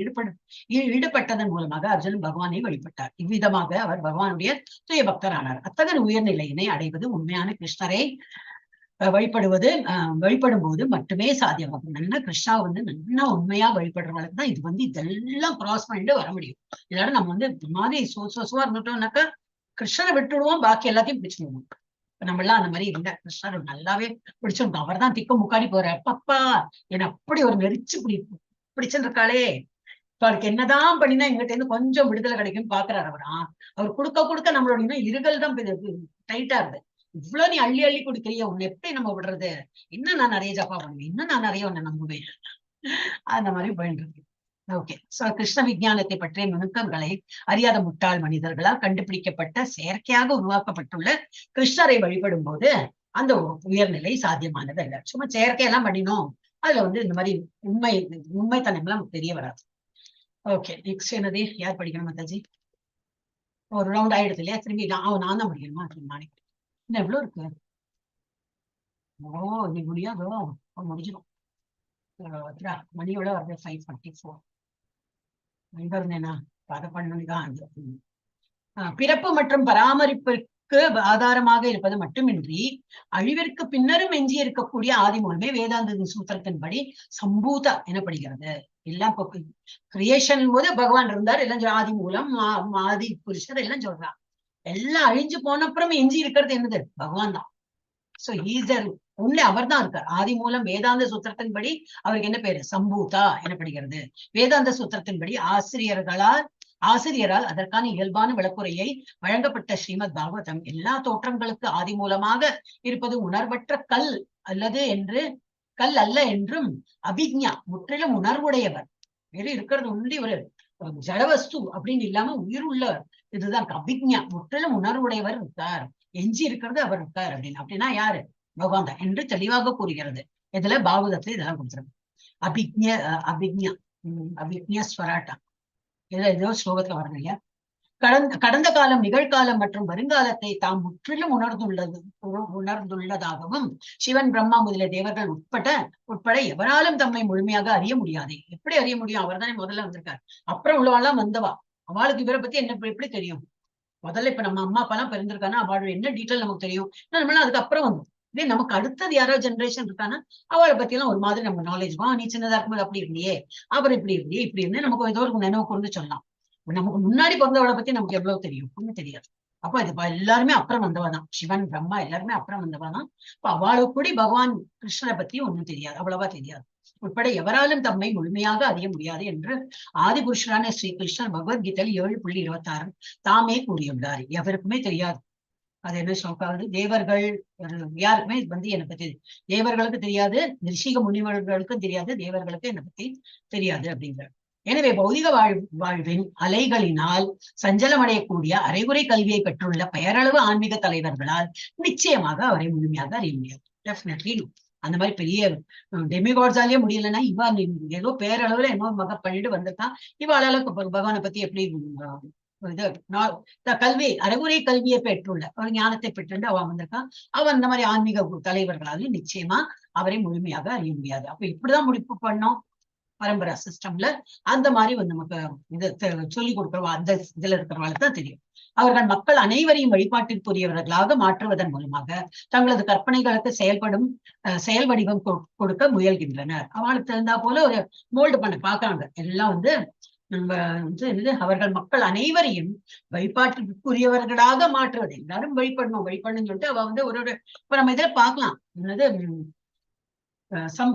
S1: ஈடுபட்டதன் மூலமாக அர்ஜுனன் பகவானை வழிபட்டார். இவ்விதமாக அவர் பகவானுடைய துய பக்தர் ஆனார். அத்தகைய உயர்நிலையினை அடைவது உண்மையான கிருஷ்ணரை வழிபடும் போது மட்டுமே சாத்தியமாகும். நல்லா கிருஷ்ணாவை வந்து நல்லா உண்மையா வழிபடுறவங்களுக்கு தான் இது வந்து இதெல்லாம் கிராஸ் பண்ணிட்டு வர முடியும். இதோட நம்ம வந்து இந்த மாதிரி சுவா இருந்துட்டோம்னாக்கா கிருஷ்ணரை விட்டுடுவோம், பாக்கி எல்லாத்தையும் பிடிச்சிடுவோம். நம்ம எல்லாம் அந்த மாதிரி இல்ல, கிருஷ்ணர் நல்லாவே பிடிச்சிருக்கோம். அவர் தான் திக்க முக்காடி போறார். பப்பா என்ன அப்படி ஒரு நெரிச்சு பிடிச்சிருக்காளே, இப்ப அவருக்கு என்னதான் பண்ணினா எங்கிட்ட இருந்து கொஞ்சம் விடுதலை கிடைக்கும் பாக்குறாரு. அவர் கொடுக்க நம்மளோட இன்னும் இருகல் தான் டைட்டா இருக்கு. இவ்வளவு நீ அள்ளி அள்ளி கொடுக்குறிய, உன்னை எப்படி நம்ம விடுறது? இன்னும் நான் நிறைய ஜப்பா பண்ணுவேன், இன்னும் நான் நிறைய உன்னை நம்புவேன். அந்த மாதிரி போயிட்டு இருக்கு. ஓகே. சோ கிருஷ்ண விஞ்ஞானத்தை பற்றிய நுணுக்கங்களை அறியாத முட்டாள் மனிதர்களால் கண்டுபிடிக்கப்பட்ட செயற்கையாக உருவாக்கப்பட்டுள்ள கிருஷ்ணரை வழிபடும் போது அந்த உயர்நிலை சாத்தியமானது அல்ல. சும்மா செயற்கையெல்லாம் பண்ணினோம், அதுல வந்து இந்த மாதிரி உண்மைத்தனம் எல்லாம் தெரிய வராது. ஓகே. நெக்ஸ்ட் என்னது, யார் படிக்கணும் மாதாஜி? ஒரு ரவுண்ட் ஆயிடுது இல்லையா? திரும்பி நான் தான் படிக்கணுமா? நானே இன்னும் எவ்வளவு இருக்கு? நீ முடியாதோ? முடிஞ்சிடும். மணியோட வருது 5:44. எங்க இருந்தேனா? அதை பண்ணுதான். பிறப்பு மற்றும் பராமரிப்பிற்கு ஆதாரமாக இருப்பது மட்டுமின்றி அழிவிற்கு பின்னரும் எஞ்சி இருக்கக்கூடிய ஆதி மூலமே வேதாந்த சூத்திரத்தின்படி சம்பூதா எனப்படுகிறது. எல்லாம் கிரியேஷன் போது பகவான் இருந்தார், எல்லாம் ஆதி மூலம் ஆதி புருஷர் எல்லாம் சொல்றான். எல்லாம் அழிஞ்சு போன அப்புறம் எஞ்சி இருக்கிறது என்னது? பகவான் தான். சோ ஈஸர் உள்ள அவர் தான் இருக்கார். ஆதி மூலம் வேதாந்த சூத்திரத்தின்படி அவருக்கு என்ன பேரு? சம்பூதா எனப்படுகிறது. வேதாந்த சூத்திரத்தின்படி ஆசிரியரால் அதற்கான இயல்பான விளக்குறையை வழங்கப்பட்ட ஸ்ரீமத் பாகவதம் எல்லா தோற்றங்களுக்கு ஆதி மூலமாக இருப்பது உணர்வற்ற கல் அல்ல என்றும், அபிக்ஞா முற்றிலும் உணர்வுடையவர். வேறு இருக்கிறது ஒன்லி ஒரு ஜடவஸ்து அப்படின்னு இல்லாம உயிருள்ள இதுதான் அபிக்ஞா, முற்றிலும் உணர்வுடையவர் இருக்கார். எஞ்சி இருக்கிறது அவர் இருக்கார் அப்படின்னா யாரு? பகவான் தான் என்று தெளிவாக கூறுகிறது. இதுல பாகவதத்துல இதெல்லாம் கொடுத்துருக்கு. அபிக்ஞா ஸ்வராட்டா ஏதோ ஸ்லோகத்துல வரணும் இல்லையா? கடந்த காலம், நிகழ்காலம் மற்றும் வருங்காலத்தை தாம் முற்றிலும் உணர்ந்துள்ளதாகவும் சிவன், பிரம்மா முதலிய தேவர்கள் உட்பட எவராலும் தம்மை முழுமையாக அறிய முடியாது. எப்படி அறிய முடியும்? அவர் தானே முதல்ல வந்திருக்காரு. அப்புறம் உள்ளவாள்லாம் வந்தவா, அவளுக்கு இவரை பத்தி என்ன எப்படி தெரியும்? முதல்ல இப்ப நம்ம அம்மா அப்பா எல்லாம் பிறந்திருக்கானா அவளோட என்ன டீட்டெயில் நமக்கு தெரியும். நம்மளாம் அதுக்கப்புறம் வந்தோம். இதே நமக்கு அடுத்தது யாராவது ஜென்ரேஷன் இருக்கானா அவளை பத்தி எல்லாம் ஒரு மாதிரி நம்ம நாலேஜ் நீ சின்னதா இருக்கும்போது அப்படி இருந்தியே, அப்புறம் இப்படி இருந்து நமக்கு ஏதோ ஒரு நினைவு கொண்டு சொல்லலாம். நமக்கு முன்னாடி பிறந்தவளை பத்தி நமக்கு எவ்வளவு தெரியும்? ஒண்ணும் தெரியாது. அப்ப இது எல்லாருமே அப்புறம் வந்தவாதான். சிவன், பிரம்மா எல்லாருமே அப்புறம் வந்தவாதான். இப்ப அவளுக்கு கூட பகவான் கிருஷ்ணரை பத்தி ஒண்ணும் தெரியாது, அவ்வளவா தெரியாது. உட்பட எவராலும் தம்மை முழுமையாக அறிய முடியாது என்று ஆதிபுருஷரான ஸ்ரீ கிருஷ்ணர் பகவத்கீதையில் 7:26 தாமே கூறியுள்ளார். எவருக்குமே தெரியாது. அது என்ன சொல்றாரு? தேவர்கள் யாருக்குமே வந்து என்னை பத்தி, தேவர்களுக்கு தெரியாது, ரிஷிக முனிவர்களுக்கும் தெரியாது, தேவர்களுக்கு என்னை பத்தி தெரியாது அப்படிங்கிற. எனவே பௌதிக வாழ்வின் அலைகளினால் சஞ்சலமடையக்கூடிய அரைகுறை கல்வியை பெற்றுள்ள பெயரளவு ஆன்மீக தலைவர்களால் நிச்சயமாக அவரை முழுமையாக அறிய முடியாது. டெஃபினெட்லி அந்த மாதிரி பெரிய டெமிகாட்ஸாலேயே முடியலன்னா இவா ஏதோ பேரளவுல இன்னொரு மக பண்ணிட்டு வந்திருக்கான், இவாளால பகவானை பத்தி எப்படி இது கல்வி அரைகுறை கல்வியை பெற்றுள்ள ஒரு ஞானத்தை பெற்று அவன் வந்திருக்கான். அவன் இந்த மாதிரி ஆன்மீக தலைவர்களாலும் நிச்சயமா அவரை முழுமையாக அறிய முடியாது. அப்ப இப்படிதான் முடிப்பு பண்ணோம் பரம்பரா சிஸ்டம்ல. அந்த மாதிரி நமக்கு இதை சொல்லிக் கொடுக்குறவா அந்த இதுல இருக்கிறவங்களுக்கு தான் தெரியும். அவர்கள் மக்கள் அனைவரையும் வழிபாட்டிற்குரியவர்களாக மாற்றுவதன் மூலமாக தங்களது கற்பனைகளுக்கு செயல் வடிவம் கொடுக்க முயல்கின்றனர். அவளுக்கு தகுந்தா போல ஒரு மோல்டு பண்ண பாக்குறாங்க. எல்லாம் நம்ம அவர்கள் மக்கள் அனைவரையும் வழிபாட்டிற்குரியவர்களாக மாற்றுவது. எல்லாரும் வழிபடணும்னு சொல்லிட்டு அவ ஒரு இப்ப நம்ம இதை பார்க்கலாம்.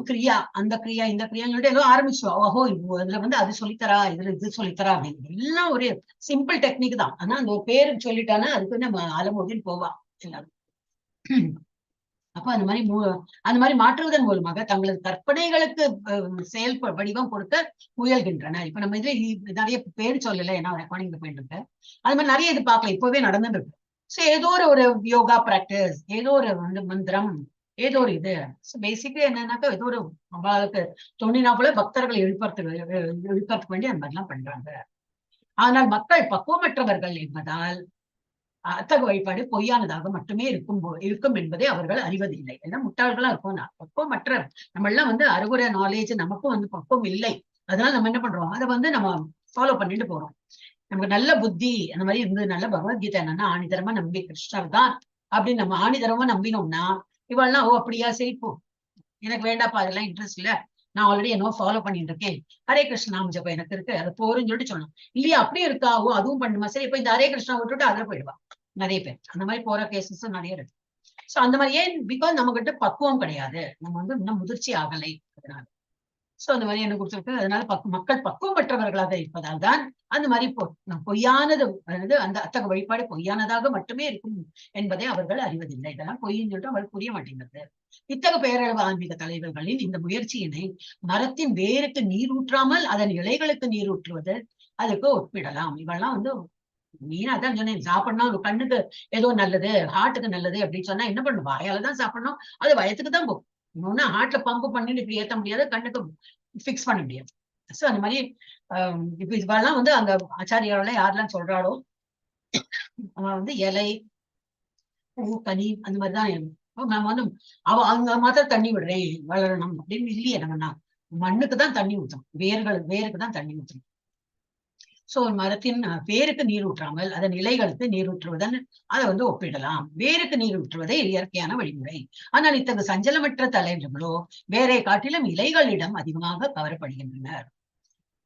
S1: கிரியா அந்த கிரியா இந்த கிரியான்னு சொல்லிட்டு ஏதோ ஆரம்பிச்சுவோம். ஓஹோ இதுல அது சொல்லித்தரா, இதுல இது சொல்லித்தரா அப்படின்னு எல்லாம் ஒரு சிம்பிள் டெக்னிக் தான். ஆனா அந்த ஒரு பேரு சொல்லிட்டானா அதுக்கு நம்ம அலமோதில் போவா எல்லாரும். அப்ப அந்த மாதிரி மாற்றுவதன் மூலமாக தங்களது கற்பனைகளுக்கு செயல் வடிவம் கொடுக்க முயல்கின்றனர். இப்ப நம்ம இதுல நிறைய பேர் சொல்லல, ஏன்னா ரெக்கார்டிங் போயிட்டு இருக்கு. அது மாதிரி நிறைய இது பார்க்கலாம், இப்பவே நடந்துட்டு இருக்கு. சோ ஏதோ ஒரு யோகா பிராக்டிஸ், ஏதோ ஒரு மந்திரம், ஏதோ ஒரு இது பேசிக்கலி என்னன்னாக்கா ஏதோ ஒரு அவளுக்கு தோணினா போல பக்தர்களை எழுப்பறதுக்கு வேண்டி அந்த மாதிரிலாம் பண்றாங்க. ஆனால் மக்கள் பக்குவமற்றவர்கள் என்பதால் அத்தகைய வழிபாடு பொய்யானதாக மட்டுமே இருக்கும் என்பதை அவர்கள் அறிவதில்லை. ஏன்னா முட்டாள்களா இருக்கும். பக்குவமற்ற நம்ம எல்லாம் அறுகுறை நாலேஜ் நமக்கும் பக்குவம் இல்லை. அதனால நம்ம என்ன பண்றோம், அதை நம்ம ஃபாலோ பண்ணிட்டு போறோம். நமக்கு நல்ல புத்தி அந்த மாதிரி இருந்து நல்ல பகவத்கீதை என்னன்னா ஆணிதரமா நம்பி கிருஷ்ணர் தான் அப்படின்னு நம்ம ஆணிதரமா நம்பினோம்னா இவள்லாம் அப்படியா சரிப்போம், எனக்கு வேண்டாப்பா அதெல்லாம் இன்ட்ரெஸ்ட் இல்ல, நான் ஆல்ரெடி என்னவோ ஃபாலோ பண்ணிட்டு இருக்கேன், ஹரே கிருஷ்ண நாம ஜபம் எனக்கு இருக்கு, அது போறேன்னு சொல்லிட்டு சொல்லணும். இல்லையா அப்படியே இருக்கா, அதுவும் பண்ணுமா, சரி இப்ப இந்த ஹரே கிருஷ்ணா விட்டுட்டு அதுல போயிடுவா. நிறைய பேர் அந்த மாதிரி போற கேசஸ் நிறைய இருக்கு. சோ அந்த மாதிரி ஏன், பிகாஸ் நம்ம கிட்ட பக்குவம் கிடையாது, நம்ம இன்னும் முதிர்ச்சி ஆகலை. அதனால சோ அந்த மாதிரி என்ன கொடுத்துருக்கு. அதனால மக்கள் பக்குவமற்றவர்களாக இருப்பதால் தான் அந்த மாதிரி பொய்யானது அந்த அத்தகைய வழிபாடு பொய்யானதாக மட்டுமே இருக்கும் என்பதை அவர்கள் அறிவதில்லை. இதெல்லாம் பொய்ன்னு சொல்லிட்டு அவர்கள் புரிய மாட்டேங்கிறது. இத்தகைய பேரளவு ஆன்மீக தலைவர்களின் இந்த முயற்சியினை மரத்தின் வேருக்கு நீர் ஊற்றாமல் அதன் இலைகளுக்கு நீர் ஊற்றுவது அதுக்கு ஒப்பிடலாம். இவெல்லாம் மீனா தான் சொன்னேன், சாப்பிடணும் ஒரு கண்ணுக்கு ஏதோ நல்லது, ஹார்ட்டுக்கு நல்லது அப்படின்னு சொன்னா என்ன பண்ணும், வாயாலதான் சாப்பிடணும், அது வயத்துக்கு தான் போகும். இன்னொன்னு ஹார்ட்ல பம்பு பண்ணிட்டு இப்படி ஏற்ற முடியாது, கண்ணுக்கு பிக்ஸ் பண்ண முடியாது. சோ அந்த மாதிரி இப்ப இதெல்லாம் அங்க ஆச்சாரியால யாரெல்லாம் சொல்றாளோ அவன் இலை பூ கனி அந்த மாதிரிதான் நம்ம அங்க மாத்திரம் தண்ணி விடுறேன் வளரணும் அப்படின்னு இல்லையே. நம்ம மண்ணுக்கு தான் தண்ணி ஊற்றணும், வேருக்கு தான் தண்ணி ஊற்றணும். சோ மரத்தின் வேருக்கு நீர் ஊற்றாமல் அதன் இலைகளுக்கு நீர் ஊற்றுவதன் அதை ஒப்பிடலாம். வேருக்கு நீர் ஊற்றுவதே இயற்கையான வழிமுறை. ஆனால் இத்தகைய சஞ்சலமற்ற தலைவர்களோ வேரை காட்டிலும் இலைகளிடம் அதிகமாக கவரப்படுகின்றனர்.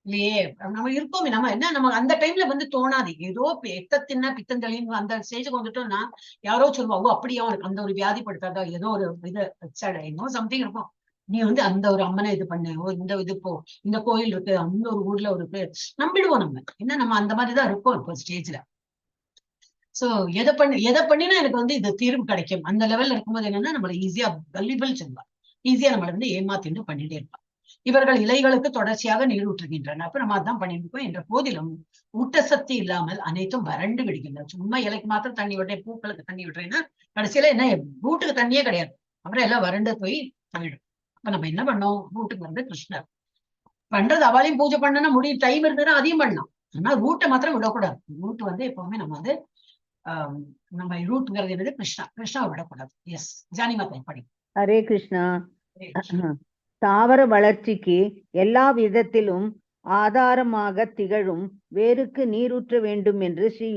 S1: இல்லையே நம்ம இருக்கோமே, நம்ம என்ன நம்ம அந்த டைம்ல தோணாது. ஏதோ எத்தத்தின்னா பித்தந்தளின்னு அந்த ஸ்டேஜுக்கு வந்துட்டோம்னா யாரோ சொல்லுவாங்க அப்படியே அவனுக்கு அந்த ஒரு வியாதிப்படுத்தாதா, ஏதோ ஒரு இது இன்னும் சம்திங் இருக்கும், நீ அந்த ஒரு அம்மனை இது பண்ணு, இந்த இது போ, இந்த கோயில் இருக்கு, அந்த ஒரு ஊர்ல ஒரு பேர் நம்பிடுவோம். நம்ம அந்த மாதிரிதான் இருக்கோம் இப்போ ஸ்டேஜ்ல. சோ எதை பண்ணினா எனக்கு இது தீர்வு கிடைக்கும் அந்த லெவல்ல இருக்கும்போது என்னன்னா நம்மள ஈஸியா கல்லிபிள் சொல்லுவா, ஈஸியா நம்மள ஏமாத்திட்டு பண்ணிட்டே இருப்பான். இவர்கள் இலைகளுக்கு தொடர்ச்சியாக நீர் ஊற்றுகின்றனர். அப்ப நம்ம அதான் பண்ணிட்டு இருக்கோம். என்ற போதிலும் ஊட்டசக்தி இல்லாமல் அனைத்தும் வறண்டு விடுகின்றன. சும்மா இலைக்கு மாத்திரம் தண்ணி விடுறேன், பூக்களுக்கு தண்ணி விடுறேன்னா கடைசியில என்ன ரூட்டுக்கு தண்ணியே கிடையாது, அப்புறம் எல்லாம் வறண்டு போய் போயிடும். அப்ப நம்ம என்ன பண்ணோம், ரூட்டுக்கு கிருஷ்ணர் பண்றது, அவளையும் பூஜை பண்ணனா முடியும், டைம் இருந்ததுன்னா அதையும் பண்ணலாம். ஆனா ரூட்டை மாத்திரம் விடக்கூடாது. ரூட் எப்பவுமே நம்ம நம்ம ரூட்ங்கிறது என்னது கிருஷ்ணாவை விடக்கூடாது. எஸ் ஜானி மாதா படி.
S2: ஹரே கிருஷ்ணா. தாவர வளர்ச்சிக்கு எல்லா விதத்திலும் ஆதாரமாக திகழும் வேருக்கு நீரூற்ற வேண்டும் என்று ஸ்ரீ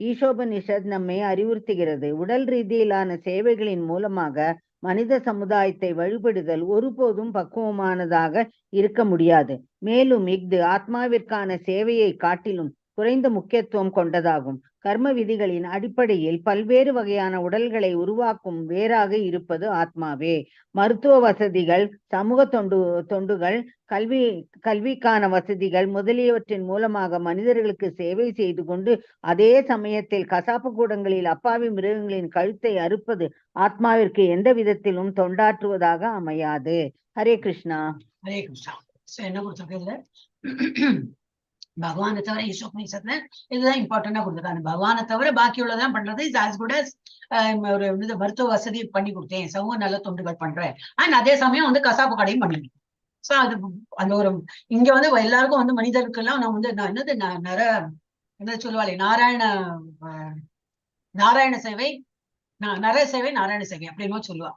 S2: ஈஷோபனிஷத் நம்மை அறிவுறுத்துகிறது. உடல் ரீதியிலான சேவைகளின் மூலமாக மனித சமுதாயத்தை வழிபடுதல் ஒருபோதும் பக்குவமானதாக இருக்க முடியாது. மேலும் இஃது ஆத்மாவிற்கான சேவையை காட்டிலும் குறைந்த முக்கியத்துவம் கொண்டதாகும். கர்ம விதிகளின் அடிப்படையில் பல்வேறு வகையான உடல்களை உருவாக்கும் வேறாக இருப்பது ஆத்மாவே. மருத்துவ வசதிகள், சமூக தொண்டுகள், கல்விக்கான வசதிகள் முதலியவற்றின் மூலமாக மனிதர்களுக்கு சேவை செய்து கொண்டு அதே சமயத்தில் கசாப்பு கூடங்களில் அப்பாவி மிருகங்களின் கழுத்தை அறுப்பது ஆத்மாவிற்கு எந்த விதத்திலும் தொண்டாற்றுவதாக அமையாது. ஹரே கிருஷ்ணா.
S1: ஹரே கிருஷ்ணா. என்ன கொடுத்திருக்கல, பகவானை தவிர ஈஸ்வரத்துல இதுதான் இம்பார்ட்டண்டா கொடுத்துருக்காங்க. பகவானை தவிர பாக்கி உள்ளதான் பண்றது இஸ் ஆஸ் குட் அஸ் ஒரு மருத்துவ வசதி பண்ணி கொடுத்தேன், சமூக நல தொண்டுகள் பண்றேன், அண்ட் அதே சமயம் வந்து கசாப்பு கடையும் பண்ணிருக்கேன். சோ அது அந்த ஒரு இங்க வந்து எல்லாருக்கும் வந்து மனிதருக்கெல்லாம் நான் வந்து நான் என்னது என்ன சொல்லுவாளே நாராயண சேவை, நர சேவை நாராயண சேவை அப்படின்னு சொல்லுவா.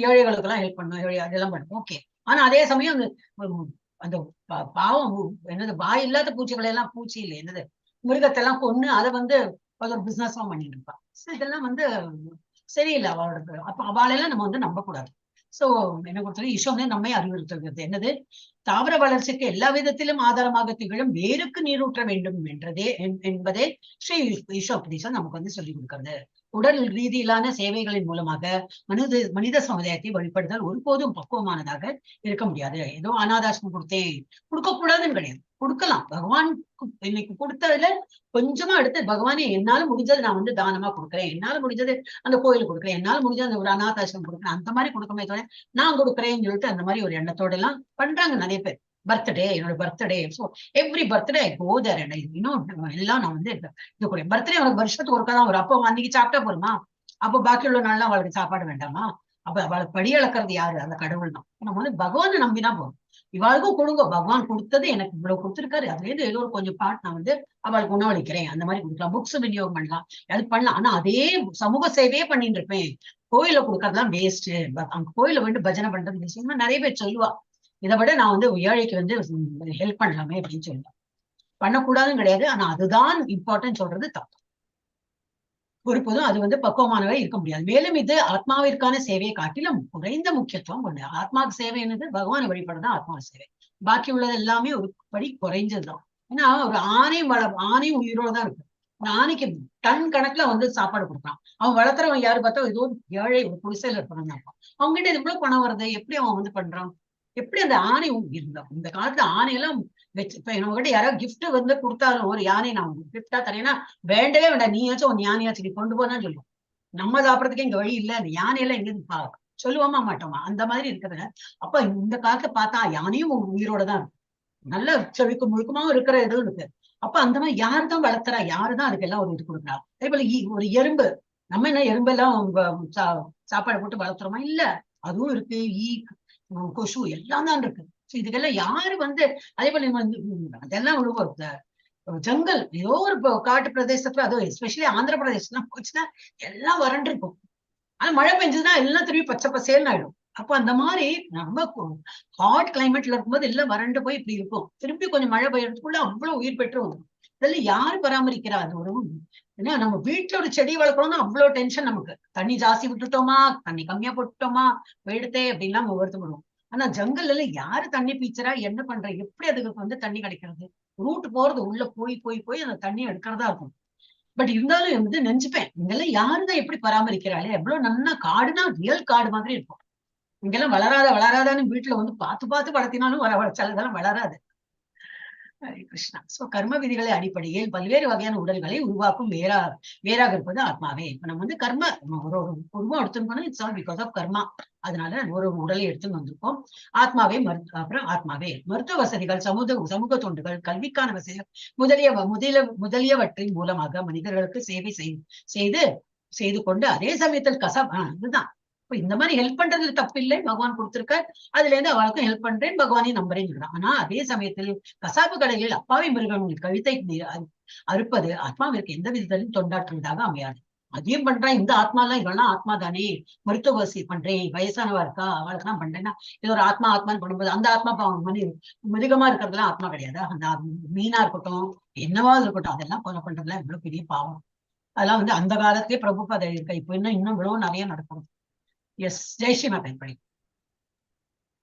S1: ஏழைகளுக்கு எல்லாம் ஹெல்ப் பண்ணும், ஏழை அதெல்லாம் பண்ணும். ஓகே. ஆனா அதே சமயம் அந்த பாவம் என்னது வாய் இல்லாத பூச்சிகளை எல்லாம், பூச்சி இல்லை என்னது மிருகத்தை எல்லாம் கொன்னு அதை வந்து ஒரு பிசினஸா பண்ணிட்டு இருப்பா. இதெல்லாம் வந்து சரியில்லை அவளோட. அப்ப அவளெல்லாம் நம்ம வந்து நம்ப கூடாது. சோ என்ன பொறுத்தவரை ஈஸ்வரன் நம்மை அறிவுறுத்துகிறது என்னது, தாவர வளர்ச்சிக்கு எல்லா விதத்திலும் ஆதாரமாக திகழும் வேருக்கு நீரூற்ற வேண்டும் என்பதே ஸ்ரீ ஈஸ்வரோபதேசம் நமக்கு வந்து சொல்லிக் கொடுக்கிறது. உடல் ரீதியிலான சேவைகளின் மூலமாக மனித சமுதாயத்தை வழிபடுதல் ஒருபோதும் பக்குவமானதாக இருக்க முடியாது. ஏதோ அனாதாசிரமம் கொடுத்தேன், கொடுக்க கூடாதுன்னு கிடையாது, கொடுக்கலாம். பகவான் இன்னைக்கு கொடுத்ததுல கொஞ்சமா எடுத்து பகவானே என்னால முடிஞ்சது நான் வந்து தானமா கொடுக்குறேன், என்னால முடிஞ்சது அந்த கோயிலுக்கு கொடுக்குறேன், என்னால முடிஞ்சது அந்த ஒரு அனாதாசிரமம் கொடுக்குறேன், அந்த மாதிரி கொடுக்கமே தவிர நான் கொடுக்குறேன்னு சொல்லிட்டு அந்த மாதிரி ஒரு எண்ணத்தோட எல்லாம் பண்றாங்க நிறைய பேர். பர்த்டே, என்னோட birthday, so every birthday go there and இன்னும் எல்லாம் நான் வந்து இது கூட பர்த்டே அவனுக்கு வருஷத்துக்கு ஒருக்கா தான் வரும். அப்போ அன்னைக்கு சாப்பிட்டா போருமா? அப்போ பாக்கி உள்ள நாள்லாம் அவளுக்கு சாப்பாடு வேண்டாமா? அப்ப அவளுக்கு படி அளக்கிறது யாரு? அந்த கடவுள் தான். நம்ம வந்து பகவானை நம்பினா போதும். இவாளுக்கும் கொடுங்க, பகவான் கொடுத்தது எனக்கு இவ்வளவு கொடுத்துருக்காரு, அதுல இருந்து ஏதோ ஒரு கொஞ்சம் பாட்டு நான் வந்து அவளுக்கு உணவளிக்கிறேன், அந்த மாதிரி கொடுக்கலாம். புக்ஸ் விநியோகம் பண்ணலாம், அது பண்ணலாம். ஆனா அதே சமூக சேவையே பண்ணிட்டு இருப்பேன், கோயில கொடுக்கறதுலாம் வேஸ்ட், அங்க கோயில வந்து பஜனை பண்றது விஷயமா நிறைய பேர் சொல்லுவா. இதை விட நான் வந்து ஏழைக்கு வந்து ஹெல்ப் பண்ணலாமே அப்படின்னு சொல்லுவேன். பண்ணக்கூடாதுன்னு கிடையாது, ஆனா அதுதான் இம்பார்ட்டன்ட் சொல்றது தப்பு. ஒருபோதும் அது வந்து பக்குவமானவே இருக்க முடியாது. மேலும் இது ஆத்மாவிற்கான சேவையை காட்டிலும் குறைந்த முக்கியத்துவம் கொண்டு. ஆத்மாவுக்கு சேவை என்னது? பகவானை வழிபடுதான் ஆத்மா சேவை. பாக்கி உள்ளது எல்லாமே ஒரு படி குறைஞ்சதுதான். ஏன்னா ஒரு ஆணையும் உயிரோட தான் இருக்கு. ஒரு ஆணைக்கு டன் கணக்குல வந்து சாப்பாடு கொடுக்குறான். அவன் வளர்த்துறவன் யாரு பார்த்தா ஏதோ ஏழை ஒரு குடிசையில இருக்கிறவன் தான். அவங்க கிட்ட இவ்வளவு பணம் வருது, எப்படி அவன் வந்து பண்றான்? எப்படி அந்த ஆணை இருந்தான்? இந்த காலத்துல ஆணையெல்லாம் வச்சு இப்ப நம்ம கிட்ட யாராவது கிஃப்ட் வந்து கொடுத்தாலும் ஒரு யானை நான் கிஃப்டா தரேன்னா வேண்டவே வேண்டாம், நீயாச்சும் உன் யானையாச்சும் நீ கொண்டு போதான் சொல்லுவோம். நம்ம சாப்பிடறதுக்கே இங்க வழி இல்ல, அந்த யானையெல்லாம் எங்க சொல்லுவோமா மாட்டோமா? அந்த மாதிரி இருக்கிறது. அப்ப இந்த காலத்தை பார்த்தா யானையும் உயிரோட தான் இருக்கு, நல்ல செழிக்கு முழுக்கமாவும் இருக்கிற இதுவும் இருக்கு. அப்ப அந்த மாதிரி யாருதான் வளர்த்துறா, யாருதான் அதுக்கு எல்லாம் ஒரு இது கொடுக்குறா? அதே போல ஒரு எறும்பு, நம்ம என்ன எறும்பெல்லாம் சாப்பாடு போட்டு வளர்த்துறோமா? இல்ல, அதுவும் இருக்கு. கொசு எல்லாம் தான் இருக்கு. இதுக்கெல்லாம் யாரு வந்து அதே போல அதெல்லாம் ஒரு ஜங்கல் ஏதோ ஒரு காட்டு பிரதேசத்துல, அதுவும் எஸ்பெஷலி ஆந்திர பிரதேசம் போச்சுன்னா எல்லாம் வறண்டு இருக்கும். ஆனா மழை பெஞ்சதுன்னா எல்லாம் திரும்பி பச்சை பசேல்னு ஆயிடும். அப்போ அந்த மாதிரி நம்ம ஹாட் கிளைமேட்ல இருக்கும்போது எல்லாம் வறண்டு போய் இப்படி இருக்கும், திரும்பி கொஞ்சம் மழை பெய்யறதுக்குள்ள அவ்வளவு உயிர் பெற்று வரும். இதெல்லாம் யாரு பராமரிக்கிறா? அது ஒரு ஏன்னா நம்ம வீட்டுல ஒரு செடி வளர்க்கணும்னா அவ்வளவு டென்ஷன் நமக்கு. தண்ணி ஜாஸ்தி விட்டுட்டோமா, தண்ணி கம்மியா போட்டுட்டோமா, போயிடுத்தே அப்படின்லாம் வருத்தப்படுவோம். ஆனா ஜங்கல்ல யாரு தண்ணி பீச்சரா, என்ன பண்ற, எப்படி அதுக்கு வந்து தண்ணி கிடைக்கிறது? ரூட் போறது உள்ள போய் போய் போய் அந்த தண்ணி எடுக்கிறதா இருக்கும். பட் இருந்தாலும் வந்து நெஞ்சுப்பேன், இங்கெல்லாம் யாருதான் எப்படி பராமரிக்கிறாளே, எவ்வளவு நல்லா காடுனா ரியல் காடு மாதிரி இருக்கும். இங்கெல்லாம் வளராதான்னு வீட்டுல வந்து பார்த்து வளர்த்தினாலும் சிலதெல்லாம் வளராது. ஹரே கிருஷ்ணா. சோ கர்ம விதிகளை அடிப்படையில் பல்வேறு வகையான உடல்களை உருவாக்கும் வேறாக இருப்பது ஆத்மாவே. இப்ப நம்ம வந்து கர்ம ஒரு உருவம் எடுத்துன்னு இட்ஸ் ஆல் பிகாஸ் ஆஃப் கர்மா. அதனால ஒரு உடலை எடுத்துன்னு வந்திருக்கோம். ஆத்மாவே அப்புறம் ஆத்மாவே மருத்துவ வசதிகள், சமூக தொண்டுகள், கல்விக்கான வசதிகள் முதலியவற்றின் மூலமாக மனிதர்களுக்கு சேவை செய்து கொண்டு அதே சமயத்தில் இதுதான். இப்ப இந்த மாதிரி ஹெல்ப் பண்றதுல தப்பு இல்லை, பகவான் கொடுத்திருக்க, அதுல இருந்து அவளுக்கும் ஹெல்ப் பண்றேன், பகவானையும் நம்புறேன்னு. ஆனா அதே சமயத்தில் கசாப்பு கடைகளில் அப்பாவி மிருகங்கள் கழுத்தை அறுப்பது ஆத்மாவிற்கு எந்த விதத்திலும் தொண்டாற்றுவதாக அமையாது. அதையும் பண்றேன், இந்த ஆத்மாலாம் இவெல்லாம் ஆத்மா தானே, மருத்துவ வசதி பண்றேன், வயசானவா இருக்கா அவளுக்கு எல்லாம் பண்றேன்னா இது ஒரு ஆத்மான்னு பண்ணும்போது அந்த ஆத்மா மிருகமா இருக்கிறதுலாம் ஆத்மா கிடையாது. அந்த மீனா இருக்கட்டும், என்னவா இருக்கட்டும், அதெல்லாம் கொலை பண்றதுலாம் இவ்வளவு பெரிய பாவம். அதெல்லாம் வந்து அந்த காலத்திலேயே பிரபுபாத இருக்க, இப்ப இன்னும் இவ்வளவு நிறைய நடக்கும். எஸ், ஜெய்ஸ்ரீ மாதா.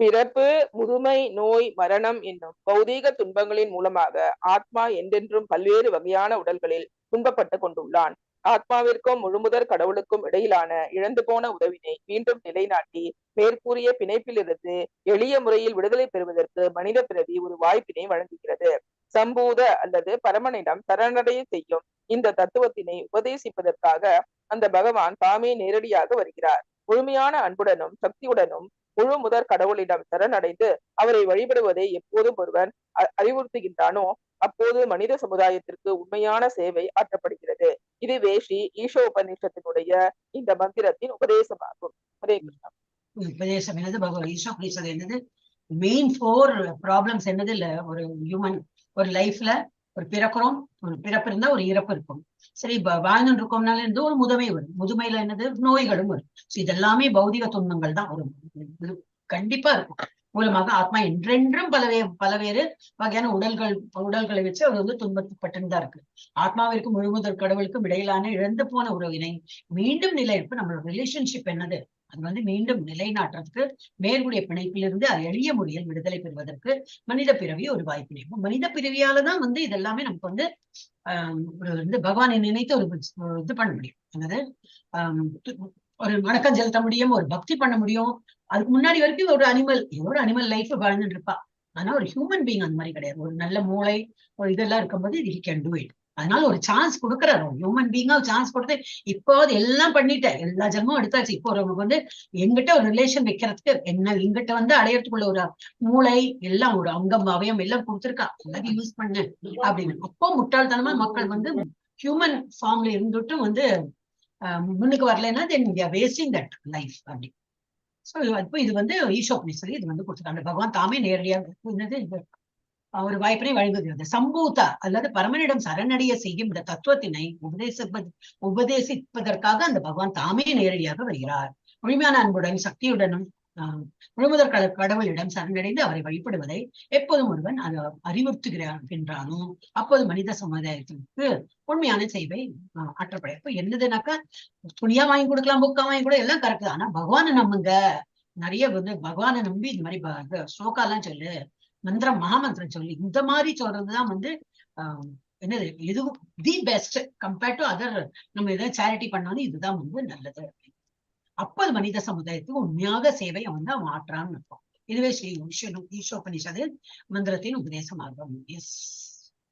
S6: பிறப்பு, முதுமை, நோய், மரணம் என்னும் பௌதீக துன்பங்களின் மூலமாக ஆத்மா என்றென்றும் பல்வேறு வகையான உடல்களில் துன்பப்பட்டு கொண்டுள்ளான். ஆத்மாவிற்கும் முழுமுதற் கடவுளுக்கும் இடையிலான இழந்து போன உறவினை மீண்டும் நிலைநாட்டி மேற்கூறிய பிணைப்பிலிருந்து எளிய முறையில் விடுதலை பெறுவதற்கு மனித பிறவி ஒரு வாய்ப்பினை வழங்குகிறது. சம்பூத அல்லது பரமனிடம் சரணடைய செய்யும் இந்த தத்துவத்தினை உபதேசிப்பதற்காக அந்த பகவான் தாமே நேரடியாக வருகிறார். முழுமையான அன்புடனும் சக்தியுடனும் முழு முதற் கடவுளிடம் சரணடைந்து அவரை வழிபடுவதை எப்போதும் ஒருவன் அறிவுறுத்துகின்றானோ அப்போது மனித சமுதாயத்திற்கு உண்மையான சேவை ஆற்றப்படுகிறது. இதுவே ஸ்ரீ ஈஷோபநிஷத்தினுடைய இந்த மந்திரத்தின் உபதேசமாகும். ஹரே கிருஷ்ணா.
S1: உபதேசம் என்னது? பகவான் ஈஷோபநிஷத் என்னது? மெயின் 4 ப்ராப்ளம்ஸ் என்னது இல்ல, ஒரு ஹியூமன் ஒரு லைஃப்ல ஒரு பிறக்கிறோம், ஒரு பிறப்பு இருந்தா ஒரு இறப்பு இருக்கும். சரி, வாழ்ந்துட்டு இருக்கோம்னால இருந்து ஒரு முதுமை வரும். முதுமையில என்னது? நோய்களும் வரும். இதெல்லாமே பௌதிக துன்பங்கள் தான் வரும். கண்டிப்பா இருக்கும். மூலமாக ஆத்மா என்றென்றும் பலவேறு வகையான உடல்களை வச்சு அவர் வந்து துன்பப்பட்டு தான் இருக்கு. ஆத்மாவிற்கு முழுமுதற் கடவுளுக்கும் இடையிலான இழந்து போன உறவினை மீண்டும் நிலையிருப்பு நம்மளோட ரிலேஷன்ஷிப் என்னது, அது வந்து மீண்டும் நிலைநாட்டுறதுக்கு மேற்குடைய பிணைப்பிலிருந்து அது எளிய முறையில் விடுதலை பெறுவதற்கு மனித பிறவி ஒரு வாய்ப்பினை. மனித பிறவியாலதான் வந்து இதெல்லாமே நமக்கு வந்து வந்து பகவானை நினைத்து ஒரு இது பண்ண முடியும். என்னது, ஒரு வணக்கம் செலுத்த முடியும், ஒரு பக்தி பண்ண முடியும். அதுக்கு முன்னாடி வரைக்கும் ஒரு அனிமல் லைஃப் வாழ்ந்துட்டு இருப்பா. ஆனா ஒரு ஹியூமன் பீங் அந்த மாதிரி கிடையாது. ஒரு நல்ல மூளை ஒரு இதெல்லாம் இருக்கும்போது he can do it. அதனால ஒரு சான்ஸ் கொடுக்குறாரு ஹியூமன் பீங்கா, சான்ஸ் கொடுத்து இப்போ அது எல்லாம் பண்ணிட்டேன், எல்லா ஜென்மும் எடுத்தாச்சு. இப்போ அவங்களுக்கு வந்து எங்கிட்ட ஒரு ரிலேஷன் வைக்கிறதுக்கு என்ன, எங்கிட்ட வந்து அடையறதுக்குள்ள ஒரு மூளை எல்லாம் ஒரு அங்கம் அவயம் எல்லாம் கொடுத்துருக்கா, எல்லாத்தையும் யூஸ் பண்ணு அப்படின்னு. அப்போ முட்டாள்தனமா மக்கள் வந்து ஹியூமன் ஃபார்ம்ல இருந்துட்டும் வந்து முன்னுக்கு வரலன்னா தென் we are wasting that life அப்படி. சோ இப்போ இது வந்து ஈஷோபநிஷத் இது வந்து கொடுத்துருக்காங்க. பகவான் தாமே நேரடியாக என்னது ஒரு வாய்ப்பினை வழங்குகிறது. சம்பூதா அல்லது பரமனிடம் சரணடைய செய்யும் இந்த தத்துவத்தினை உபதேசிப்பதற்காக அந்த பகவான் தாமே நேரடியாக வருகிறார். முழுமையான அன்புடன் சக்தியுடனும் முழுமுதற் கடவுளிடம் சரணடைந்து அவரை வழிபடுவதை எப்போதும் ஒருவன் அதை அறிவுறுத்துகிறானோ அப்போது மனித சமுதாயத்திற்கு உண்மையான சேவை ஆற்றப்படும். இப்ப என்னதுனாக்கா, துணியா வாங்கி கொடுக்கலாம், புக்கா வாங்கி கூட எல்லாம் கரெக்ட். ஆனா பகவானை நம்புங்க. நிறைய வந்து பகவானை நம்பி இந்த மாதிரி ஸ்லோகாலாம் சொல்லு, மந்திரம் மகாமந்திரம் சொல்லி இந்த மாதிரி சொல்றதுதான் வந்து என்னது, எதுவும் the best compared to other. நம்ம எதாவது சேரிட்டி பண்ணாலும் இதுதான் வந்து நல்லது. அப்போது மனித சமுதாயத்துக்கு உண்மையாக சேவையை வந்து அவன் ஆற்றான்னு இருக்கும். இதுவே ஸ்ரீ ஈஷோபநிஷத் மந்திரத்தின் உபதேசமாகும். எஸ்,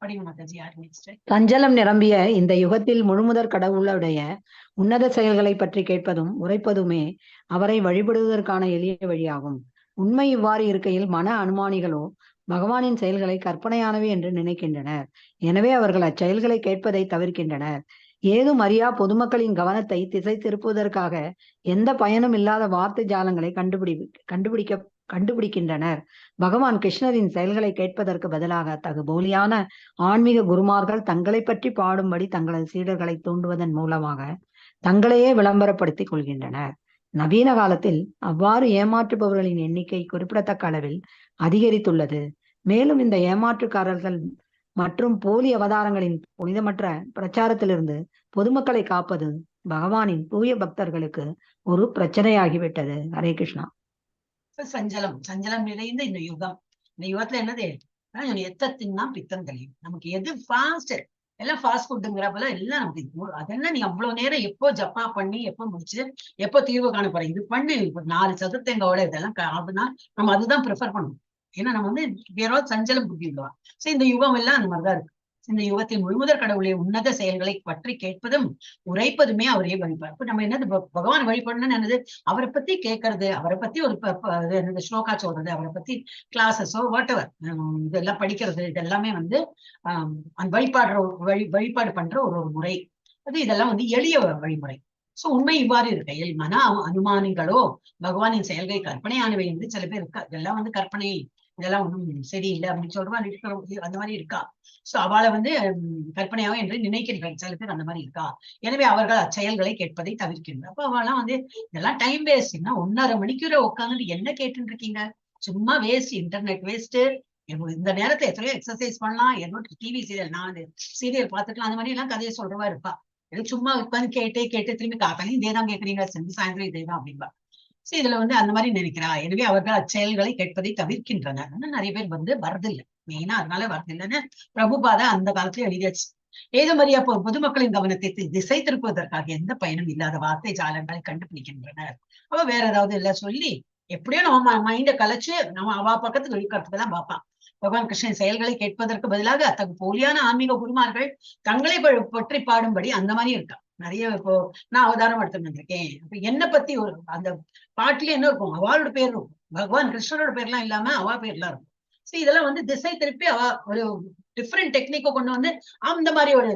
S1: படிங்க மாதாஜி. யார் நெக்ஸ்ட்?
S3: சஞ்சலம் நிரம்பிய இந்த யுகத்தில் முழுமுதற் கடவுளுடைய உன்னத செயல்களை பற்றி கேட்பதும் உரைப்பதுமே அவரை வழிபடுவதற்கான எளிய வழியாகும். உண்மை இவ்வாறு இருக்கையில் மன அனுமானிகளோ பகவானின் செயல்களை கற்பனையானவை என்று நினைக்கின்றனர். எனவே அவர்கள் அச்செயல்களை கேட்பதை தவிர்க்கின்றனர். ஏதும் அறியா பொதுமக்களின் கவனத்தை திசை திருப்புவதற்காக எந்த பயனும் இல்லாத வார்த்தை ஜாலங்களை கண்டுபிடிக்கின்றனர். பகவான் கிருஷ்ணரின் செயல்களை கேட்பதற்கு பதிலாக போலியான ஆன்மீக குருமார்கள் தங்களை பற்றி பாடும்படி தங்களது சீடர்களை தூண்டுவதன் மூலமாக தங்களையே விளம்பரப்படுத்திக் கொள்கின்றனர். நவீன காலத்தில் அவ்வாறு ஏமாற்றுபவர்களின் எண்ணிக்கை குறிப்பிடத்தக்க அளவில் அதிகரித்துள்ளது. மேலும் இந்த ஏமாற்றுக்காரர்கள் மற்றும் போலி அவதாரங்களின் புனிதமற்ற பிரச்சாரத்திலிருந்து பொதுமக்களை காப்பது பகவானின் தூய பக்தர்களுக்கு ஒரு பிரச்சனையாகிவிட்டது. ஹரே கிருஷ்ணா.
S1: சஞ்சலம் நிறைந்த இந்த யுகம், இந்த யுகத்துல என்னது, எத்தத்தின்னா பித்தம் தெளியும். நமக்கு எது ஃபாஸ்ட், எல்லாம் ஃபாஸ்ட் ஃபுட்டுங்கிறப்பல எல்லாம் நமக்கு அதெல்லாம் நீ அவ்வளவு நேரம் எப்போ ஜப்பா பண்ணி எப்போ முடிச்சு எப்போ தீர்வு காண போற, இது பண்ணு 4 சதுர்த்தேங்கோட இதெல்லாம் ஆகுதுன்னா நம்ம அதுதான் ப்ரிஃபர் பண்ணணும். ஏன்னா நம்ம வந்து வேற சஞ்சலம் புத்தி உள்ளவா. சோ இந்த யுகம் எல்லாம் அந்த மாதிரிதான் இருக்கு. இந்த யுகத்தில் முழுமுதற் கடவுளுடைய உன்னத செயல்களை பற்றி கேட்பதும் உரைப்பதுமே அவரே வழிபாடு. இப்ப நம்ம என்னது பகவான் வழிபடணும்னு என்னது, அவரை பத்தி கேட்கறது, அவரை பத்தி ஒரு ஸ்லோகா சொல்றது, அவரை பத்தி கிளாஸஸோ வாட்டவர் இதெல்லாம் படிக்கிறது, இதெல்லாமே வந்து அந்த வழிபாடு பண்ற ஒரு முறை. அது இதெல்லாம் வந்து எளிய வழிமுறை. சோ உண்மை இவ்வாறு இருக்கையில் மன அனுமானிகளோ பகவானின் செயல்கள் கற்பனையானவை என்று சில பேர் இருக்கா. இதெல்லாம் வந்து கற்பனை, இதெல்லாம் ஒண்ணும் சரியில்லை அப்படின்னு சொல்ற அந்த மாதிரி இருக்கா. சோ அவளை வந்து கற்பனையாவோ என்று நினைக்கின்றாங்க சில பேர், அந்த மாதிரி இருக்கா. எனவே அவர்கள் அச்செயல்களை கேட்பதை தவிர்க்கின்றனர். அப்ப அவெல்லாம் வந்து இதெல்லாம் டைம் வேஸ்ட்னா 1.5 மணிக்கூட உட்காந்து என்ன கேட்டுட்டு இருக்கீங்க, சும்மா வேஸ்ட், இன்டர்நெட் வேஸ்ட். இந்த நேரத்துல எத்தனையோ எக்ஸசைஸ் பண்ணலாம், என்னோட டிவி சீரியல், நான் சீரியல் பார்த்துக்கலாம், அந்த மாதிரி எல்லாம் கதையை சொல்றவா இருப்பா. சும்மா உட்காந்து கேட்டு திரும்பி காத்தாலையும் இதேதான் கேட்கறீங்க, செஞ்சு சாயந்தரம் இதேதான் அப்படின்பா. சோ இதுல வந்து அந்த மாதிரி நினைக்கிறா. எனவே அவர்கள் அச்செயல்களை கேட்பதை தவிர்க்கின்றனர். நிறைய பேர் வந்து வரதில்லை, மெயினா அதனால வரதில்லைன்னு பிரபுபாதா அந்த காலத்துல எழுதியாச்சு. ஏதோ மாதிரியா பொதுமக்களின் கவனத்தை திசை திருப்புவதற்காக எந்த பயனும் இல்லாத வார்த்தை ஜாலங்களை கண்டுபிடிக்கின்றனர். அவ வேற ஏதாவது இல்ல சொல்லி எப்படியோ நம்ம மைண்ட கலைச்சு நம்ம அவ பக்கத்துக்கு இழுக்கிறதுக்கு தான் பார்ப்பான். பகவான் கிருஷ்ணன் செயல்களை கேட்பதற்கு பதிலாக அத்தகைய போலியான ஆன்மீக குருமார்கள் தங்களை பற்றி பாடும்படி அந்த மாதிரி இருக்கா. நிறைய இப்போ நான் அவதாரம் எடுத்து வந்திருக்கேன். அப்ப என்னை பத்தி ஒரு அந்த பாட்டுல என்ன இருக்கும், அவளோட பேர் இருக்கும், பகவான் கிருஷ்ணரோட பேர்லாம் இல்லாம அவ பேர்லாம் இருக்கும். சோ இதெல்லாம் வந்து திசை திருப்பி அவ ஒரு டிஃப்ரெண்ட் டெக்னிக்கை கொண்டு வந்து அந்த மாதிரி ஒரு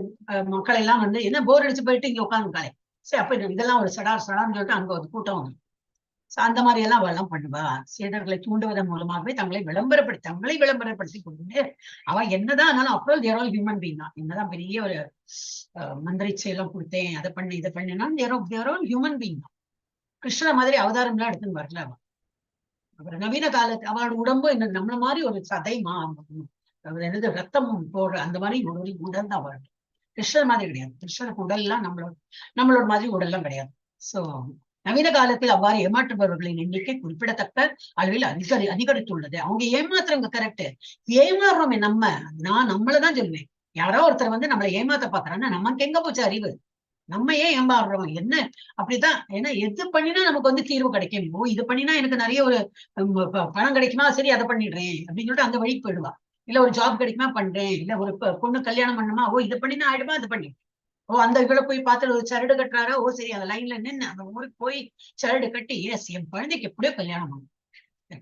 S1: மக்களை எல்லாம் வந்து என்ன போர் அடிச்சு போயிட்டு இங்க உட்காந்துருக்காளே, சரி அப்ப இதெல்லாம் ஒரு சடான்னு சொல்லிட்டு அங்க ஒரு கூட்டம் வந்து அந்த மாதிரி எல்லாம் அவ எல்லாம் பண்ணுவா. சீடர்களை தூண்டுவதன் மூலமாகவே தங்களை விளம்பரப்படுத்தி கொண்டு அவ என்னதான் ஆனாலும் அப்புறம் தேர் ஆல் ஹியூமன் பீயிங் தான். என்னதான் பெரிய ஒரு மந்திரிச்சை எல்லாம் கொடுத்தேன், அதை பண்ணு இதை பண்ணுனா தேர் ஆல் ஹியூமன் பீயிங் தான். கிருஷ்ண மாதிரி அவதாரம் எல்லாம் எடுத்துன்னு வரல அவ. அப்புறம் நவீன காலத்து அவளோட உடம்பு என்ன நம்மள மாதிரி ஒரு சதை என்னது ரத்தம் போடுற அந்த மாதிரி உடல் தான் அவள். கிருஷ்ணர் மாதிரி கிடையாது. கிருஷ்ணருக்கு உடல் எல்லாம் நம்மளோட மாதிரி உடல் எல்லாம் கிடையாது. சோ நவீன காலத்தில் அவ்வாறு ஏமாற்றுபவர்களின் எண்ணிக்கை குறிப்பிடத்தக்க அளவில் அதிகரித்துள்ளது. அவங்க ஏமாத்துறவங்க கரெக்ட், ஏமாறுறோமே நான் நம்மளதான் சொல்லுவேன். யாரோ ஒருத்தர் வந்து நம்மளை ஏமாத்த பாக்குறாங்கன்னா நமக்கு எங்க போச்சு அறிவு, நம்ம ஏன் ஏமாறுறோம் என்ன அப்படிதான். ஏன்னா எது பண்ணினா நமக்கு வந்து தீர்வு கிடைக்கும். இது பண்ணினா எனக்கு நிறைய ஒரு பணம் கிடைக்குமா, சரி அதை பண்ணிடுறேன் அப்படின்னு சொல்லிட்டு அந்த வழிக்கு போயிடுவா. இல்ல ஒரு ஜாப் கிடைக்குமா பண்றேன், இல்ல ஒரு பொண்ணு கல்யாணம் பண்ணுமா, இது பண்ணினா ஆயிடுமா அது பண்ணி அந்த இவளை போய் பார்த்துட்டு ஒரு சரடு கட்டுறாரா, சரி அந்த லைன்ல நின்று அந்த ஊருக்கு போய் சரடு கட்டி எஸ் என் குழந்தைக்கு எப்படியோ கல்யாணம் ஆகும்,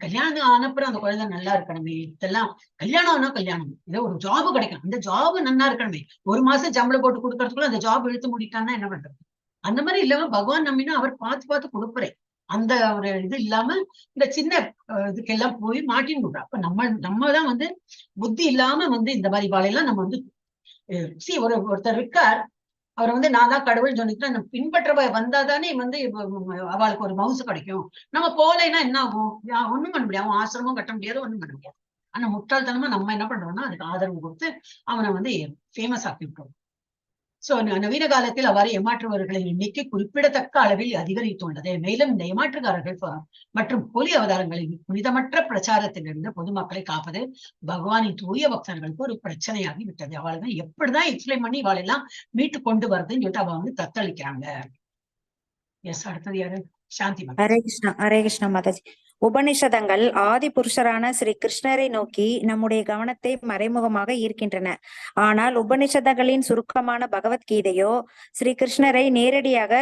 S1: கல்யாணம் ஆனப்புறம் அந்த குழந்தை நல்லா இருக்கணுமே, இதெல்லாம் கல்யாணம் ஆனா கல்யாணம் இதோ ஒரு ஜாப் கிடைக்கும், அந்த ஜாப் நல்லா இருக்கணுமே, ஒரு மாசம் சம்பளம் போட்டு கொடுக்கறதுக்குள்ள அந்த ஜாப் இழுத்து முடிக்கான்னா என்ன பண்றது. அந்த மாதிரி இல்லாம பகவான் நம்பினா அவர் பார்த்து கொடுக்குறேன். அந்த ஒரு இது இல்லாம இந்த சின்ன இதுக்கெல்லாம் போய் மாட்டின்னு விடுறோம். அப்ப நம்ம தான் வந்து புத்தி இல்லாம வந்து இந்த மாதிரி வாழையெல்லாம் நம்ம வந்து ஒருத்தர் இருக்கார், அவர் வந்து நான் தான் கடவுள் சொல்லிட்டு அந்த பின்பற்ற வந்தாதானே வந்து அவளுக்கு ஒரு மவுசு கிடைக்கும். நம்ம போலைன்னா என்ன ஆகும், ஒண்ணும் பண்ண முடியாது, அவன் ஆசிரமும் கட்ட முடியாது, ஒண்ணும் பண்ண முடியாது. ஆனா முட்டாள்தனமா நம்ம என்ன பண்றோம்னா அதுக்கு ஆதரவு கொடுத்து அவனை வந்து ஃபேமஸ் ஆக்கி விட்டோம். சோ நவீன காலத்தில் அவ்வாறு ஏமாற்றுபவர்களின் எண்ணிக்கை குறிப்பிடத்தக்க அளவில் அதிகரித்துள்ளது. மேலும் இந்த ஏமாற்றுக்காரர்கள் மற்றும் போலி அவதாரங்களின் புனிதமற்ற பிரச்சாரத்திலிருந்து பொதுமக்களை காப்பது பகவானின் தூய பக்தர்களுக்கு ஒரு பிரச்சனையாகி விட்டது. அவள்தான் எப்படிதான் எக்ஸ்பிளைன் பண்ணி இவாளெல்லாம் மீட்டு கொண்டு வருதுன்னு சொல்லிட்டு அவ வந்து தத்தளிக்கிறாங்க. எஸ், அடுத்தது யாரு? சாந்தி.
S4: ஹரே கிருஷ்ணா மாதாஜி. உபனிஷதங்கள் ஆதி புருஷரான ஸ்ரீ கிருஷ்ணரை நோக்கி நம்முடைய கவனத்தை மறைமுகமாக ஈர்க்கின்றன. ஆனால் உபனிஷதங்களின் சுருக்கமான பகவத்கீதையோ ஸ்ரீ கிருஷ்ணரை நேரடியாக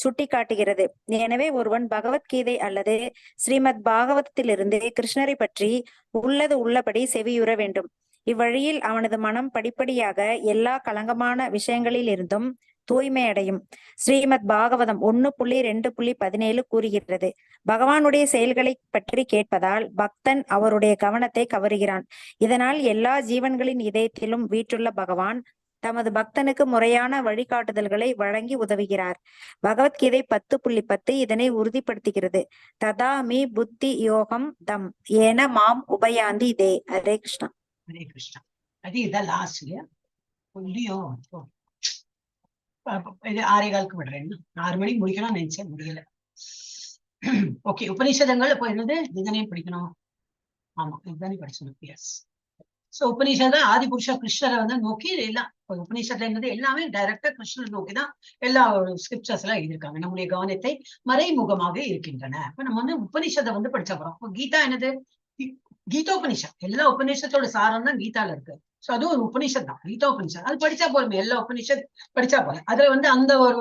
S4: சுட்டி காட்டுகிறது. எனவே ஒருவன் பகவத்கீதை அல்லது ஸ்ரீமத் பாகவதத்திலிருந்து கிருஷ்ணரை பற்றி உள்ளது உள்ளபடி செவியுற வேண்டும். இவ்வழியில் அவனது மனம் படிப்படியாக எல்லா களங்கமான விஷயங்களில் இருந்தும் தூய்மை அடையும். ஸ்ரீமத் பாகவதம் 1.2.17 கூறுகிறது, பகவானுடைய செயல்களை பற்றி கேட்பதால் பக்தன் அவருடைய கவனத்தை கவருகிறான். இதனால் எல்லா ஜீவன்களின் இதயத்திலும் வீற்றுள்ள பகவான் தமது பக்தனுக்கு முறையான வழிகாட்டுதல்களை வழங்கி உதவுகிறார். பகவத்கீதை 10.10 இதனை உறுதிப்படுத்துகிறது. ததாமி புத்தி யோகம் தம் ஏன மாம் உபயாந்தி தே. ஹரே கிருஷ்ணா.
S1: ஹரே கிருஷ்ணா. அது இதான் லாஸ்ட் இல்லையா? இது 6:15 விடுறேன். 6 மணிக்கு முடிக்கணும் நினைச்சேன், முடியல. ஓகே, உபநிஷதங்கள் இப்போ என்னது இதுதானே படிக்கணும். ஆமா, இதுதானே படிச்சோம். எஸ். சோ உபநிஷத ஆதி புருஷ கிருஷ்ணரை வந்து நோக்கி எல்லாம் உபநிஷத்துல என்னது எல்லாமே டைரக்டா கிருஷ்ணரை நோக்கிதான் எல்லா ஸ்கிரிப்சர்ஸ் எல்லாம் எழுதியிருக்காங்க. நம்முடைய கவனத்தை மறைமுகமாக இருக்கின்றன. இப்ப நம்ம வந்து உபநிஷத்தை வந்து படிச்சா போறோம். இப்போ கீதா என்னது? கீதோபனிஷத். எல்லா உபநிஷத்தோட சாரம் தான் கீதால இருக்கு. சோ அதுவும் ஒரு உபநிஷத் தான், கீதா உபநிஷத். அது படிச்சா போறோமே, எல்லா உபநிஷத் படிச்சா போல. அதுல வந்து அந்த ஒரு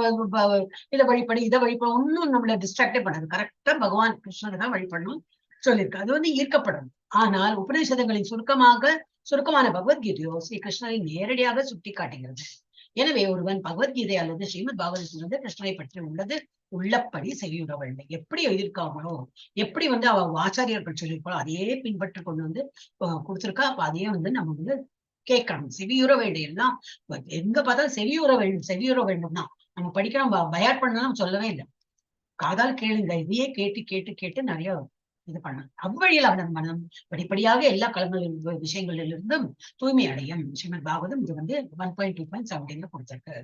S1: இதை வழிபடி இதை வழிபடும் ஒன்னும் நம்மள டிஸ்ட்ராக்டே பண்ணாது. கரெக்டா பகவான் கிருஷ்ணரை தான் வழிபடணும் சொல்லியிருக்கு. அது வந்து ஈர்க்கப்படும். ஆனால் உபநிஷதங்களின் சுருக்கமான பகவத்கீதையோ ஸ்ரீ கிருஷ்ணரை நேரடியாக சுட்டி காட்டுகிறது. எனவே ஒருவன் பகவத்கீதை அல்லது ஸ்ரீமத் பாகவதத்திலிருந்து கிருஷ்ணரை பற்றி உள்ளது உள்ளபடி செவியுற வேண்டும். எப்படி எழுதியிருக்காங்களோ, எப்படி வந்து ஆச்சாரியர்கள் சொல்லியிருக்கோ அதையே பின்பற்றி கொண்டு வந்து கொடுத்திருக்கா. அப்ப அதையே வந்து நம்ம வந்து கேட்கணும். செவியுற வேண்டும். எல்லாம் எங்க பார்த்தாலும் செவியுற வேண்டும்னா நம்ம படிக்கிறோம். பயாட் பண்ணலாம் சொல்லவே இல்லை. காதால் கேளுங்க, இதையே கேட்டு கேட்டு கேட்டு நிறைய இது பண்ணணும். அவ்வழியில் அவனது மனம் படிப்படியாக எல்லா களங்களில் விஷயங்களிலிருந்தும் தூய்மை அடையும். ஸ்ரீமத் பாகவதம் இது வந்து 1.2.17 கொடுத்திருக்கு.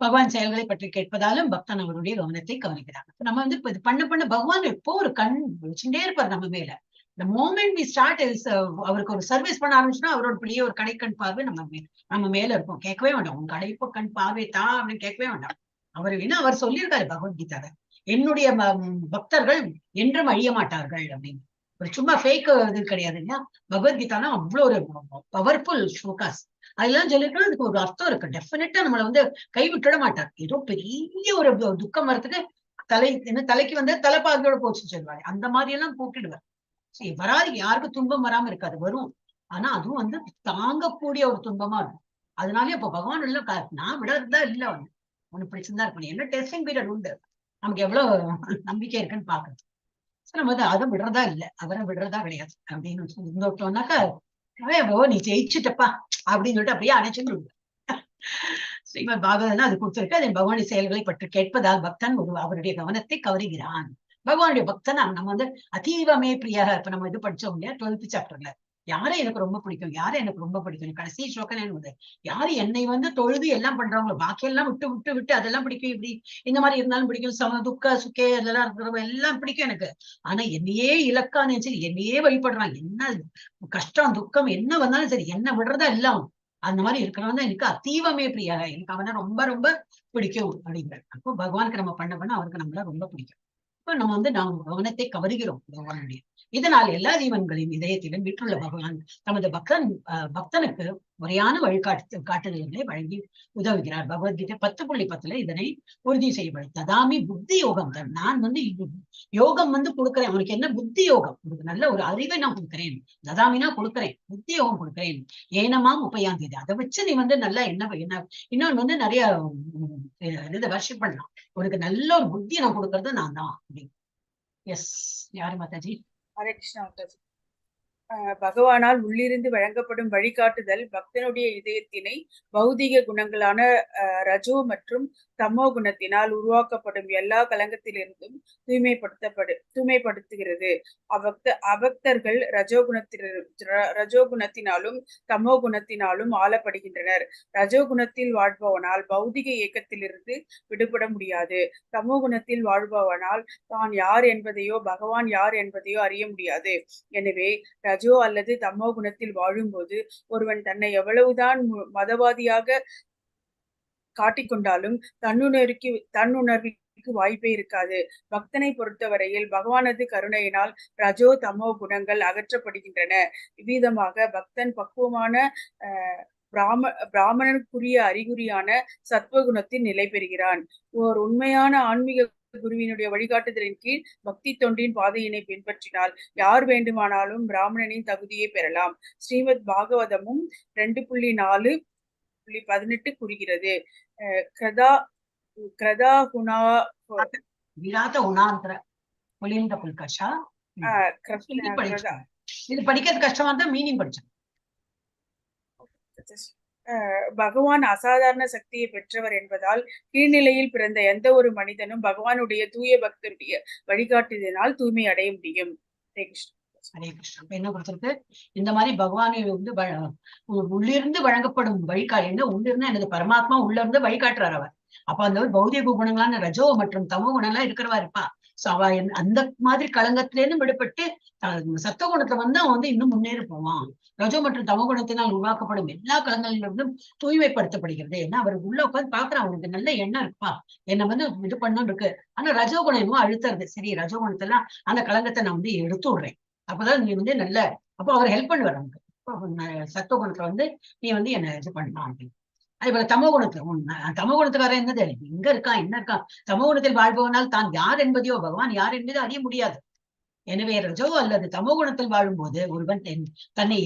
S1: பகவான் செயல்களை பற்றி கேட்பதாலும் பக்தன் அவருடைய கவனத்தை கவனிக்கிறாங்க. நம்ம வந்து இது பண்ண பகவான் எப்போ ஒரு கண் வச்சுட்டே இருப்பார் நம்ம மேல. இந்த மோமெண்ட் வி ஸ்டார்ட் அவருக்கு ஒரு சர்வீஸ் பண்ண ஆரம்பிச்சுன்னா அவரோட பெரிய ஒரு கடைக்கண் பார்வை நம்ம மேல இருக்கும். கேட்கவே வேண்டாம், உன் கடைப்பு கண் பார்வை தான் அப்படின்னு கேட்கவே வேண்டாம். அவர் வேணா அவர் சொல்லியிருக்காரு பகவத்கீதாவை, என்னுடைய பக்தர்கள் என்றும் அழிய மாட்டார்கள் அப்படின்னு. ஒரு சும்மா ஃபேக் இது கிடையாது இல்லையா? பகவத்கீதானா அவ்வளவு ஒரு பவர்ஃபுல் ஸ்லோகாஸ். அதெல்லாம் சொல்லிருக்கோம். அதுக்கு ஒரு அர்த்தம் இருக்கு. டெஃபினட்டா நம்மளை வந்து கைவிட்டுட மாட்டார். ஏதோ பெரிய ஒரு துக்கம் வரத்துக்கு தலைக்கு வந்து தலைப்பாகையோட போச்சு சொல்லுவாங்க. அந்த மாதிரி எல்லாம் போட்டுடுவார். சரி, வராது, யாருக்கும் துன்பம் வராம இருக்காது, வரும். ஆனா அதுவும் வந்து தாங்கக்கூடிய ஒரு துன்பமா இருக்கும். அதனாலே இப்ப பகவான் இல்ல, நான் விடறதா இல்ல, ஒண்ணு பிடிச்சிருந்தா இருக்கணும். என்ன டெஸ்டிங் பீரியட் உண்டு, நமக்கு எவ்வளவு நம்பிக்கை இருக்குன்னு பாக்குறது. நம்ம வந்து அதை விடுறதா இல்ல, அவரை விடுறதா கிடையாது அப்படின்னு இருந்தோம்னாக்கா, நீ ஜெயிச்சுட்டப்பா அப்படின்னு சொல்லிட்டு அப்படியே அணைச்சுன்னு ஸ்ரீமத் பாகவதம் அது கொடுத்திருக்கு. அதன் பகவானுடைய செயல்களை பற்றி கேட்பதால் பக்தன் அவருடைய கவனத்தை கவருகிறான். பகவானுடைய பக்தன் நம்ம வந்து அதீவமே பிரியாக. இப்ப நம்ம இது படிச்சோம் இல்லையா 12th சாப்டர்ல, யாரை எனக்கு ரொம்ப பிடிக்கும், யாரை எனக்கு ரொம்ப பிடிக்கும், கடைசி ஸ்லோகம் யாரு என்னை வந்து தொழுது எல்லாம் பண்றவங்க, பாக்கி எல்லாம் விட்டு விட்டு விட்டு அதெல்லாம் பிடிக்கும், இப்படி இந்த மாதிரி இருந்தாலும் பிடிக்கும், சம துக்க சுக்கே அதெல்லாம் இருக்கிறவங்க எல்லாம் பிடிக்கும் எனக்கு. ஆனா என்னையே இலக்கான சரி, என்னையே வழிபடுறான், என்ன கஷ்டம் துக்கம் என்ன வந்தாலும் சரி, என்ன விடுறதா எல்லாம் அந்த மாதிரி இருக்கிறவன் தான் எனக்கு அதீவமே பிரியாக, எனக்கு அவனை ரொம்ப ரொம்ப பிடிக்கும் அப்படிங்கிற. அப்போ பகவானுக்கு நம்ம பண்ண அவருக்கு நம்மள ரொம்ப பிடிக்கும். இப்ப நம்ம வந்து நாம் கவனத்தை கவருகிறோம் பகவானுடைய. இதனால் எல்லா ஜீவன்களின் இதயத்திலும் வீட்டுள்ள பகவான் தமது பக்தனுக்கு முறையான காட்டுதல்களை வழங்கி உதவுகிறார். பகவத்கீதை 10.10 இதனை உறுதி செய்யப்படும். ததாமி புத்தி யோகம் தான். நான் வந்து யோகம் வந்து கொடுக்கிறேன், அவனுக்கு என்ன புத்தி யோகம், உனக்கு நல்ல ஒரு அறிவை நான் கொடுக்கிறேன். ததாமினா கொடுக்கிறேன், புத்தி யோகம் கொடுக்கிறேன். ஏனமாம் 30ஆம் தேதி அதை வச்சு நீ வந்து நல்லா என்ன இன்னொன்னு வந்து நிறைய வர்ஷிப் பண்ணலாம். உனக்கு நல்ல ஒரு புத்தியை நான் கொடுக்கறது நான் தான். எஸ், யாரு மாதாஜி?
S5: ஹரே கிருஷ்ணா மாதாஜி. பகவானால் உள்ளிருந்து வழங்கப்படும் வழிகாட்டுதல் பக்தனுடைய இதயத்தினை பௌதிக குணங்களான ரஜோ மற்றும் தமோ குணத்தினால் உருவாக்கப்படும் எல்லா கலங்கத்திலிருந்தும் தூய்மைப்படுத்துகிறது. அபக்தர்கள் ரஜோகுணத்தினாலும் தமோ குணத்தினாலும் ஆளப்படுகின்றனர். ரஜோகுணத்தில் வாழ்பவனால் பௌதிக இயக்கத்திலிருந்து விடுபட முடியாது. தமோ குணத்தில் வாழ்பவனால் தான் யார் என்பதையோ பகவான் யார் என்பதையோ அறிய முடியாது. எனவே ரஜோ அல்லது தமோ குணத்தில் வாழும்போது ஒருவன் தன்னை எவ்வளவுதான் மதவாதியாக காட்டிக்கொண்டாலும் தன்னுணர்வுக்கு வாய்ப்பே இருக்காது. பக்தனை பொறுத்தவரையில் பகவானது கருணையினால் ரஜோ தமோ குணங்கள் அகற்றப்படுகின்றன. இவ்விதமாக பக்தன் பக்குவமான பிராமணனுக்குரிய அறிகுறியான சத்வகுணத்தில் நிலை பெறுகிறான். ஓர் உண்மையான ஆன்மீக குருவினுடைய வழிகாட்டுதலின் கீழ் பக்தி தொண்டின் பாதையினை பின்பற்றினால் யார் வேண்டுமானாலும் பிராமணனின் தகுதியை பெறலாம். ஸ்ரீமத் பாகவதமும் 2.4.18 கூறுகிறது.
S1: இது படிக்கிறது கஷ்டமா இருந்தா மீனிங் படிச்சேன்.
S5: பகவான் அசாதாரண சக்தியை பெற்றவர் என்பதால் கீழ்நிலையில் பிறந்த எந்த ஒரு மனிதனும் பகவானுடைய தூய பக்தருடைய வழிகாட்டுதலினால் தூய்மை அடைய முடியும்.
S1: ஹரே கிருஷ்ணா. என்ன பொறுத்திருக்கு, இந்த மாதிரி பகவானை வந்து உள்ளிருந்து வழங்கப்படும் வழிகாட்டு என்ன, உள்ளிருந்து எனது பரமாத்மா உள்ள இருந்து வழிகாட்டுறார் அவர். அப்ப அந்த பௌதிக குணங்களான ரஜோ மற்றும் தமோ குணம் எல்லாம் இருக்கிறவா இருப்பா. சோ அவ அந்த மாதிரி களங்கத்திலேருந்து விடுபட்டு சத்துவ குணத்தை வந்து அவன் வந்து இன்னும் முன்னேறி போவான். ரஜோ மற்றும் தமோ குணத்தினால் உருவாக்கப்படும் எல்லா களங்களிலிருந்தும் தூய்மைப்படுத்தப்படுகிறது. ஏன்னா அவர் உள்ள உட்காந்து பாக்குறான், அவனுக்கு நல்ல எண்ணம் இருப்பா, என்ன வந்து இது பண்ணணும் இருக்கு. ஆனா ரஜோ குணம் இன்னும் அழுத்துறது. சரி, ரஜோ குணத்தெல்லாம் அந்த களங்கத்தை நான் வந்து எடுத்து விடுறேன், அப்பதான் நீ வந்து நல்ல, அப்போ அவர் ஹெல்ப் பண்ணுவார் நமக்கு. சத்துவ குணத்துல வந்து நீ வந்து என்ன இது பண்ணலாம் அப்படின்னு. அதே போல தமோ குணத்துக்காரன் என்னது, எங்க இருக்கான் என்ன இருக்கான். தமோ குணத்தில் வாழ்பவனால் தான் யார் என்பதையோ பகவான் யார் என்பதை அறிய முடியாது. எனவே ரஜோ அல்லது தமோ குணத்தில் வாழும்போது ஒருவன் தன்னை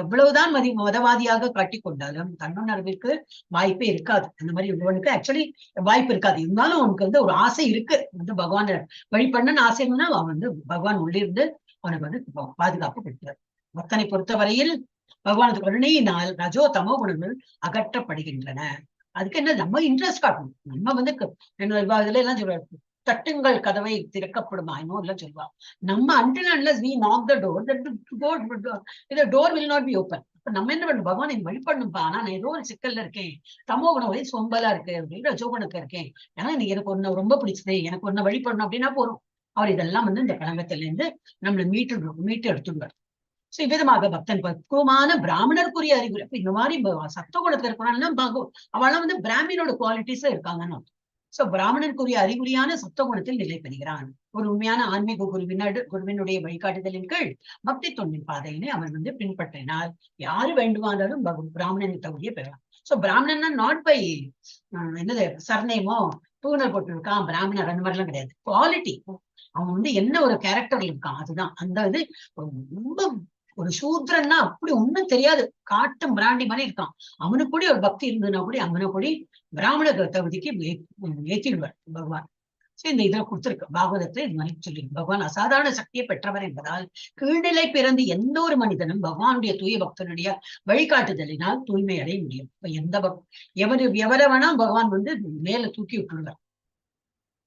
S1: எவ்வளவுதான் மதவாதியாக காட்டிக்கொண்டாலும் தன்னுணர்விற்கு வாய்ப்பே இருக்காது. அந்த மாதிரி ஒருவனுக்கு ஆக்சுவலி வாய்ப்பு இருக்காது. இருந்தாலும் அவனுக்கு வந்து ஒரு ஆசை இருக்கு, வந்து பகவான் வழிபண்ணன்னு ஆசைன்னா அவன் வந்து பகவான் உள்ளிருந்து அவனுக்கு வந்து பாதுகாப்பு கொடுக்கிறார். பக்தனை பொறுத்தவரையில் பகவானது கருணையினால் ரஜோ தமோ குணங்கள் அகற்றப்படுகின்றன. அதுக்கு என்ன, நம்ம இன்ட்ரெஸ்ட் காட்டணும். நம்ம வந்து இதுல எல்லாம் சொல்றாரு, தட்டுங்கள் கதவை திறக்கப்படுமா இன்னும் எல்லாம் சொல்லுவா. நம்ம until unless we knock the door, the door will not be open. அப்ப நம்ம என்ன பண்ணணும், பகவான் என் வழிபடணும்பா, ஆனா நான் ஏதோ ஒரு சிக்கல்ல இருக்கேன், தமோ குணம் ஒரே சோம்பலா இருக்கு அப்படின்னு ரஜோ குணத்துல இருக்கேன், ஏன்னா எனக்கு ஒன்னு ரொம்ப பிடிச்சது, எனக்கு ஒன்னு வழிபடணும் அப்படின்னா போறோம். அவர் இதெல்லாம் வந்து இந்த களங்கத்தில இருந்து நம்மளை மீட்டு எடுத்துடுவார். சோ இவ்விதமாக பக்தன் பக்குவமான பிராமணருக்குரிய அறிகுறி. இந்த மாதிரி சத்துவ குணத்துல இருக்கிறான் அவெல்லாம் வந்து பிராமினோட குவாலிட்டிஸ்ல இருக்காங்கன்னு. சோ பிராமணனுக்குரிய அறிகுறியான சத்துவ குணத்தில் நிலை பெறுகிறான். ஒரு உண்மையான ஆன்மீக குருவினுடைய வழிகாட்டுதலின் கீழ் பக்தி தொண்டின் பாதையினை அவன் வந்து பின்பற்றினால் யாரு வேண்டுமானாலும் பிராமணன் தகுதியை பெறலாம். சோ பிராமணன்னா நாட் பை என்னது சர்நேமோ பூனல் போட்டு இருக்கான் பிராமணர் அந்த மாதிரிலாம் கிடையாது. குவாலிட்டி, அவன் வந்து என்ன ஒரு கேரக்டர்ல இருக்கான் அதுதான். அந்த இது ரொம்ப ஒரு சூத்ரன்னா அப்படி ஒண்ணும் தெரியாது, காட்டும் பிராண்டி மாதிரி இருக்கான். அவனுக்கு கூட ஒரு பக்தி இருந்ததுன்னா கூட அவனை கூட பிராமண தகுதிக்கு ஏற்றிடுவார் பகவான். சோ இந்த இதுல கொடுத்திருக்கு பாகவதத்தை இது மாதிரி சொல்லி, பகவான் அசாதாரண சக்தியை பெற்றவர் என்பதால் கீழ்நிலை பிறந்து எந்த ஒரு மனிதனும் பகவானுடைய தூய பக்தனுடைய வழிகாட்டுதலினால் தூய்மை அடைய முடியும். எந்த எவரை வேணா பகவான் வந்து மேல தூக்கி விட்டுள்ளார்.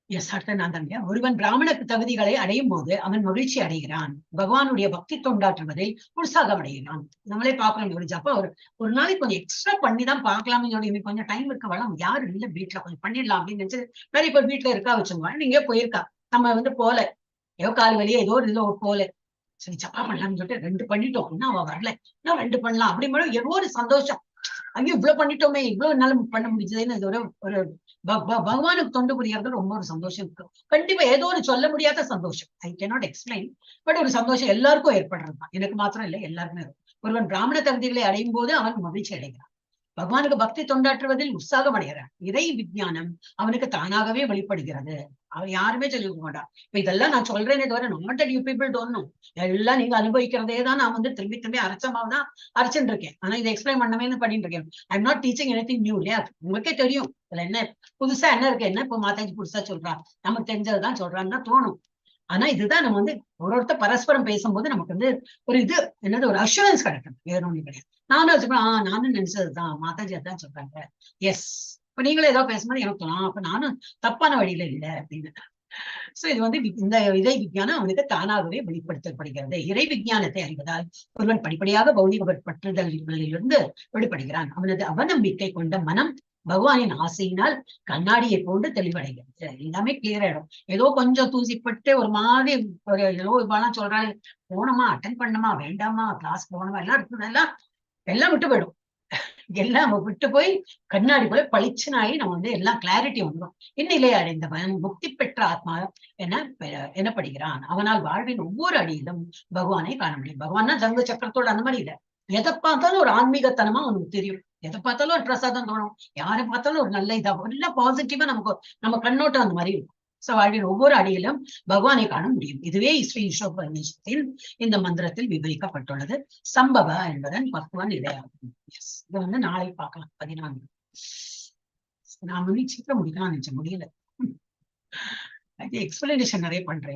S1: எஸ், அடுத்த நான் தான். ஒருவன் பிராமண தகுதிகளை அடையும் போது அவன் மகிழ்ச்சி அடைகிறான், பகவானுடைய பக்தி தொண்டாற்றுவதில் உற்சாகம் அடைகிறான். நம்மளே பாக்கலாம், ஒரு ஜப்பா ஒரு நாளைக்கு கொஞ்சம் எக்ஸ்ட்ரா பண்ணிதான் பாக்கலாம்னு சொல்லி இன்னைக்கு கொஞ்சம் டைம் இருக்க வேணாம், யாரும் இல்ல வீட்டுல கொஞ்சம் பண்ணிடலாம் அப்படின்னு நினைச்சு நிறைய பேர் வீட்டுல இருக்கா வச்சுக்கோங்க. நீங்க போயிருக்கா, நம்ம வந்து போல ஏதோ கால் வழியே ஏதோ ஒரு இதுல போல சரி ஜப்பா பண்ணலாம்னு சொல்லிட்டு 2 பண்ணிட்டோம், இன்னும் அவ வரல, இன்னும் 2 பண்ணலாம் அப்படி ஏதோ ஒரு சந்தோஷம். ஐயோ இவ்வளவு பண்ணிட்டோமே, இவ்வளவு என்னால பண்ண முடிஞ்சதுன்னு ஒரு பகவானுக்கு தொண்டு புரியறது ரொம்ப ஒரு சந்தோஷம் இருக்கு. கண்டிப்பா ஏதோ ஒரு சொல்ல முடியாத சந்தோஷம், ஐ கேனாட் எக்ஸ்பிளைன், பட் ஒரு சந்தோஷம் எல்லாருக்கும் ஏற்படுறதுதான், எனக்கு மாத்திரம் இல்லை எல்லாருமே இருக்கும். ஒருவன் பிராமண தகுதிகளை அடையும் போது அவன் மகிழ்ச்சி அடைகிறான், பகவானுக்கு பக்தி தொண்டாற்றுவதில் உற்சாகம் அடைகிறான். இறை விஞ்ஞானம் அவனுக்கு தானாகவே வெளிப்படுகிறது. அவன் யாருமே சொல்லிக்க மாட்டான். இப்ப இதெல்லாம் நான் சொல்றேனே தவிர not that you people don't know, எல்லாம் நீங்க அனுபவிக்கிறதே தான் நான் வந்து திரும்பி திரும்பி அரைச்சமாவதான் அரைச்சுட்டு இருக்கேன். ஆனா இதை எக்ஸ்பிளைன் பண்ணவே பண்ணிட்டு இருக்கேன். I am not teaching anything new இல்லையா, உங்களுக்கே தெரியும் இதுல என்ன புதுசா என்ன இருக்கு, என்ன இப்ப மாதாஜி புதுசா சொல்றா, நமக்கு தெரிஞ்சதுதான் சொல்றான்னு தான் தோணும். ஆனா இதுதான் நம்ம வந்து ஒருத்தர் பரஸ்பரம் பேசும்போது நமக்கு வந்து ஒரு இது என்னது ஒரு அஷூரன்ஸ் கிடைக்கும், வேற ஒண்ணும் கிடையாது. நானும் வச்சுப்பேன், நானும் நினைச்சதுதான் மாதாஜி அதான் சொல்றாங்க, எஸ். இப்ப நீங்களும் ஏதோ பேசும்போது எனக்கு தோணும், அப்ப நானும் தப்பான வழியில இல்லை அப்படின்னு. சோ இது வந்து இந்த இறை விஞ்ஞானம் அவனுக்கு தானாகவே வெளிப்படுத்தப்படுகிறது. இறை விஞ்ஞானத்தை அறிவதால் ஒருவன் படிப்படியாக பௌதிக பற்றுதலிலிருந்து வெளிப்படுகிறான். அவனது அவநம்பிக்கை கொண்ட மனம் பகவானின் ஆசையினால் கண்ணாடியை போன்று தெளிவடைகிறது. எல்லாமே கிளியர் ஆயிடும். ஏதோ கொஞ்சம் தூசிப்பட்டு ஒரு மாதிரி ஒரு ஏதோ இப்பெல்லாம் சொல்றாரு, போனோமா அட்டன் பண்ணமா வேண்டாமா கிளாஸ் போனோமா எல்லாம் இருக்குதெல்லாம் எல்லாம் விட்டு போயிடும். எல்லாம் விட்டு போய் கண்ணாடி போல பளிச்சுனாயி நம்ம வந்து எல்லாம் கிளாரிட்டி வந்துடும். இந்நிலை அடைந்தவன் முக்தி பெற்ற ஆத்மா எனப்படுகிறான். அவனால் வாழ்வின் ஒவ்வொரு அடியிலும் பகவானை காண முடியும். பகவான்னா ஜங்க சக்கரத்தோட அந்த மாதிரி இல்லை, எதை பார்த்தாலும் ஒரு ஆன்மீகத்தனமா அவனுக்கு தெரியும், எதை பார்த்தாலும் ஒரு பிரசாதம் தோணும், யாரை பார்த்தாலும் ஒரு நல்ல இதா எல்லாம் பாசிட்டிவா நமக்கு நம்ம கண்ணோட்டம் அந்த மாதிரி இருக்கும். சோ வாழ்வின் ஒவ்வொரு அடியிலும் பகவானை காண முடியும். இதுவே ஸ்ரீ ஈஸ்வரத்தில் இந்த மந்திரத்தில் விவரிக்கப்பட்டுள்ளது. சம்பவ என்பதன் பக்குவ நிலையாகும். இதை வந்து நாளை பார்க்கலாம் 14. நான் வந்து சீக்கிரம் முடிக்கலாம் நினைச்சேன், முடியல. எக்ஸ்பிளனேஷன் நிறைய பண்றேன்.